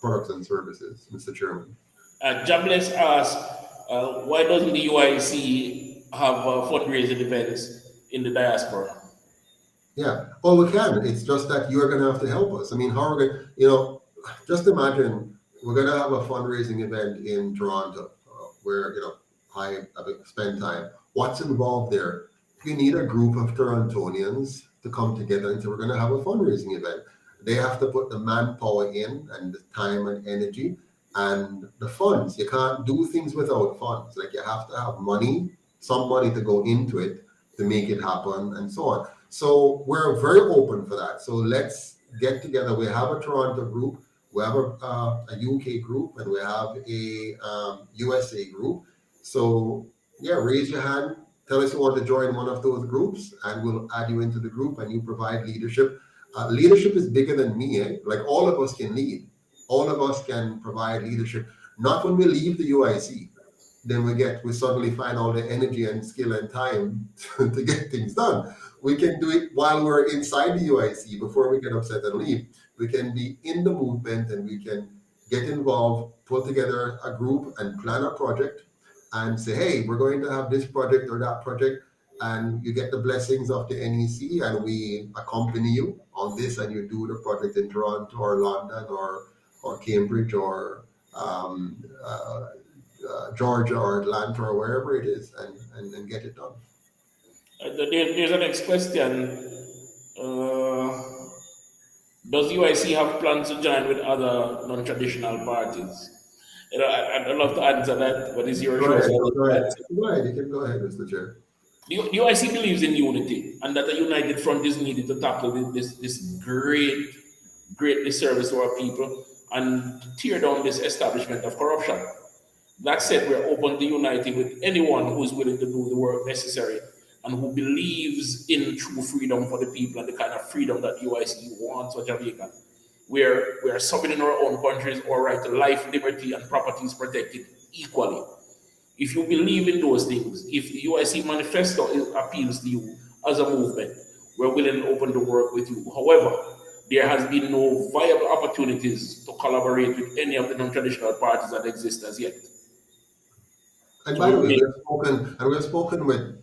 products and services, Mr. Chairman. Jobless asks, why doesn't the UIC have fundraising events in the diaspora? Yeah, well, we can. It's just that you're going to have to help us. I mean, how are we going to, just imagine we're going to have a fundraising event in Toronto where, I spend time. What's involved there? You need a group of Torontonians to come together and say, we're going to have a fundraising event. They have to put the manpower in and the time and energy and the funds. You can't do things without funds. Like you have to have money, some money to go into it to make it happen and so on. So we're very open for that. So let's get together. We have a Toronto group, we have a UK group, and we have a USA group. So yeah, raise your hand. Tell us you want to join one of those groups and we'll add you into the group and you provide leadership. Leadership is bigger than me. Like all of us can lead. All of us can provide leadership. Not when we leave the UIC. Then we suddenly find all the energy and skill and time to get things done. We can do it while we're inside the UIC before we get upset and leave. We can be in the movement and we can get involved, put together a group and plan a project and say, hey, we're going to have this project or that project, and you get the blessings of the NEC and we accompany you on this and you do the project in Toronto or London or Cambridge or Georgia or Atlanta or wherever it is and get it done. There's a next question. Does UIC have plans to join with other non-traditional parties? I'd love to answer that. What is your choice? Go ahead. You can go ahead, Mr. Chair. The UIC believes in unity and that a united front is needed to tackle this great disservice to our people and tear down this establishment of corruption. That said, we're open to uniting with anyone who is willing to do the work necessary and who believes in true freedom for the people and the kind of freedom that UIC wants for Jamaica. We are subbing in our own countries, our right to life, liberty, and property is protected equally. If you believe in those things, if the UIC manifesto appeals to you as a movement, we're willing and open to work with you. However, there has been no viable opportunities to collaborate with any of the non-traditional parties that exist as yet. And So by the we way, may- we have spoken with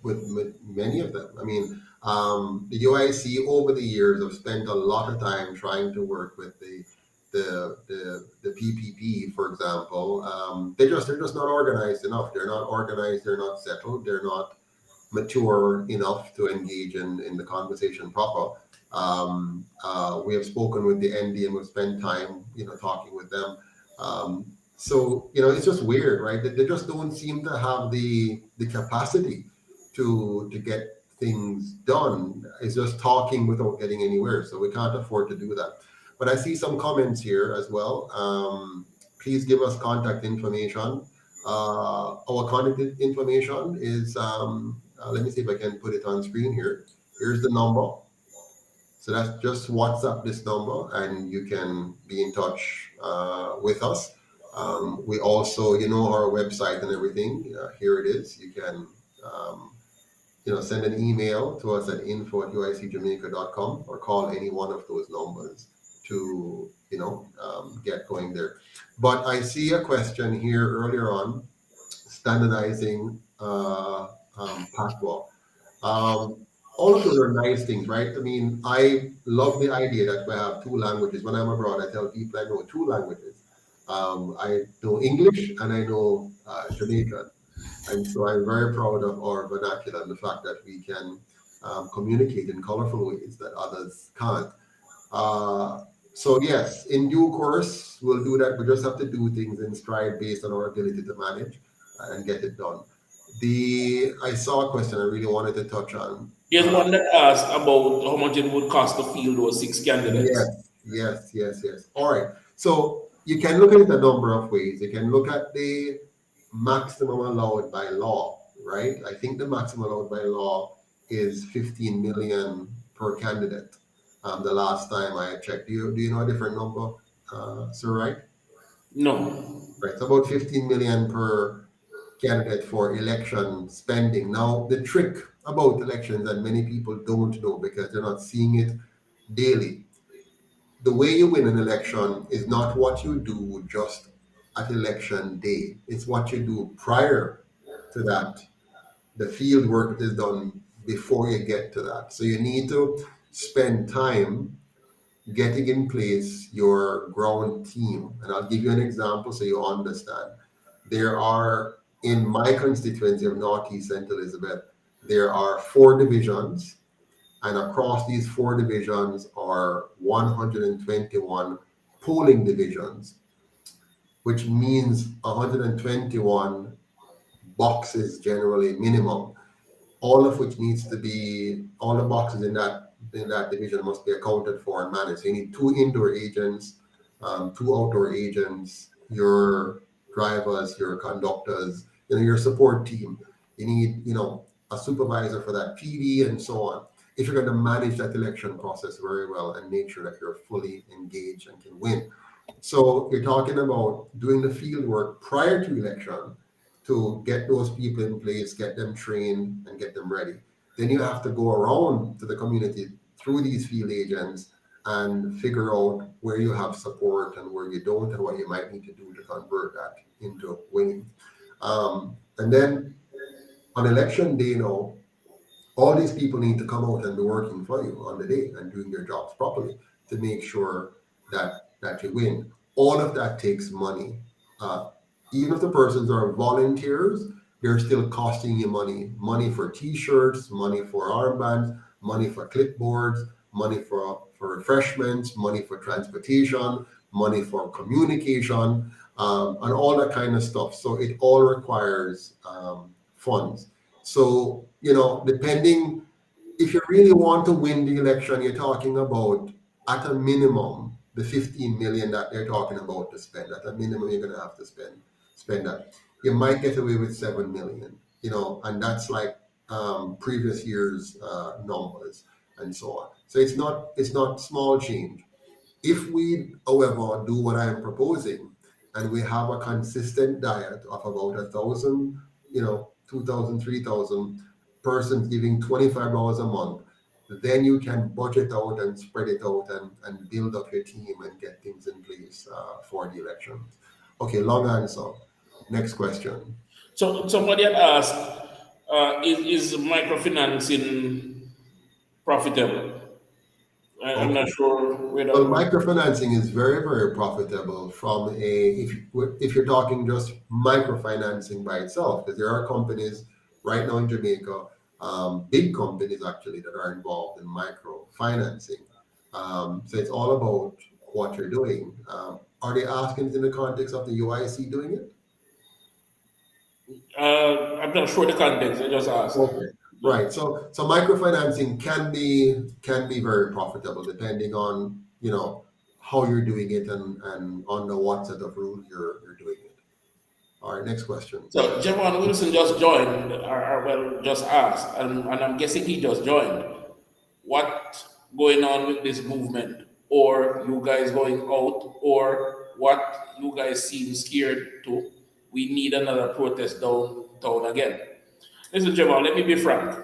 many of them. I mean, the UIC over the years have spent a lot of time trying to work with the PPP, for example. They're just not organized enough. They're not organized. They're not settled. They're not mature enough to engage in the conversation proper. We have spoken with the ND and we've spent time, talking with them. So it's just weird, right? They just don't seem to have the capacity to get things done. It's just talking without getting anywhere. So we can't afford to do that. But I see some comments here as well. Please give us contact information. Our contact information is, let me see if I can put it on screen here. Here's the number. So that's just WhatsApp this number and you can be in touch with us. We also, our website and everything. Here it is. You can, send an email to us at info@uicjamaica.com or call any one of those numbers to, get going there. But I see a question here earlier on, standardizing patois. All of those are nice things, right? I mean, I love the idea that we have two languages. When I'm abroad, I tell people I know two languages. I know English and I know Jamaican. And so I'm very proud of our vernacular and the fact that we can communicate in colorful ways that others can't. So yes, in due course, we'll do that. We just have to do things in stride based on our ability to manage and get it done. I saw a question I really wanted to touch on. Here's one that asked about how much it would cost to field those 6 candidates. Yes. All right. So you can look at it a number of ways. You can look at the maximum allowed by law, right? I think the maximum allowed by law is 15 million per candidate. The last time I checked, do you know a different number, Sir? Right? No. Right. It's about 15 million per candidate for election spending. Now, the trick about elections that many people don't know because they're not seeing it daily. The way you win an election is not what you do just at election day. It's what you do prior to that. The field work is done before you get to that. So you need to spend time getting in place your ground team. And I'll give you an example so you understand. There are, in my constituency of Northeast St. Elizabeth, there are 4 divisions, and across these 4 divisions are 121 polling divisions, which means 121 boxes generally minimum, all of which needs to be, all the boxes in that division must be accounted for and managed. So you need 2 indoor agents, 2 outdoor agents, your drivers, your conductors, your support team. You need, a supervisor for that PD and so on. If you're going to manage that election process very well and make sure that you're fully engaged and can win. So you're talking about doing the field work prior to election to get those people in place, get them trained and get them ready. Then you have to go around to the community through these field agents and figure out where you have support and where you don't and what you might need to do to convert that into winning. And then on election day now, all these people need to come out and be working for you on the day and doing their jobs properly to make sure that you win. All of that takes money. Even if the persons are volunteers, they're still costing you money. Money for t-shirts, money for armbands, money for clipboards, money for refreshments, money for transportation, money for communication, and all that kind of stuff. So it all requires funds. So, depending, if you really want to win the election, you're talking about, at a minimum, the 15 million that they're talking about to spend. At a minimum, you're going to have to spend that. You might get away with 7 million, and that's like previous year's numbers and so on. So it's not small change. If we, however, do what I am proposing, and we have a consistent diet of about 1,000, 2,000, 3,000 persons giving $25 a month, then you can budget out and spread it out and build up your team and get things in place for the elections. Okay, long answer. Next question. So somebody had asked, is microfinancing profitable? I'm Okay. not sure whether. Well, microfinancing is very, very profitable from if you're talking just microfinancing by itself, because there are companies right now in Jamaica, big companies actually that are involved in microfinancing. So it's all about what you're doing. Are they asking it in the context of the UIC doing it? I'm not sure the context. I just asked. Okay. Right. So microfinancing can be very profitable depending on how you're doing it and under what set of rules you're doing it. All right, next question. So Javon Wilson just joined, or well, just asked, and I'm guessing he just joined. What going on with this movement, or you guys going out, or what you guys seem scared to? We need another protest downtown again. Listen, Javon, let me be frank.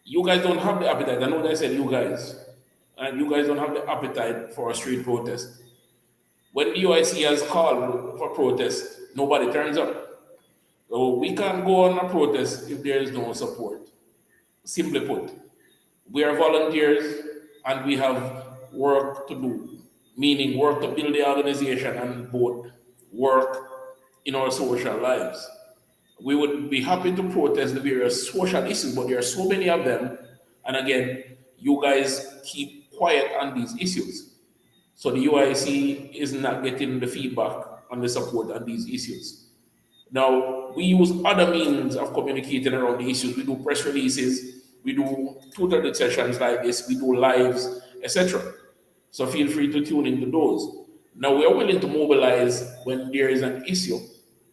You guys don't have the appetite. I know that I said you guys, and you guys don't have the appetite for a street protest. When the UIC has called for protest, nobody turns up. So we can't go on a protest if there is no support. Simply put, we are volunteers and we have work to do, meaning work to build the organization and both work in our social lives. We would be happy to protest the various social issues, but there are so many of them. And again, you guys keep quiet on these issues. So the UIC is not getting the feedback and the support on these issues. Now, we use other means of communicating around the issues. We do press releases, we do tutored sessions like this, we do lives, etc. So feel free to tune into those. Now, we are willing to mobilize when there is an issue,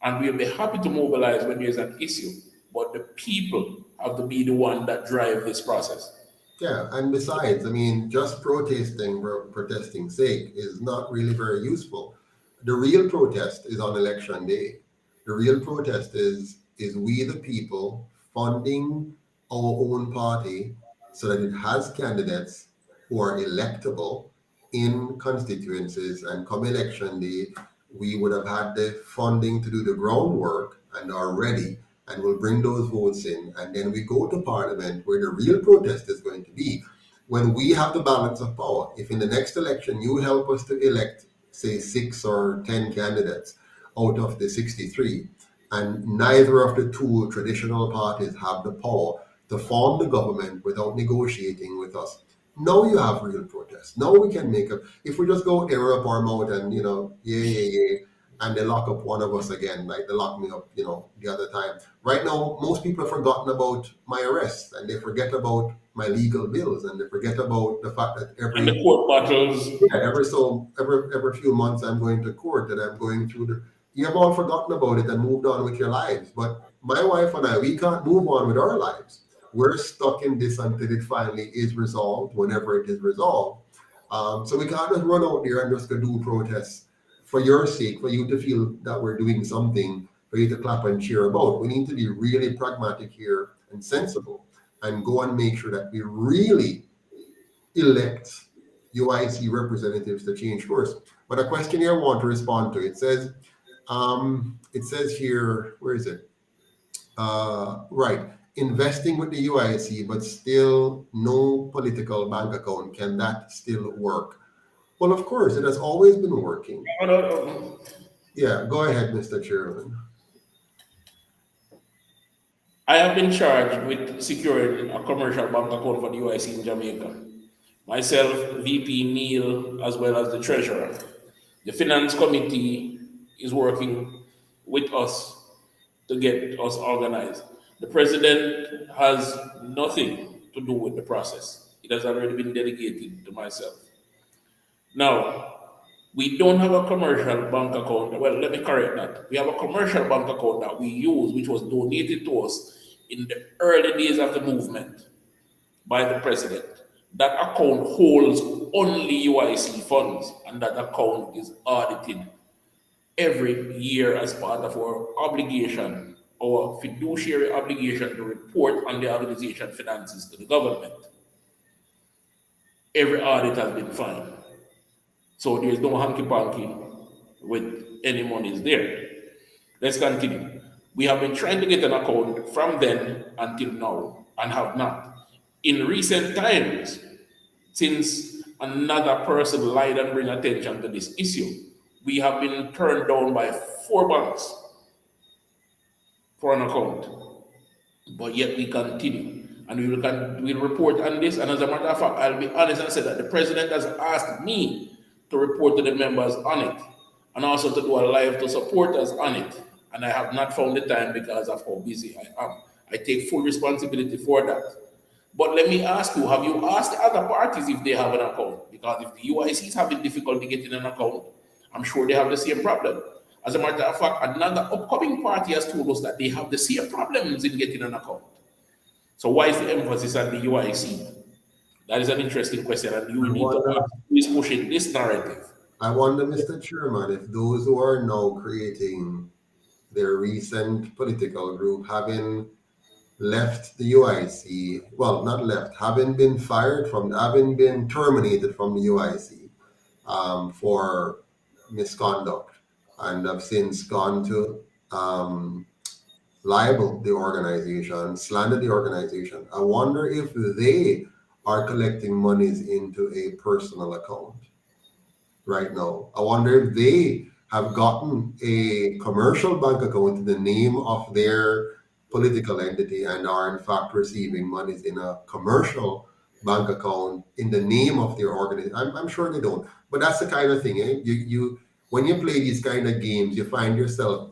and we'll be happy to mobilize when there is an issue. But the people have to be the one that drive this process. Yeah, and besides, I mean, just protesting for protesting's sake is not really very useful. The real protest is on election day. The real protest is we the people funding our own party so that it has candidates who are electable in constituencies, and come election day, we would have had the funding to do the groundwork and are ready, and will bring those votes in, and then we go to parliament where the real protest is going to be when we have the balance of power. If in the next election you help us to elect, say, 6 or 10 candidates out of the 63, and neither of the two traditional parties have the power to form the government without negotiating with us, now you have real protest. Now we can make if we just go air up our mouth and, yeah, and they lock up one of us again, like they locked me up, the other time. Right now, most people have forgotten about my arrest, and they forget about my legal bills, and they forget about the fact that And the court battles. every few months I'm going to court and I'm going through you have all forgotten about it and moved on with your lives. But my wife and I, we can't move on with our lives. We're stuck in this until it finally is resolved, whenever it is resolved. So we can't just run out there and just go do protests for your sake, for you to feel that we're doing something for you to clap and cheer about. We need to be really pragmatic here and sensible and go and make sure that we really elect UIC representatives to change course. But a question here I want to respond to, it says here, where is it? Right. Investing with the UIC, but still no political bank account. Can that still work? Well, of course, it has always been working. Yeah, go ahead, Mr. Chairman. I have been charged with securing a commercial bank account for the UIC in Jamaica. Myself, VP Neil, as well as the treasurer. The finance committee is working with us to get us organized. The president has nothing to do with the process. It has already been delegated to myself. Now, we don't have a commercial bank account. Well, let me correct that. We have a commercial bank account that we use, which was donated to us in the early days of the movement by the president. That account holds only UIC funds, and that account is audited every year as part of our fiduciary obligation to report on the organization finances to the government. every audit has been fine. So there's no hanky-panky with any monies there. Let's continue. We have been trying to get an account from then until now and have not. In recent times, since another person lied and bring attention to this issue, we have been turned down by 4 banks for an account. But yet we continue. And we'll report on this. And as a matter of fact, I'll be honest and say that the president has asked me to report to the members on it, and also to do a live to supporters on it. And I have not found the time because of how busy I am. I take full responsibility for that. But let me ask you, have you asked other parties if they have an account? Because if the UIC is having difficulty getting an account, I'm sure they have the same problem. As a matter of fact, another upcoming party has told us that they have the same problems in getting an account. So why is the emphasis on the UIC? That is an interesting question, and you need to ask who is pushing this narrative. I wonder, Mr. Chairman, if those who are now creating their recent political group, having left the UIC, well, not left, having been terminated from the UIC for misconduct, and have since gone to libel the organization, slander the organization. I wonder if they are collecting monies into a personal account right now. I wonder if they have gotten a commercial bank account in the name of their political entity and are in fact receiving monies in a commercial bank account in the name of their organization. I'm sure they don't, but that's the kind of thing. You when you play these kind of games, you find yourself,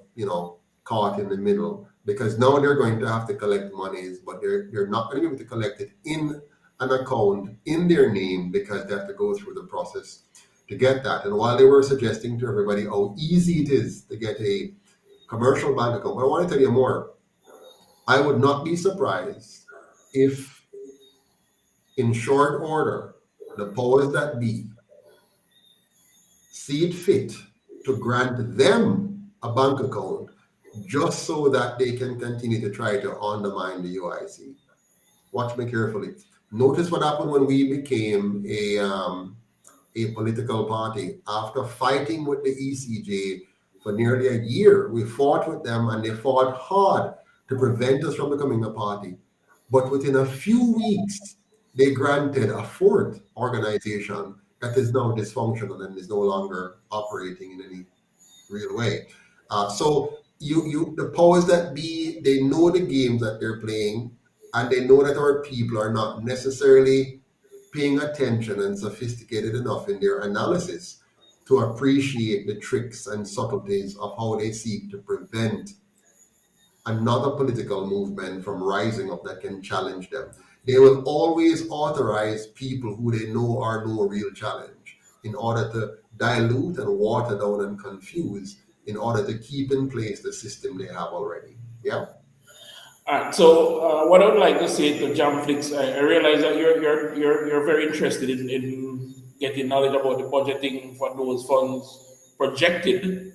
caught in the middle, because now they're going to have to collect monies, but they're not going to be able to collect it in an account in their name because they have to go through the process to get that. And while they were suggesting to everybody how easy it is to get a commercial bank account, but I want to tell you more. I would not be surprised if, in short order, the powers that be see it fit to grant them a bank account just so that they can continue to try to undermine the UIC. Watch me carefully. Notice what happened when we became a political party. After fighting with the ECJ for nearly a year, we fought with them and they fought hard to prevent us from becoming a party. But within a few weeks, they granted a 4th organization that is now dysfunctional and is no longer operating in any real way. So the powers that be, they know the games that they're playing, and they know that our people are not necessarily paying attention and sophisticated enough in their analysis to appreciate the tricks and subtleties of how they seek to prevent another political movement from rising up that can challenge them. They will always authorize people who they know are no real challenge in order to dilute and water down and confuse, in order to keep in place the system they have already. Yeah. All right. So what I would like to say to Jamflix, I realize that you're very interested in getting knowledge about the budgeting for those funds projected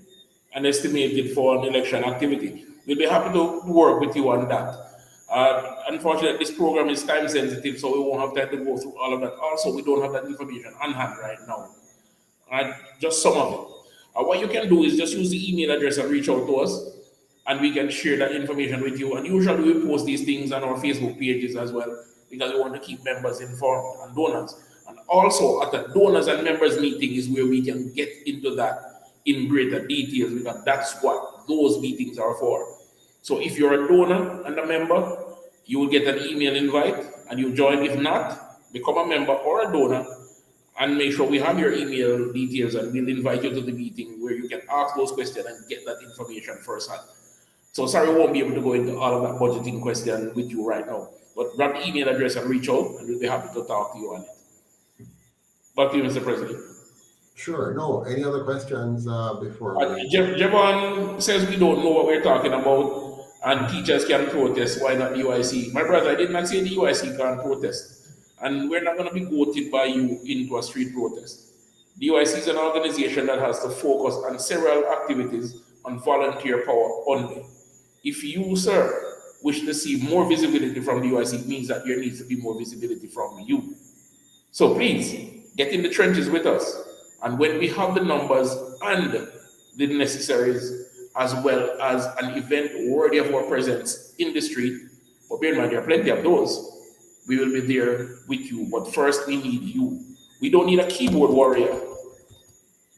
and estimated for an election activity. We'll be happy to work with you on that. Unfortunately, this program is time sensitive, so we won't have time to go through all of that. Also, we don't have that information on hand right now. Just some of it. What you can do is just use the email address and reach out to us, and we can share that information with you. And usually we post these things on our Facebook pages as well, because we want to keep members informed and donors. And also at the donors and members meeting is where we can get into that in greater details, because that's what those meetings are for. So if you're a donor and a member, you will get an email invite and you join. If not, become a member or a donor and make sure we have your email details, and we'll invite you to the meeting where you can ask those questions and get that information firsthand. So sorry, we won't be able to go into all of that budgeting question with you right now, but grab the email address and reach out, and we'll be happy to talk to you on it. Back to you, Mr. President. Sure. No, any other questions before? Javon says we don't know what we're talking about, and teachers can protest. Why not the UIC? My brother, I did not say the UIC can't protest. And we're not going to be goaded by you into a street protest. The UIC is an organization that has to focus on several activities on volunteer power only. If you, sir, wish to see more visibility from the UIC, it means that there needs to be more visibility from you. So please get in the trenches with us. And when we have the numbers and the necessaries, as well as an event worthy of our presence in the street, but bear in mind, there are plenty of those, we will be there with you. But first, we need you. We don't need a keyboard warrior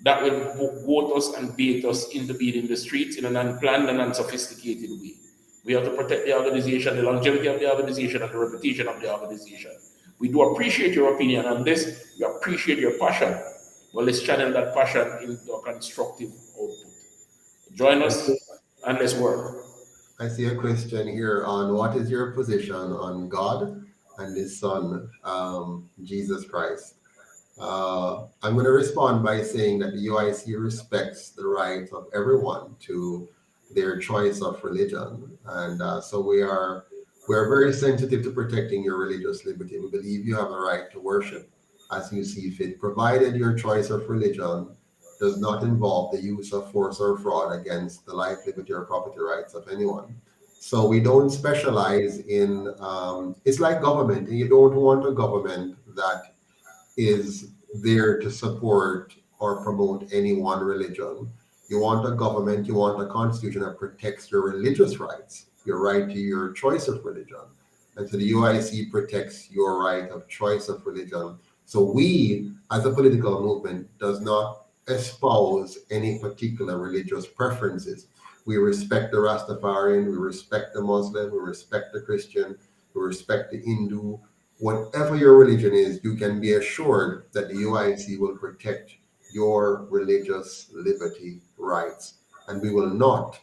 that will vote us and bait us into being in the streets in an unplanned and unsophisticated way. We have to protect the organization, the longevity of the organization, and the reputation of the organization. We do appreciate your opinion on this. We appreciate your passion. Well, let's channel that passion into a constructive output. Join us and let's work. I see a question here on what is your position on God and His Son, Jesus Christ. I'm going to respond by saying that the UIC respects the right of everyone to their choice of religion, and so we're very sensitive to protecting your religious liberty. We believe you have a right to worship as you see fit, provided your choice of religion does not involve the use of force or fraud against the life, liberty, or property rights of anyone. So we don't specialize in, it's like government, and you don't want a government that is there to support or promote any one religion. You want a government, you want a constitution that protects your religious rights, your right to your choice of religion. And so the UIC protects your right of choice of religion. So we, as a political movement, does not espouse any particular religious preferences. We respect the Rastafarian, we respect the Muslim, we respect the Christian, we respect the Hindu. Whatever your religion is, you can be assured that the UIC will protect your religious liberty rights. And we will not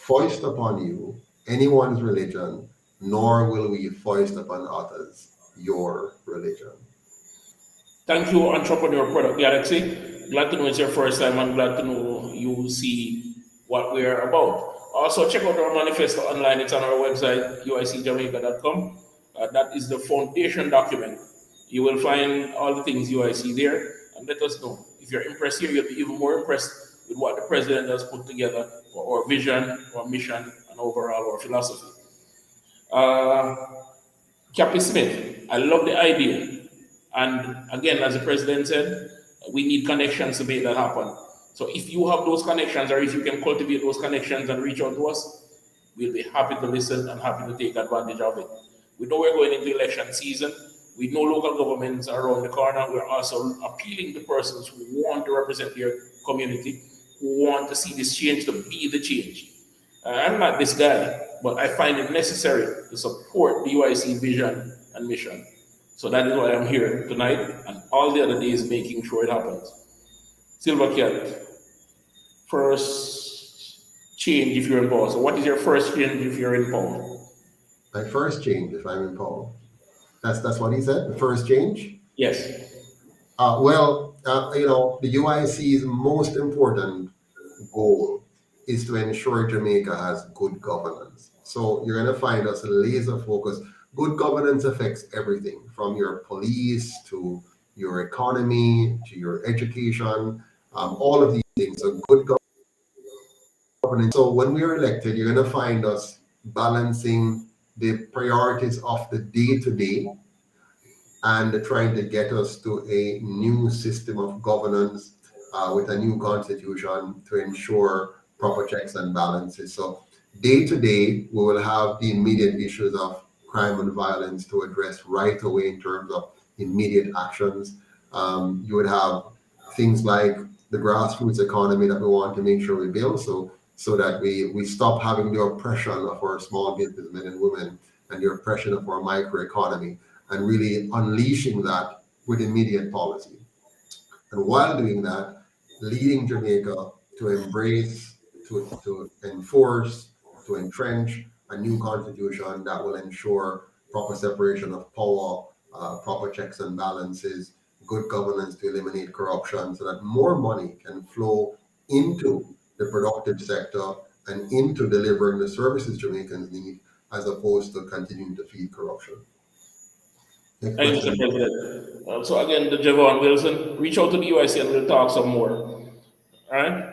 foist upon you anyone's religion, nor will we foist upon others your religion. Thank you, Entrepreneur Product Galaxy. Glad to know it's your first time and glad to know you see what we're about. Also, check out our manifesto online. It's on our website, uicjamaica.com. That is the foundation document. You will find all the things UIC there, and let us know. If you're impressed here, you'll be even more impressed with what the president has put together for our vision, our mission, and overall our philosophy. Cappy Smith, I love the idea. And again, as the president said, we need connections to make that happen. So if you have those connections, or if you can cultivate those connections and reach out to us, we'll be happy to listen and happy to take advantage of it. We know we're going into election season. We know local governments are around the corner. We're also appealing to persons who want to represent their community, who want to see this change to be the change. I'm not this guy, but I find it necessary to support the UIC vision and mission. So that is why I'm here tonight and all the other days making sure it happens. Silver Cat, first change if you're in power. So what is your first change if you're in power? My first change if I'm in power. That's what he said, the first change? Yes. The UIC's most important goal is to ensure Jamaica has good governance. So you're going to find us laser focused. Good governance affects everything from your police to your economy to your education, all of these things. So good governance. So when we are elected, you're going to find us balancing the priorities of the day-to-day and trying to get us to a new system of governance with a new constitution to ensure proper checks and balances. So day-to-day, we will have the immediate issues of crime and violence to address right away in terms of immediate actions. You would have things like the grassroots economy that we want to make sure we build so that we stop having the oppression of our small businessmen and women and the oppression of our microeconomy and really unleashing that with immediate policy. And while doing that, leading Jamaica to embrace, to enforce, to entrench a new constitution that will ensure proper separation of power, proper checks and balances, good governance to eliminate corruption so that more money can flow into the productive sector and into delivering the services Jamaicans need as opposed to continuing to feed corruption. Thank you, Mr. President. So again, the Javon Wilson, reach out to the UIC and we'll talk some more. All right?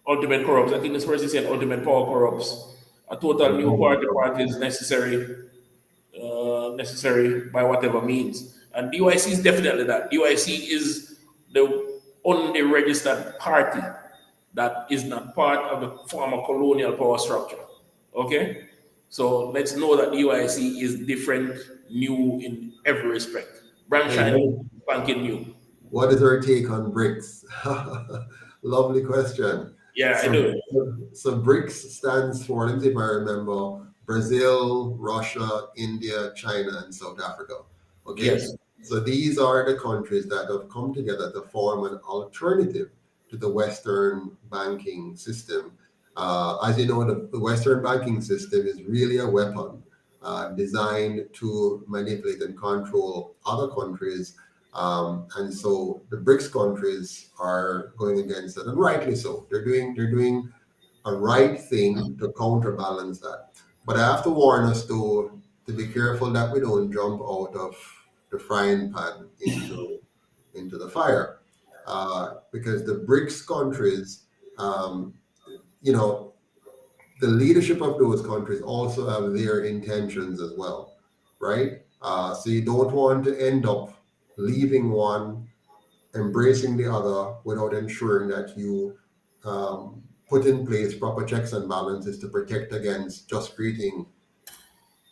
Ultimate corrupts. I think this person said ultimate power corrupts. A total new party is necessary. necessary by whatever means. And DUIC is definitely that. DUIC is the only registered party that is not part of the former colonial power structure. Okay? So let's know that DUIC is different, new in every respect. Brand shining, spanking new. What is our take on BRICS? Lovely question. Yeah, I So, do. so BRICS stands for, let me see if I remember, Brazil, Russia, India, China, and South Africa. Okay. Yes. So these are the countries that have come together to form an alternative to the Western banking system. As you know, the Western banking system is really a weapon designed to manipulate and control other countries. And so the BRICS countries are going against it, and rightly so. They're doing a right thing to counterbalance that. But I have to warn us to be careful that we don't jump out of the frying pan into the fire, because the BRICS countries, you know, the leadership of those countries also have their intentions as well, right? So you don't want to end up leaving one, embracing the other without ensuring that you put in place proper checks and balances to protect against just creating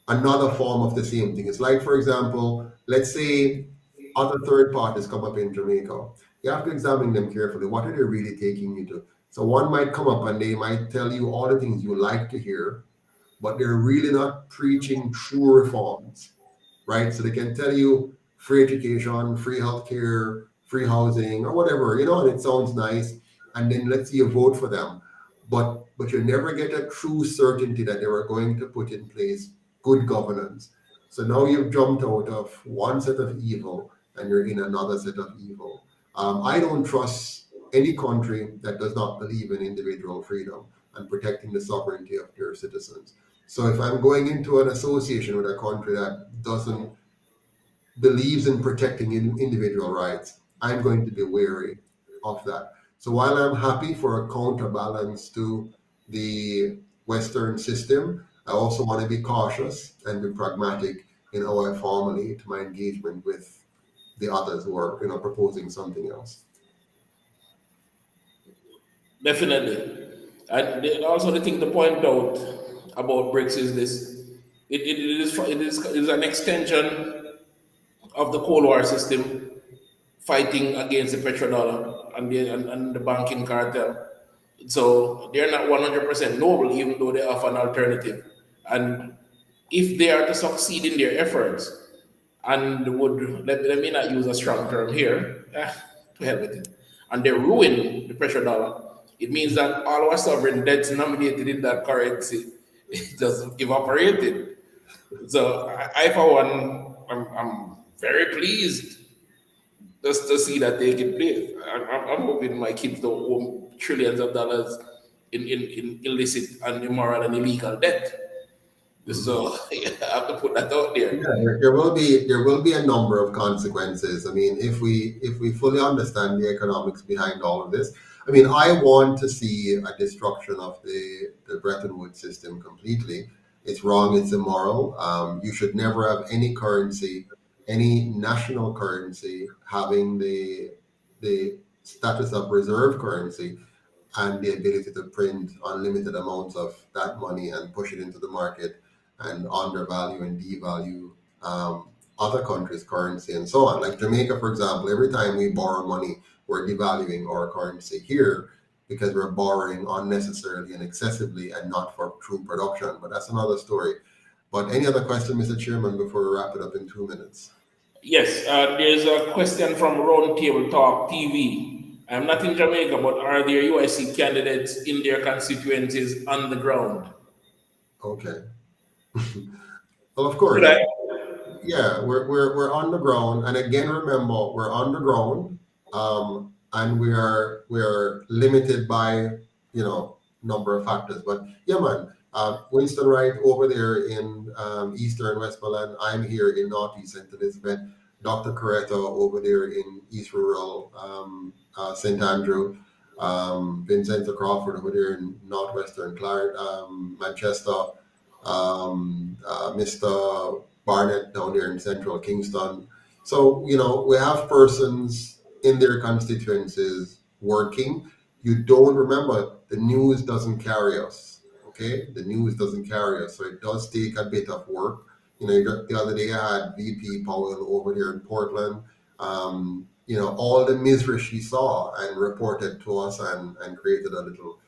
another form of the same thing. It's like, for example, let's say other third parties come up in Jamaica. You have to examine them carefully. What are they really taking you to? So one might come up and they might tell you all the things you like to hear, but they're really not preaching true reforms, right? So they can tell you free education, free healthcare, free housing, or whatever, and it sounds nice. And then let's say you vote for them, but you never get a true certainty that they were going to put in place good governance. So now you've jumped out of one set of evil and you're in another set of evil. I don't trust any country that does not believe in individual freedom and protecting the sovereignty of their citizens. So if I'm going into an association with a country that doesn't believes in protecting individual rights, I'm going to be wary of that. So while I'm happy for a counterbalance to the Western system, I also want to be cautious and be pragmatic in how I formulate my engagement with the others who are, proposing something else. Definitely. And also the thing to point out about BRICS is this. It is an extension of the Cold War system fighting against the petrodollar and the banking cartel. So they're not 100% noble, even though they offer an alternative. And if they are to succeed in their efforts, and let me not use a strong term here, to hell with it, and they ruin the petrodollar, it means that all our sovereign debts nominated in that currency just evaporated. So I for one, I'm very pleased just to see that taking place. I'm hoping my kids don't owe trillions of dollars in illicit and immoral and illegal debt. So I have to put that out there. Yeah, there will be a number of consequences. I mean, if we fully understand the economics behind all of this, I mean, I want to see a destruction of the Bretton Woods system completely. It's wrong. It's immoral. You should never have any currency, any national currency, having the status of reserve currency and the ability to print unlimited amounts of that money and push it into the market and undervalue and devalue other countries' currency and so on. Like Jamaica, for example, every time we borrow money, we're devaluing our currency here because we're borrowing unnecessarily and excessively and not for true production. But that's another story. But any other question, Mr. Chairman, before we wrap it up in 2 minutes? Yes, there's a question from Roundtable Talk TV. I'm not in Jamaica, but are there UIC candidates in their constituencies on the ground? Okay. Well, of course. Yeah, we're on the ground, and again, remember, we're on the ground, and we are limited by number of factors. But yeah, man, Winston Wright over there in Eastern Westmoreland. I'm here in Northeast St. Elizabeth. Dr. Coretta over there in East Rural St. Andrew. Vincent Crawford over there in Northwestern Manchester. Mr. Barnett down there in central Kingston. So, we have persons in their constituencies working. You don't remember, the news doesn't carry us. Okay? The news doesn't carry us. So it does take a bit of work. The other day I had VP Powell over here in Portland. All the misery she saw and reported to us and created a little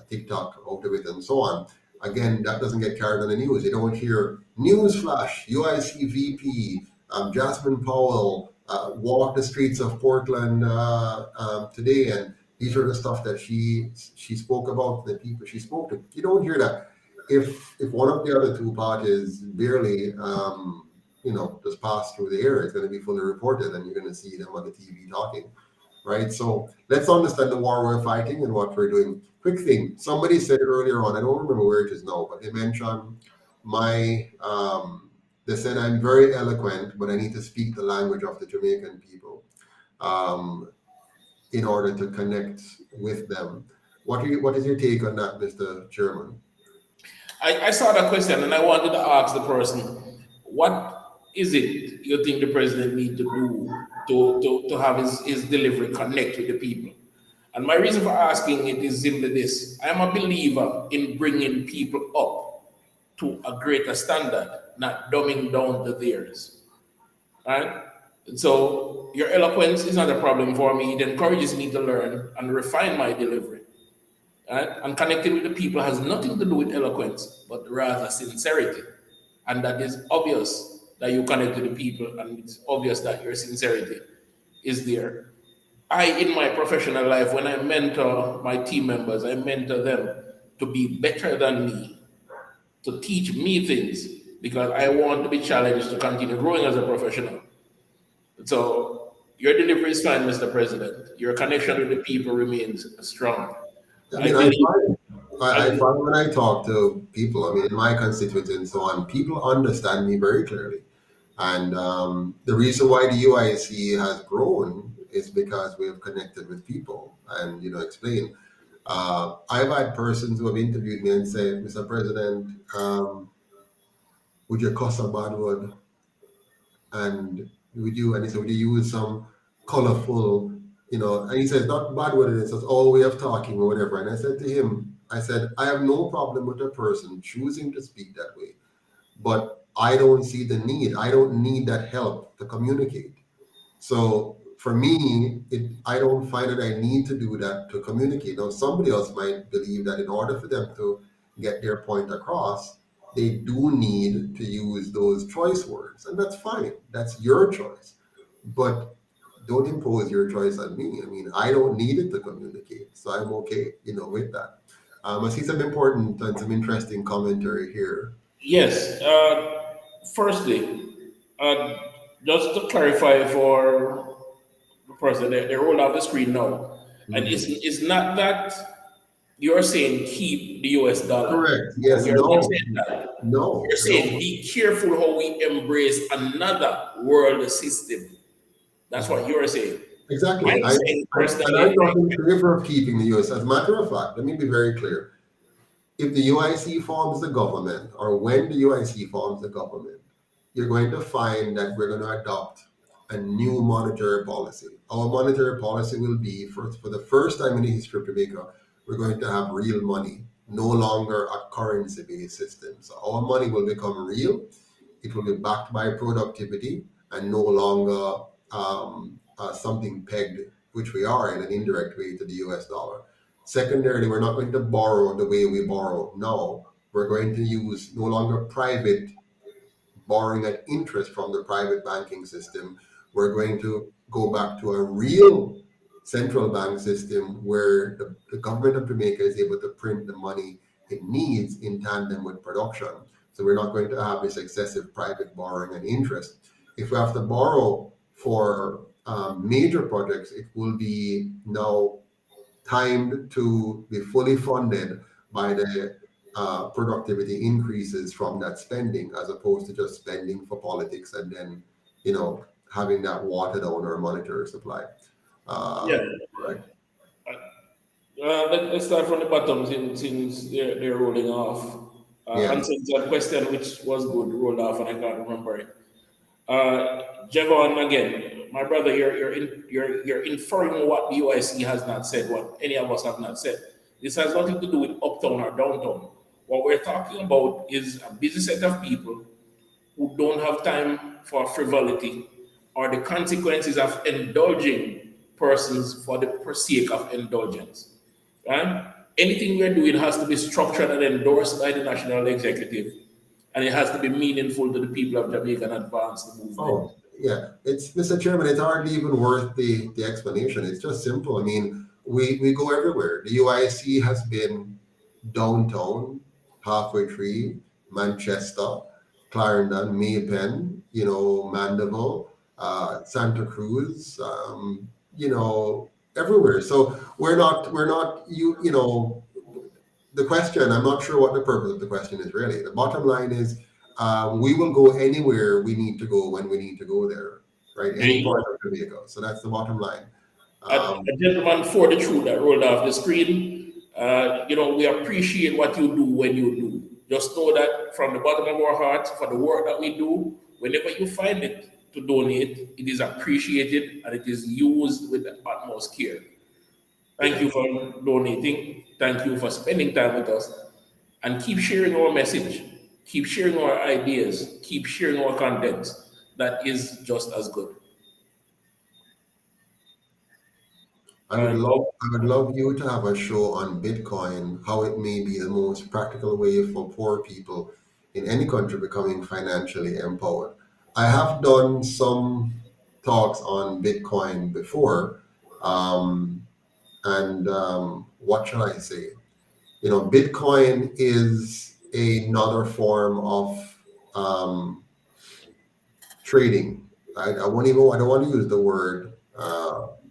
TikTok out of it and so on. Again, that doesn't get carried on the news. You don't hear news flash, UIC VP, Jasmine Powell walked the streets of Portland today, and these are the stuff that she spoke about, the people she spoke to. You don't hear that. If one of the other two parties barely just pass through the air, it's going to be fully reported, and you're going to see them on the TV talking, right? So let's understand the war we're fighting and what we're doing. Quick thing, somebody said earlier on, I don't remember where it is now, but they mentioned they said I'm very eloquent, but I need to speak the language of the Jamaican people in order to connect with them. What is your take on that, Mr. Chairman? I saw that question and I wanted to ask the person, what is it you think the president needs to do to have his delivery connect with the people? And my reason for asking it is simply this. I am a believer in bringing people up to a greater standard, not dumbing down to theirs. Right? And so your eloquence is not a problem for me. It encourages me to learn and refine my delivery. Right? And connecting with the people has nothing to do with eloquence, but rather sincerity. And that is obvious that you connect to the people, and it's obvious that your sincerity is there. In my professional life, when I mentor my team members, I mentor them to be better than me, to teach me things, because I want to be challenged to continue growing as a professional. So your delivery is fine, Mr. President. Your connection with the people remains strong. I find when I talk to people, in my constituency and so on, people understand me very clearly. And the reason why the UIC has grown is because we have connected with people and, explain. I've had persons who have interviewed me and said, Mr. President, would you cuss a bad word? And he said, would you use some colorful, and he says, not bad word, and it says, way of talking or whatever. And I said to him, I have no problem with a person choosing to speak that way, but I don't see the need. I don't need that help to communicate. So for me, I don't find that I need to do that to communicate. Now, somebody else might believe that in order for them to get their point across, they do need to use those choice words. And that's fine. That's your choice. But don't impose your choice on me. I don't need it to communicate. So I'm okay, with that. I see some important and some interesting commentary here. Yes. Firstly, just to clarify for the person, they roll out the screen now. Mm-hmm. And it's not that you're saying keep the US dollar. Correct. Yes. You're not saying that. No. You're saying be careful how we embrace another world system. That's what you're saying. Exactly. I'm not in favor of keeping the US. As a matter of fact, let me be very clear. If the UIC forms the government, or when the UIC forms the government, you're going to find that we're going to adopt a new monetary policy. Our monetary policy will be, for the first time in the history of Jamaica, we're going to have real money, no longer a currency-based system. So our money will become real. It will be backed by productivity and no longer something pegged, which we are in an indirect way, to the US dollar. Secondarily, we're not going to borrow the way we borrow now. We're going to use no longer private borrowing at interest from the private banking system. We're going to go back to a real central bank system where the government of Jamaica is able to print the money it needs in tandem with production. So we're not going to have this excessive private borrowing and interest. If we have to borrow for major projects, it will be now timed to be fully funded by the productivity increases from that spending, as opposed to just spending for politics and then, having that watered down our monetary supply. Right. Let's start from the bottom since they're rolling off. Yeah. answering that question, which was good, rolled off, and I can't remember it. Javon, again, my brother, you're inferring what the UIC has not said, what any of us have not said. This has nothing to do with uptown or downtown. What we're talking about is a busy set of people who don't have time for frivolity or the consequences of indulging persons for the sake of indulgence. Right? Anything we're doing has to be structured and endorsed by the national executive, and it has to be meaningful to the people of Jamaica and advance the movement. Oh, yeah. It's Mr. Chairman, it's hardly even worth the explanation. It's just simple. I mean, we go everywhere. The UIC has been downtown, Halfway Tree, Manchester, Clarendon, Maypen, Mandeville, Santa Cruz, everywhere. So we're not the question, I'm not sure what the purpose of the question is really. The bottom line is we will go anywhere we need to go when we need to go there, right? Any part of Jamaica. So that's the bottom line. A gentleman for the truth that rolled off the screen, we appreciate what you do when you do. Just know that from the bottom of our hearts, for the work that we do, whenever you find it to donate, it is appreciated and it is used with the utmost care. Thank you for donating. Thank you for spending time with us. And keep sharing our message. Keep sharing our ideas. Keep sharing our content. That is just as good. I would love you to have a show on Bitcoin, how it may be the most practical way for poor people in any country becoming financially empowered. I have done some talks on Bitcoin before, and what shall I say? Bitcoin is another form of trading. I don't want to use the word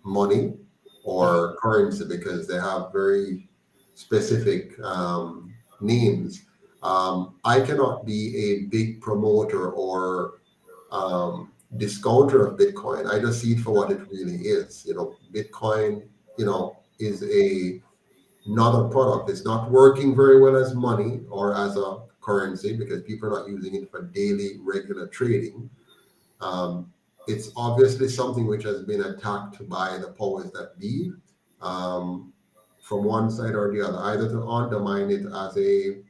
money or currency because they have very specific names. I cannot be a big promoter or discounter of Bitcoin. I just see it for what it really is. Bitcoin, is another product. It's not working very well as money or as a currency because people are not using it for daily, regular trading. It's obviously something which has been attacked by the powers that be from one side or the other, either to undermine it as a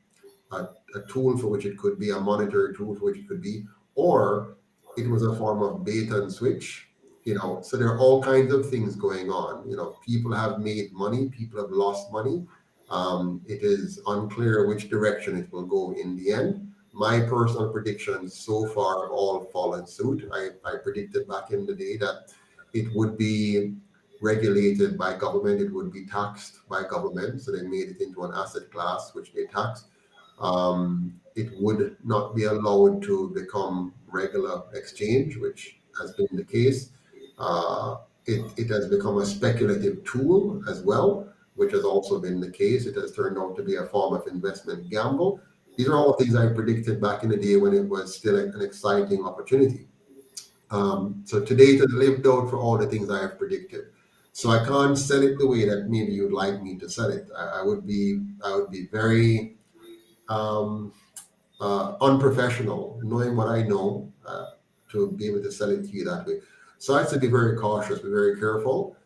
tool for which it could be, a monetary tool for which it could be, or it was a form of bait and switch. So there are all kinds of things going on. People have made money, people have lost money. It is unclear which direction it will go in the end. My personal predictions so far have all fallen suit. I predicted back in the day that it would be regulated by government, it would be taxed by government. So they made it into an asset class, which they taxed. It would not be allowed to become regular exchange, which has been the case. It has become a speculative tool as well, which has also been the case. It has turned out to be a form of investment gamble. These are all things I predicted back in the day when it was still an exciting opportunity. So today it has lived out for all the things I have predicted. So I can't sell it the way that maybe you'd like me to sell it. I would be very unprofessional, knowing what I know, to be able to sell it to you that way. So I have to be very cautious, be very careful.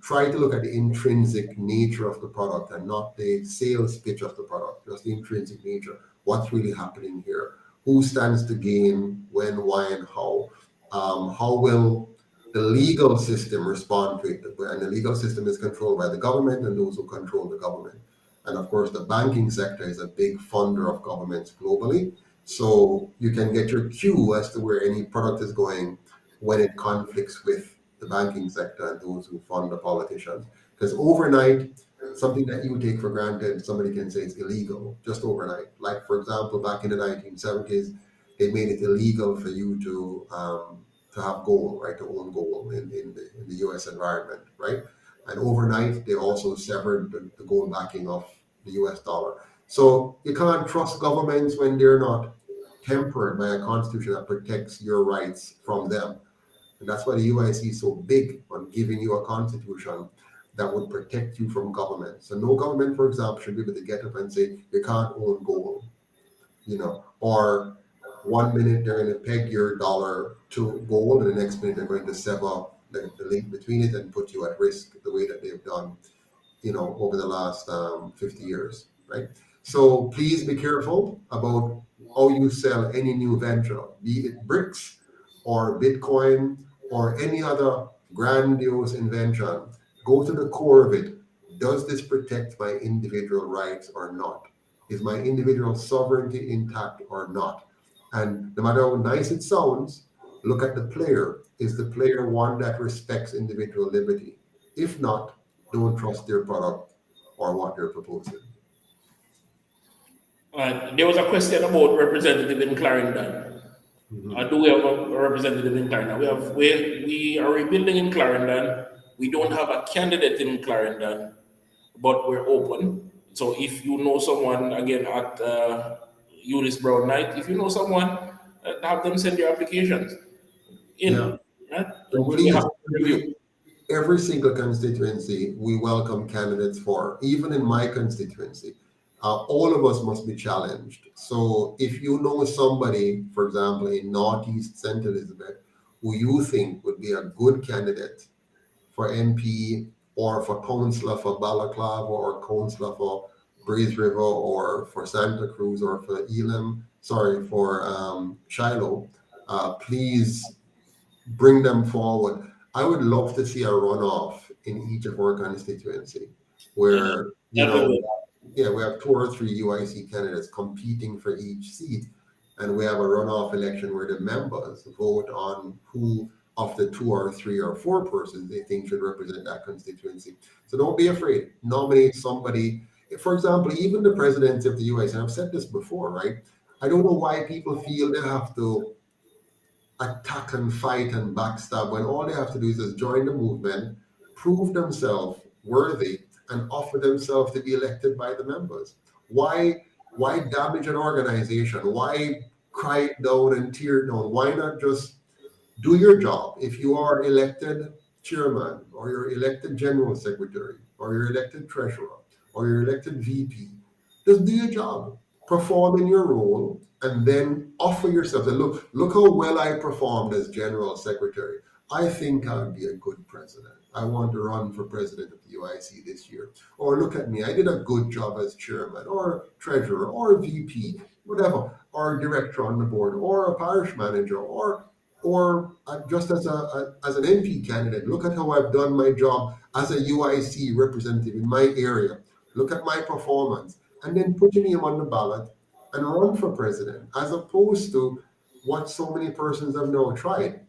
Try to look at the intrinsic nature of the product and not the sales pitch of the product, just the intrinsic nature. What's really happening here? Who stands to gain, when, why, and how? How will the legal system respond to it? And the legal system is controlled by the government and those who control the government. And of course, the banking sector is a big funder of governments globally. So you can get your cue as to where any product is going when it conflicts with the banking sector and those who fund the politicians. Because overnight, something that you take for granted, somebody can say it's illegal, just overnight. Like, for example, back in the 1970s, they made it illegal for you to have gold, right, to own gold in the US environment, right? And overnight, they also severed the gold backing of the US dollar. So you can't trust governments when they're not tempered by a constitution that protects your rights from them. And that's why the UIC is so big on giving you a constitution that would protect you from government. So no government, for example, should be able to get up and say, you can't own gold. or 1 minute they're going to peg your dollar to gold, and the next minute they're going to sever the link between it and put you at risk the way that they've done, over the last 50 years, right? So please be careful about how you sell any new venture, be it BRICS or Bitcoin or any other grandiose invention. Go to the core of it. Does this protect my individual rights or not? Is my individual sovereignty intact or not? And no matter how nice it sounds, look at the player. Is the player one that respects individual liberty? If not, don't trust their product or what they're proposing. There was a question about representative in Clarendon. Do we have a representative in Clarendon? We are rebuilding in Clarendon. We don't have a candidate in Clarendon, but we're open. So if you know someone, again, at Eunice Brown Knight, if you know someone, have them send your applications in. Yeah. Right? And We please, have to review. every single constituency we welcome candidates for, even in my constituency. All of us must be challenged. So if you know somebody, for example, in Northeast St. Elizabeth, who you think would be a good candidate for MP or for councillor for Balaclava or councillor for Breeze River or for Santa Cruz or for for Shiloh, please bring them forward. I would love to see a runoff in each of our constituency where, Definitely. we have 2 or 3 UIC candidates competing for each seat, and we have a runoff election where the members vote on who of the 2 or 3 or 4 persons they think should represent that constituency. So don't be afraid. Nominate somebody. For example, even the presidency of the UIC, and I've said this before, right? I don't know why people feel they have to attack and fight and backstab when all they have to do is just join the movement, prove themselves worthy, and offer themselves to be elected by the members. Why damage an organization? Why cry it down and tear it down? Why not just do your job? If you are elected chairman, or you're elected general secretary, or you're elected treasurer, or you're elected VP, just do your job, perform in your role, and then offer yourself. And look how well I performed as general secretary. I think I'll be a good president. I want to run for president of the UIC this year. Or look at me, I did a good job as chairman, or treasurer, or VP, whatever, or director on the board, or a parish manager, or just as an MP candidate. Look at how I've done my job as a UIC representative in my area. Look at my performance, and then put your name on the ballot and run for president, as opposed to what so many persons have now tried,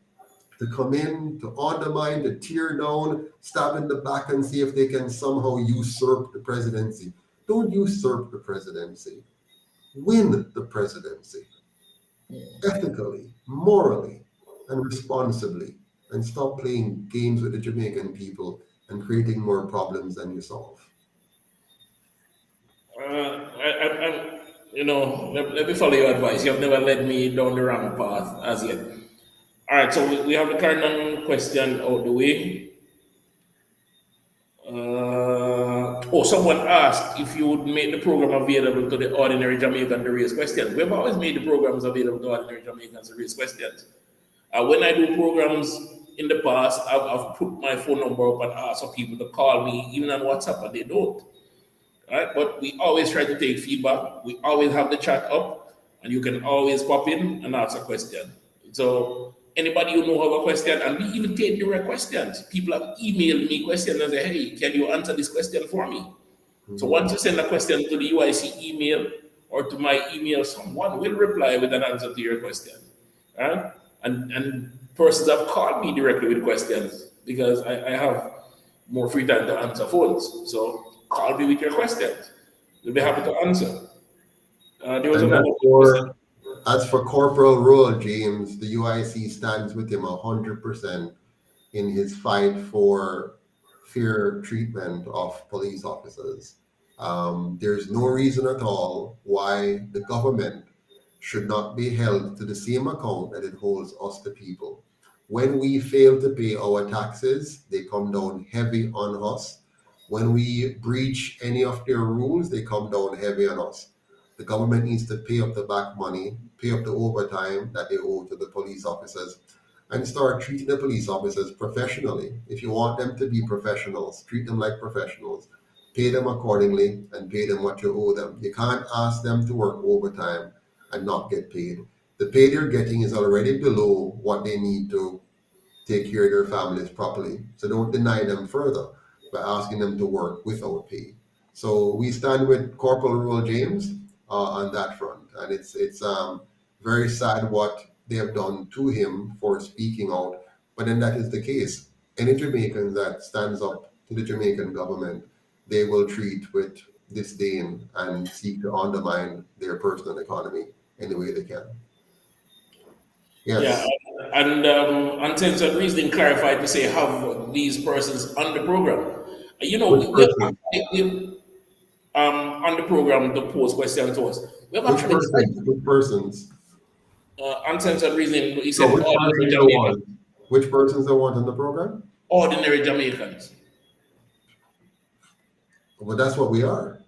to come in, to undermine, to tear down, stab in the back, and see if they can somehow usurp the presidency. Don't usurp the presidency. Win the presidency ethically, morally, and responsibly, and stop playing games with the Jamaican people and creating more problems than you solve. Let me follow your advice. You have never led me down the wrong path as yet. All right, so we have the Clarendon question out the way. Someone asked if you would make the program available to the ordinary Jamaican to raise questions. We've always made the programs available to ordinary Jamaicans to raise questions. When I do programs in the past, I've put my phone number up and asked for people to call me, even on WhatsApp, and they don't. Right? But we always try to take feedback. We always have the chat up, and you can always pop in and ask a question. So anybody who know have a question, and we even take direct questions. People have emailed me questions and say, hey, can you answer this question for me? Mm-hmm. So once you send a question to the UIC email or to my email, someone will reply with an answer to your question. Right? And persons have called me directly with questions because I have more free time to answer phones. So call me with your questions. We'll be happy to answer. There was another question. As for Corporal Roll, James, the UIC stands with him 100% in his fight for fair treatment of police officers. There's no reason at all why the government should not be held to the same account that it holds us, the people. When we fail to pay our taxes, they come down heavy on us. When we breach any of their rules, they come down heavy on us. The government needs to pay up the back money, pay up the overtime that they owe to the police officers, and start treating the police officers professionally. If you want them to be professionals, treat them like professionals. Pay them accordingly and pay them what you owe them. You can't ask them to work overtime and not get paid. The pay they're getting is already below what they need to take care of their families properly. So don't deny them further by asking them to work without pay. So we stand with Corporal Rural James on that front, and it's very sad what they have done to him for speaking out. But then that is the case. Any Jamaican that stands up to the Jamaican government, they will treat with disdain and seek to undermine their personal economy any way they can. Yes. Yeah, and Anten's reasoning clarified to say have these persons on the program. You know, Which person? on the program to pose question to us. We have Which actually persons? Which persons? Anten's reasoning. He So said which ordinary persons they Jamaicans. want? Which persons they want on the program? Ordinary Jamaicans. Well, that's what we are.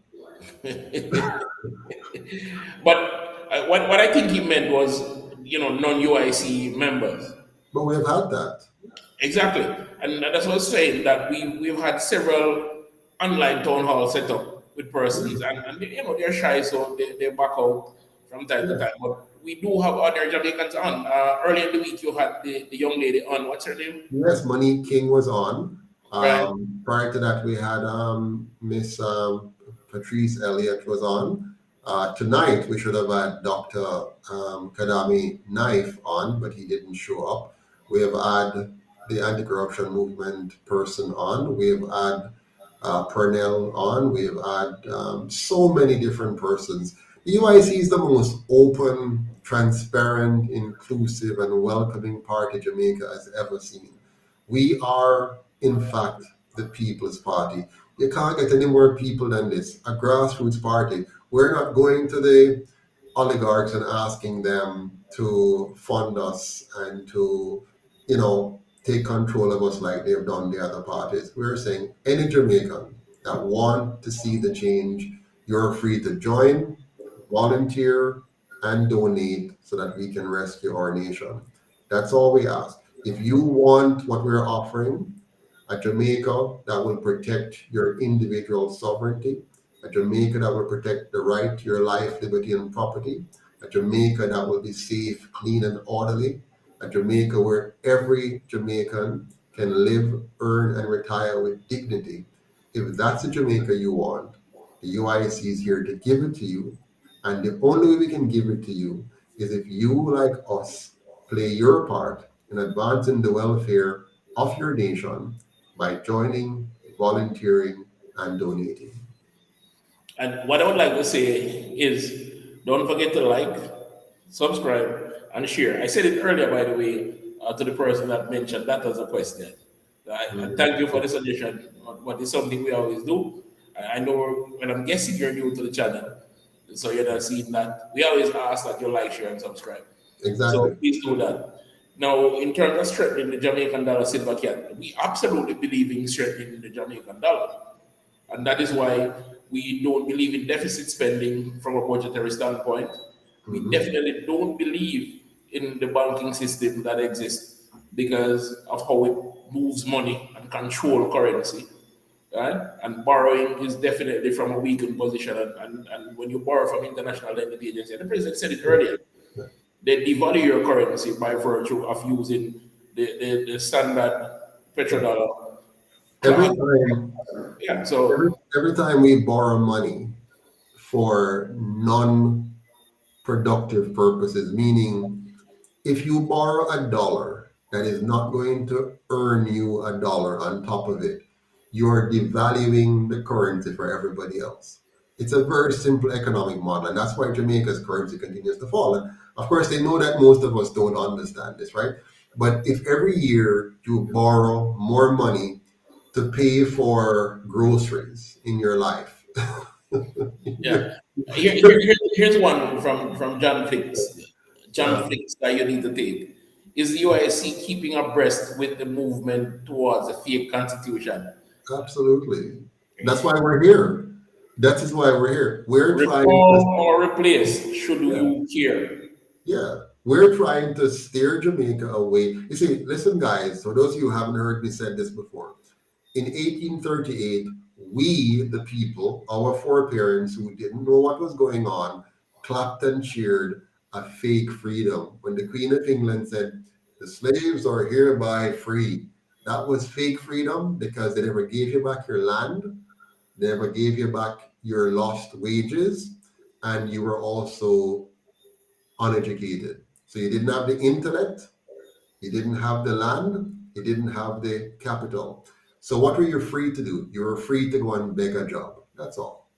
But what I think he meant was, you know, non-UIC members. But we have had that. Exactly. And that's what I was saying, that we've had several online town halls set up with persons, and you know, they're shy, so they back out from time to time. But we do have other Jamaicans on. Earlier in the week, you had the young lady on. What's her name? Yes, Monique King was on. Right. Prior to that, we had Miss Patrice Elliott was on. Tonight, we should have had Dr. K'Nife on, but he didn't show up. We have had the anti-corruption movement person on. We have had Purnell on. We have had so many different persons. The UIC is the most open, transparent, inclusive, and welcoming party Jamaica has ever seen. We are, in fact, the People's Party. You can't get any more people than this. A grassroots party. We're not going to the oligarchs and asking them to fund us and to, you know, take control of us like they've done the other parties. We're saying any Jamaican that want to see the change, you're free to join, volunteer, and donate so that we can rescue our nation. That's all we ask. If you want what we're offering, a Jamaica that will protect your individual sovereignty, a Jamaica that will protect the right to your life, liberty, and property, a Jamaica that will be safe, clean, and orderly, a Jamaica where every Jamaican can live, earn, and retire with dignity. If that's the Jamaica you want, the UIC is here to give it to you. And the only way we can give it to you is if you, like us, play your part in advancing the welfare of your nation by joining, volunteering, and donating. And what I would like to say is, don't forget to like, subscribe, and share. I said it earlier, by the way, to the person that mentioned that as a question. I thank you for the suggestion, but it's something we always do. I know when I'm guessing you're new to the channel, so you're not seeing that. We always ask that you like, share, and subscribe. Exactly. So please do that. Now, in terms of strengthening the Jamaican dollar silver can, we absolutely believe in strengthening the Jamaican dollar. And that is why we don't believe in deficit spending from a budgetary standpoint. We definitely don't believe in the banking system that exists because of how it moves money and control currency. Right? And borrowing is definitely from a weakened position. And when you borrow from international lending agencies, the president said it earlier, they devalue your currency by virtue of using the standard petrodollar. Every time we borrow money for non-productive purposes, meaning if you borrow $1 that is not going to earn you $1 on top of it, you're devaluing the currency for everybody else. It's a very simple economic model, and that's why Jamaica's currency continues to fall. And of course, they know that most of us don't understand this, right? But if every year you borrow more money to pay for groceries in your life. Yeah. Here's one from John Flicks. John Flicks that you need to take. Is the UIC keeping abreast with the movement towards a fake constitution? Absolutely. That's why we're here. That is why we're here. We're trying Reform to, or replace, should yeah, you care. yeah, we're trying to steer Jamaica away. You see, listen, guys, for those of you who haven't heard me said this before, in 1838, we, the people, our foreparents who didn't know what was going on, clapped and cheered a fake freedom. When the Queen of England said, the slaves are hereby free, that was fake freedom because they never gave you back your land, they never gave you back your lost wages, and you were also uneducated. So you didn't have the intellect, you didn't have the land, you didn't have the capital. So what were you free to do? You were free to go and beg a job. That's all.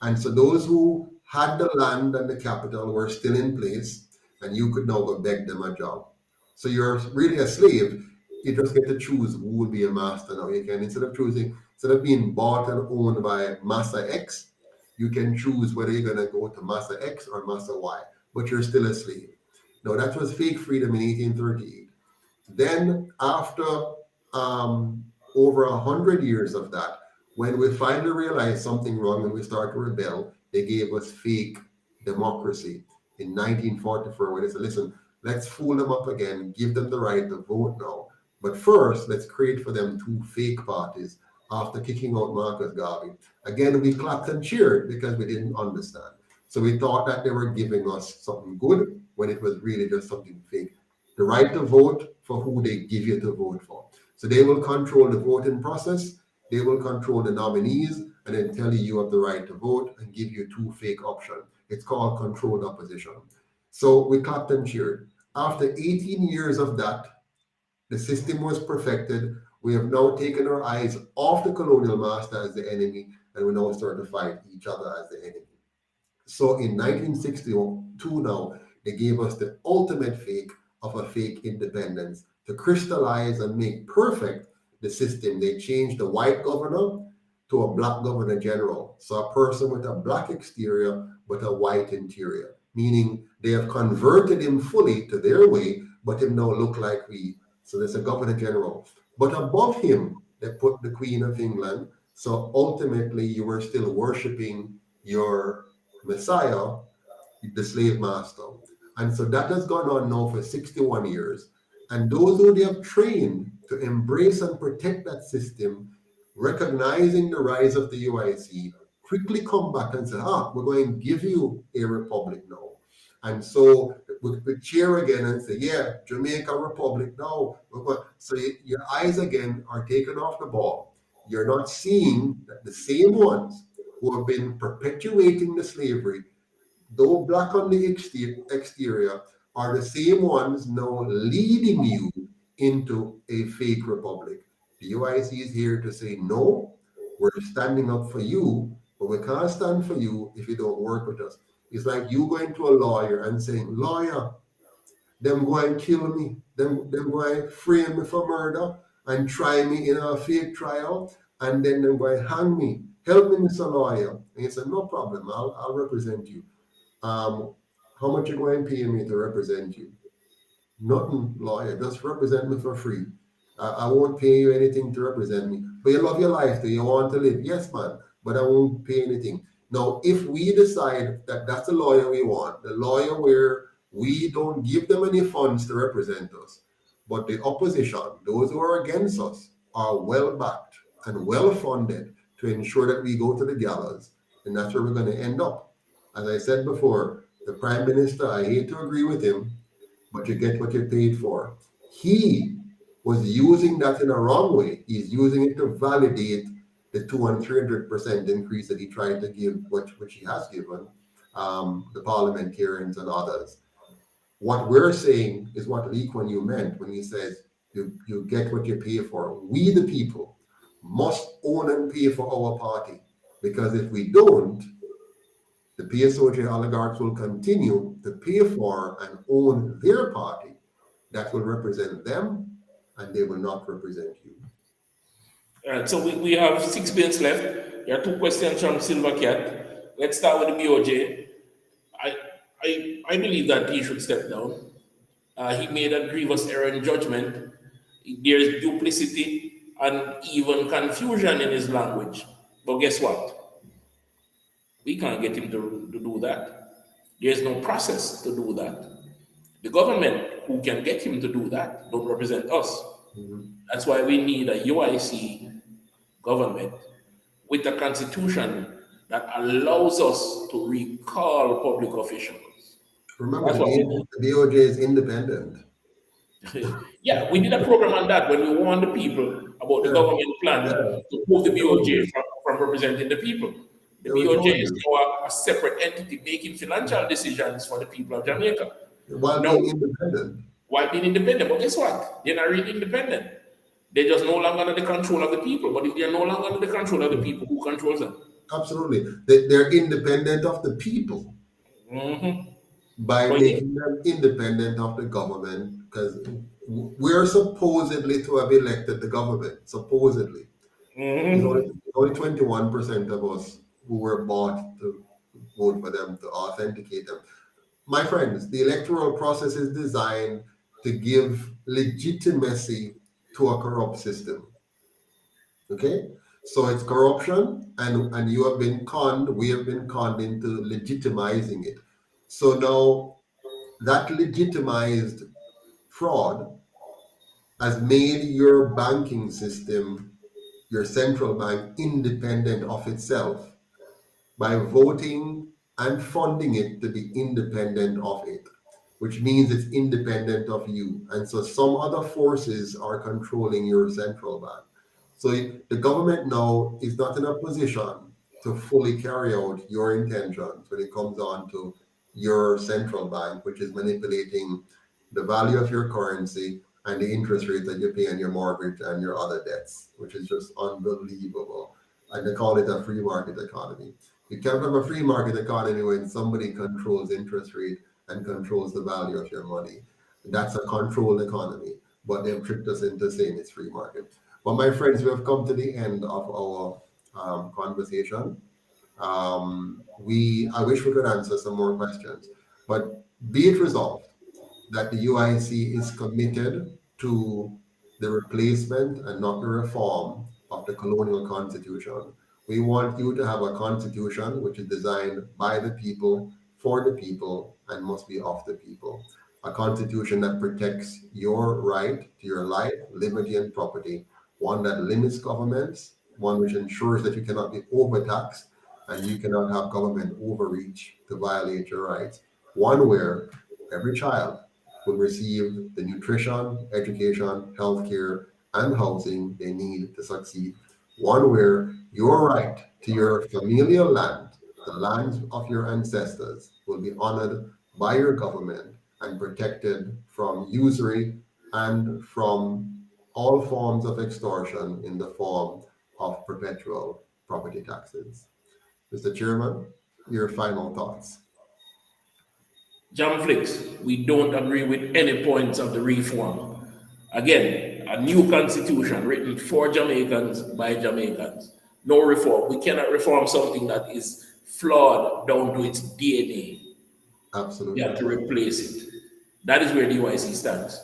And so those who had the land and the capital were still in place, and you could now go beg them a job. So you're really a slave. You just get to choose who will be a master now. You can, instead of being bought and owned by Master X, you can choose whether you're going to go to Master X or Master Y, but you're still a slave. Now, that was fake freedom in 1838. Then, after over 100 years of that, when we finally realized something wrong and we started to rebel, they gave us fake democracy in 1944, where they said, listen, let's fool them up again, give them the right to vote now. But first, let's create for them two fake parties after kicking out Marcus Garvey. Again, we clapped and cheered because we didn't understand. So we thought that they were giving us something good when it was really just something fake. The right to vote for who they give you to vote for. So they will control the voting process, they will control the nominees, and then tell you you have the right to vote and give you two fake options. It's called controlled opposition. So we clapped and cheered. After 18 years of that, the system was perfected. We have now taken our eyes off the colonial master as the enemy, and we now start to fight each other as the enemy. So in 1962 now, they gave us the ultimate fake of a fake independence to crystallize and make perfect the system. They changed the white governor to a black governor general. So a person with a black exterior but a white interior, meaning they have converted him fully to their way, but him now look like we. So there's a governor general. But above him, they put the Queen of England. So ultimately, you were still worshiping your Messiah, the slave master. And so that has gone on now for 61 years. And those who they have trained to embrace and protect that system, recognizing the rise of the UIC, quickly come back and say, we're going to give you a republic now. And so we cheer again and say, yeah, Jamaica Republic now. So your eyes again are taken off the ball. You're not seeing that the same ones who have been perpetuating the slavery, though black on the exterior, are the same ones now leading you into a fake republic. The UIC is here to say, no, we're standing up for you, but we can't stand for you if you don't work with us. It's like you going to a lawyer and saying, lawyer, them go and kill me, them go and frame me for murder and try me in a fake trial, and then them go and hang me. Help me, Mr. Lawyer. And he said, no problem, I'll represent you. How much you going to pay me to represent you? Nothing, lawyer, just represent me for free. I won't pay you anything to represent me. But you love your life, do you want to live? Yes, man, but I won't pay anything. Now, if we decide that that's the lawyer we want, the lawyer where we don't give them any funds to represent us, but the opposition, those who are against us, are well backed and well funded to ensure that we go to the gallows, and that's where we're going to end up. As I said before, the Prime Minister, I hate to agree with him, but you get what you're paid for. He was using that in a wrong way. He's using it to validate the 200% and 300% increase that he tried to give, which he has given the parliamentarians and others. What we're saying is what Lee Kuan Yew meant when he says you get what you pay for. We, the people, must own and pay for our party, because if we don't, the PSOJ oligarchs will continue to pay for and own their party that will represent them, and they will not represent you. All right, so we have 6 minutes left. There are 2 questions from Silver Cat. Let's start with the BOJ. I believe that he should step down. He made a grievous error in judgment. There is duplicity and even confusion in his language. But guess what? We can't get him to do that. There's no process to do that. The government who can get him to do that don't represent us. That's why we need a UIC government with a constitution that allows us to recall public officials. Remember, That's what we need. the BOJ is independent. Yeah, we did a program on that when we warned the people about the Yeah. government plan Yeah. to move the We told BOJ you. from representing the people. The Yeah, we told BOJ is you. now a separate entity making financial decisions for the people of Jamaica. While No, being independent. while being independent. But guess what? They're not really independent. They're just no longer under the control of the people. But if they're no longer under the control of the people, who controls them? Absolutely. They're independent of the people by But making them independent of the government, because we're supposedly to have elected the government, supposedly. It's only 21% of us who were bought to vote for them, to authenticate them. My friends, the electoral process is designed to give legitimacy to a corrupt system. Okay? So it's corruption, and you have been conned, we have been conned into legitimizing it. So now that legitimized fraud has made your banking system, your central bank, independent of itself by voting and funding it to be independent of it, which means it's independent of you. And so some other forces are controlling your central bank. So the government now is not in a position to fully carry out your intentions when it comes on to your central bank, which is manipulating the value of your currency and the interest rate that you pay on your mortgage and your other debts, which is just unbelievable. And they call it a free market economy. You can't have a free market economy when somebody controls interest rate and controls the value of your money. That's a controlled economy, but they've tricked us into saying it's free market. Well, my friends, we have come to the end of our conversation. I wish we could answer some more questions, but be it resolved that the UIC is committed to the replacement and not the reform of the colonial constitution. We want you to have a constitution which is designed by the people, for the people, and must be of the people. A constitution that protects your right to your life, liberty, and property, one that limits governments, one which ensures that you cannot be overtaxed and you cannot have government overreach to violate your rights, one where every child will receive the nutrition, education, healthcare, and housing they need to succeed. One where your right to your familial land, the lands of your ancestors, will be honored by your government and protected from usury and from all forms of extortion in the form of perpetual property taxes. Mr. Chairman, your final thoughts. Jamflix, we don't agree with any points of the reform. Again, a new constitution written for Jamaicans by Jamaicans. No reform. We cannot reform something that is flawed down to its DNA. Absolutely. We have to replace it. That is where the UIC stands.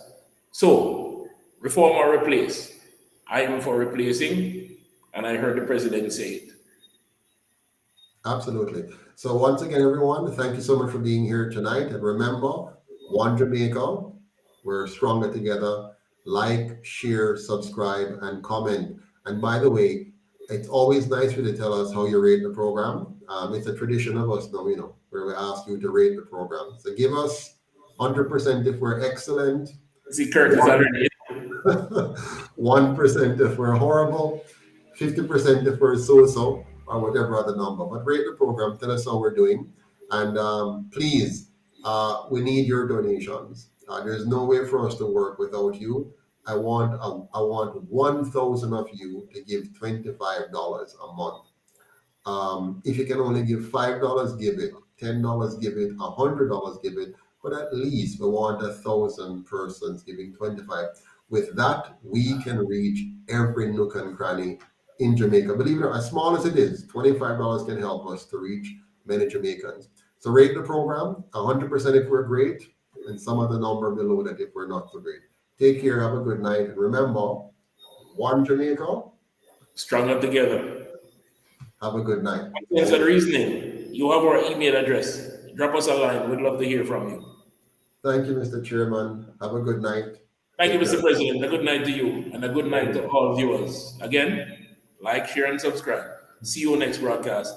So, reform or replace. I am for replacing, and I heard the president say it. Absolutely. So once again, everyone, thank you so much for being here tonight. And remember, One Jamaica, we're stronger together. Like, share, subscribe, and comment. And by the way, it's always nice for you to tell us how you rate the program. It's a tradition of us now, where we ask you to rate the program. So give us 100% if we're excellent. See, Kurt is already 1% if we're horrible, 50% if we're so-so, or whatever other number. But rate the program, tell us how we're doing. And please, we need your donations. There's no way for us to work without you. I want 1,000 of you to give $25 a month. If you can only give $5, give it. $10, give it. $100, give it. But at least we want 1,000 persons giving 25. With that, we can reach every nook and cranny in Jamaica. Believe it or not, as small as it is, $25 can help us to reach many Jamaicans. So rate the program, 100% if we're great, and some of the number below that if we're not so great. Take care, have a good night, and remember, One Jamaica, stronger together. have a good night. That's the reasoning. You have our email address. Drop us a line. We'd love to hear from you. Thank you, Mr. Chairman. Have a good night. Thank you, Take Mr. care. President. A good night to you, and a good night to all viewers. Again, like, share, and subscribe. See you next broadcast.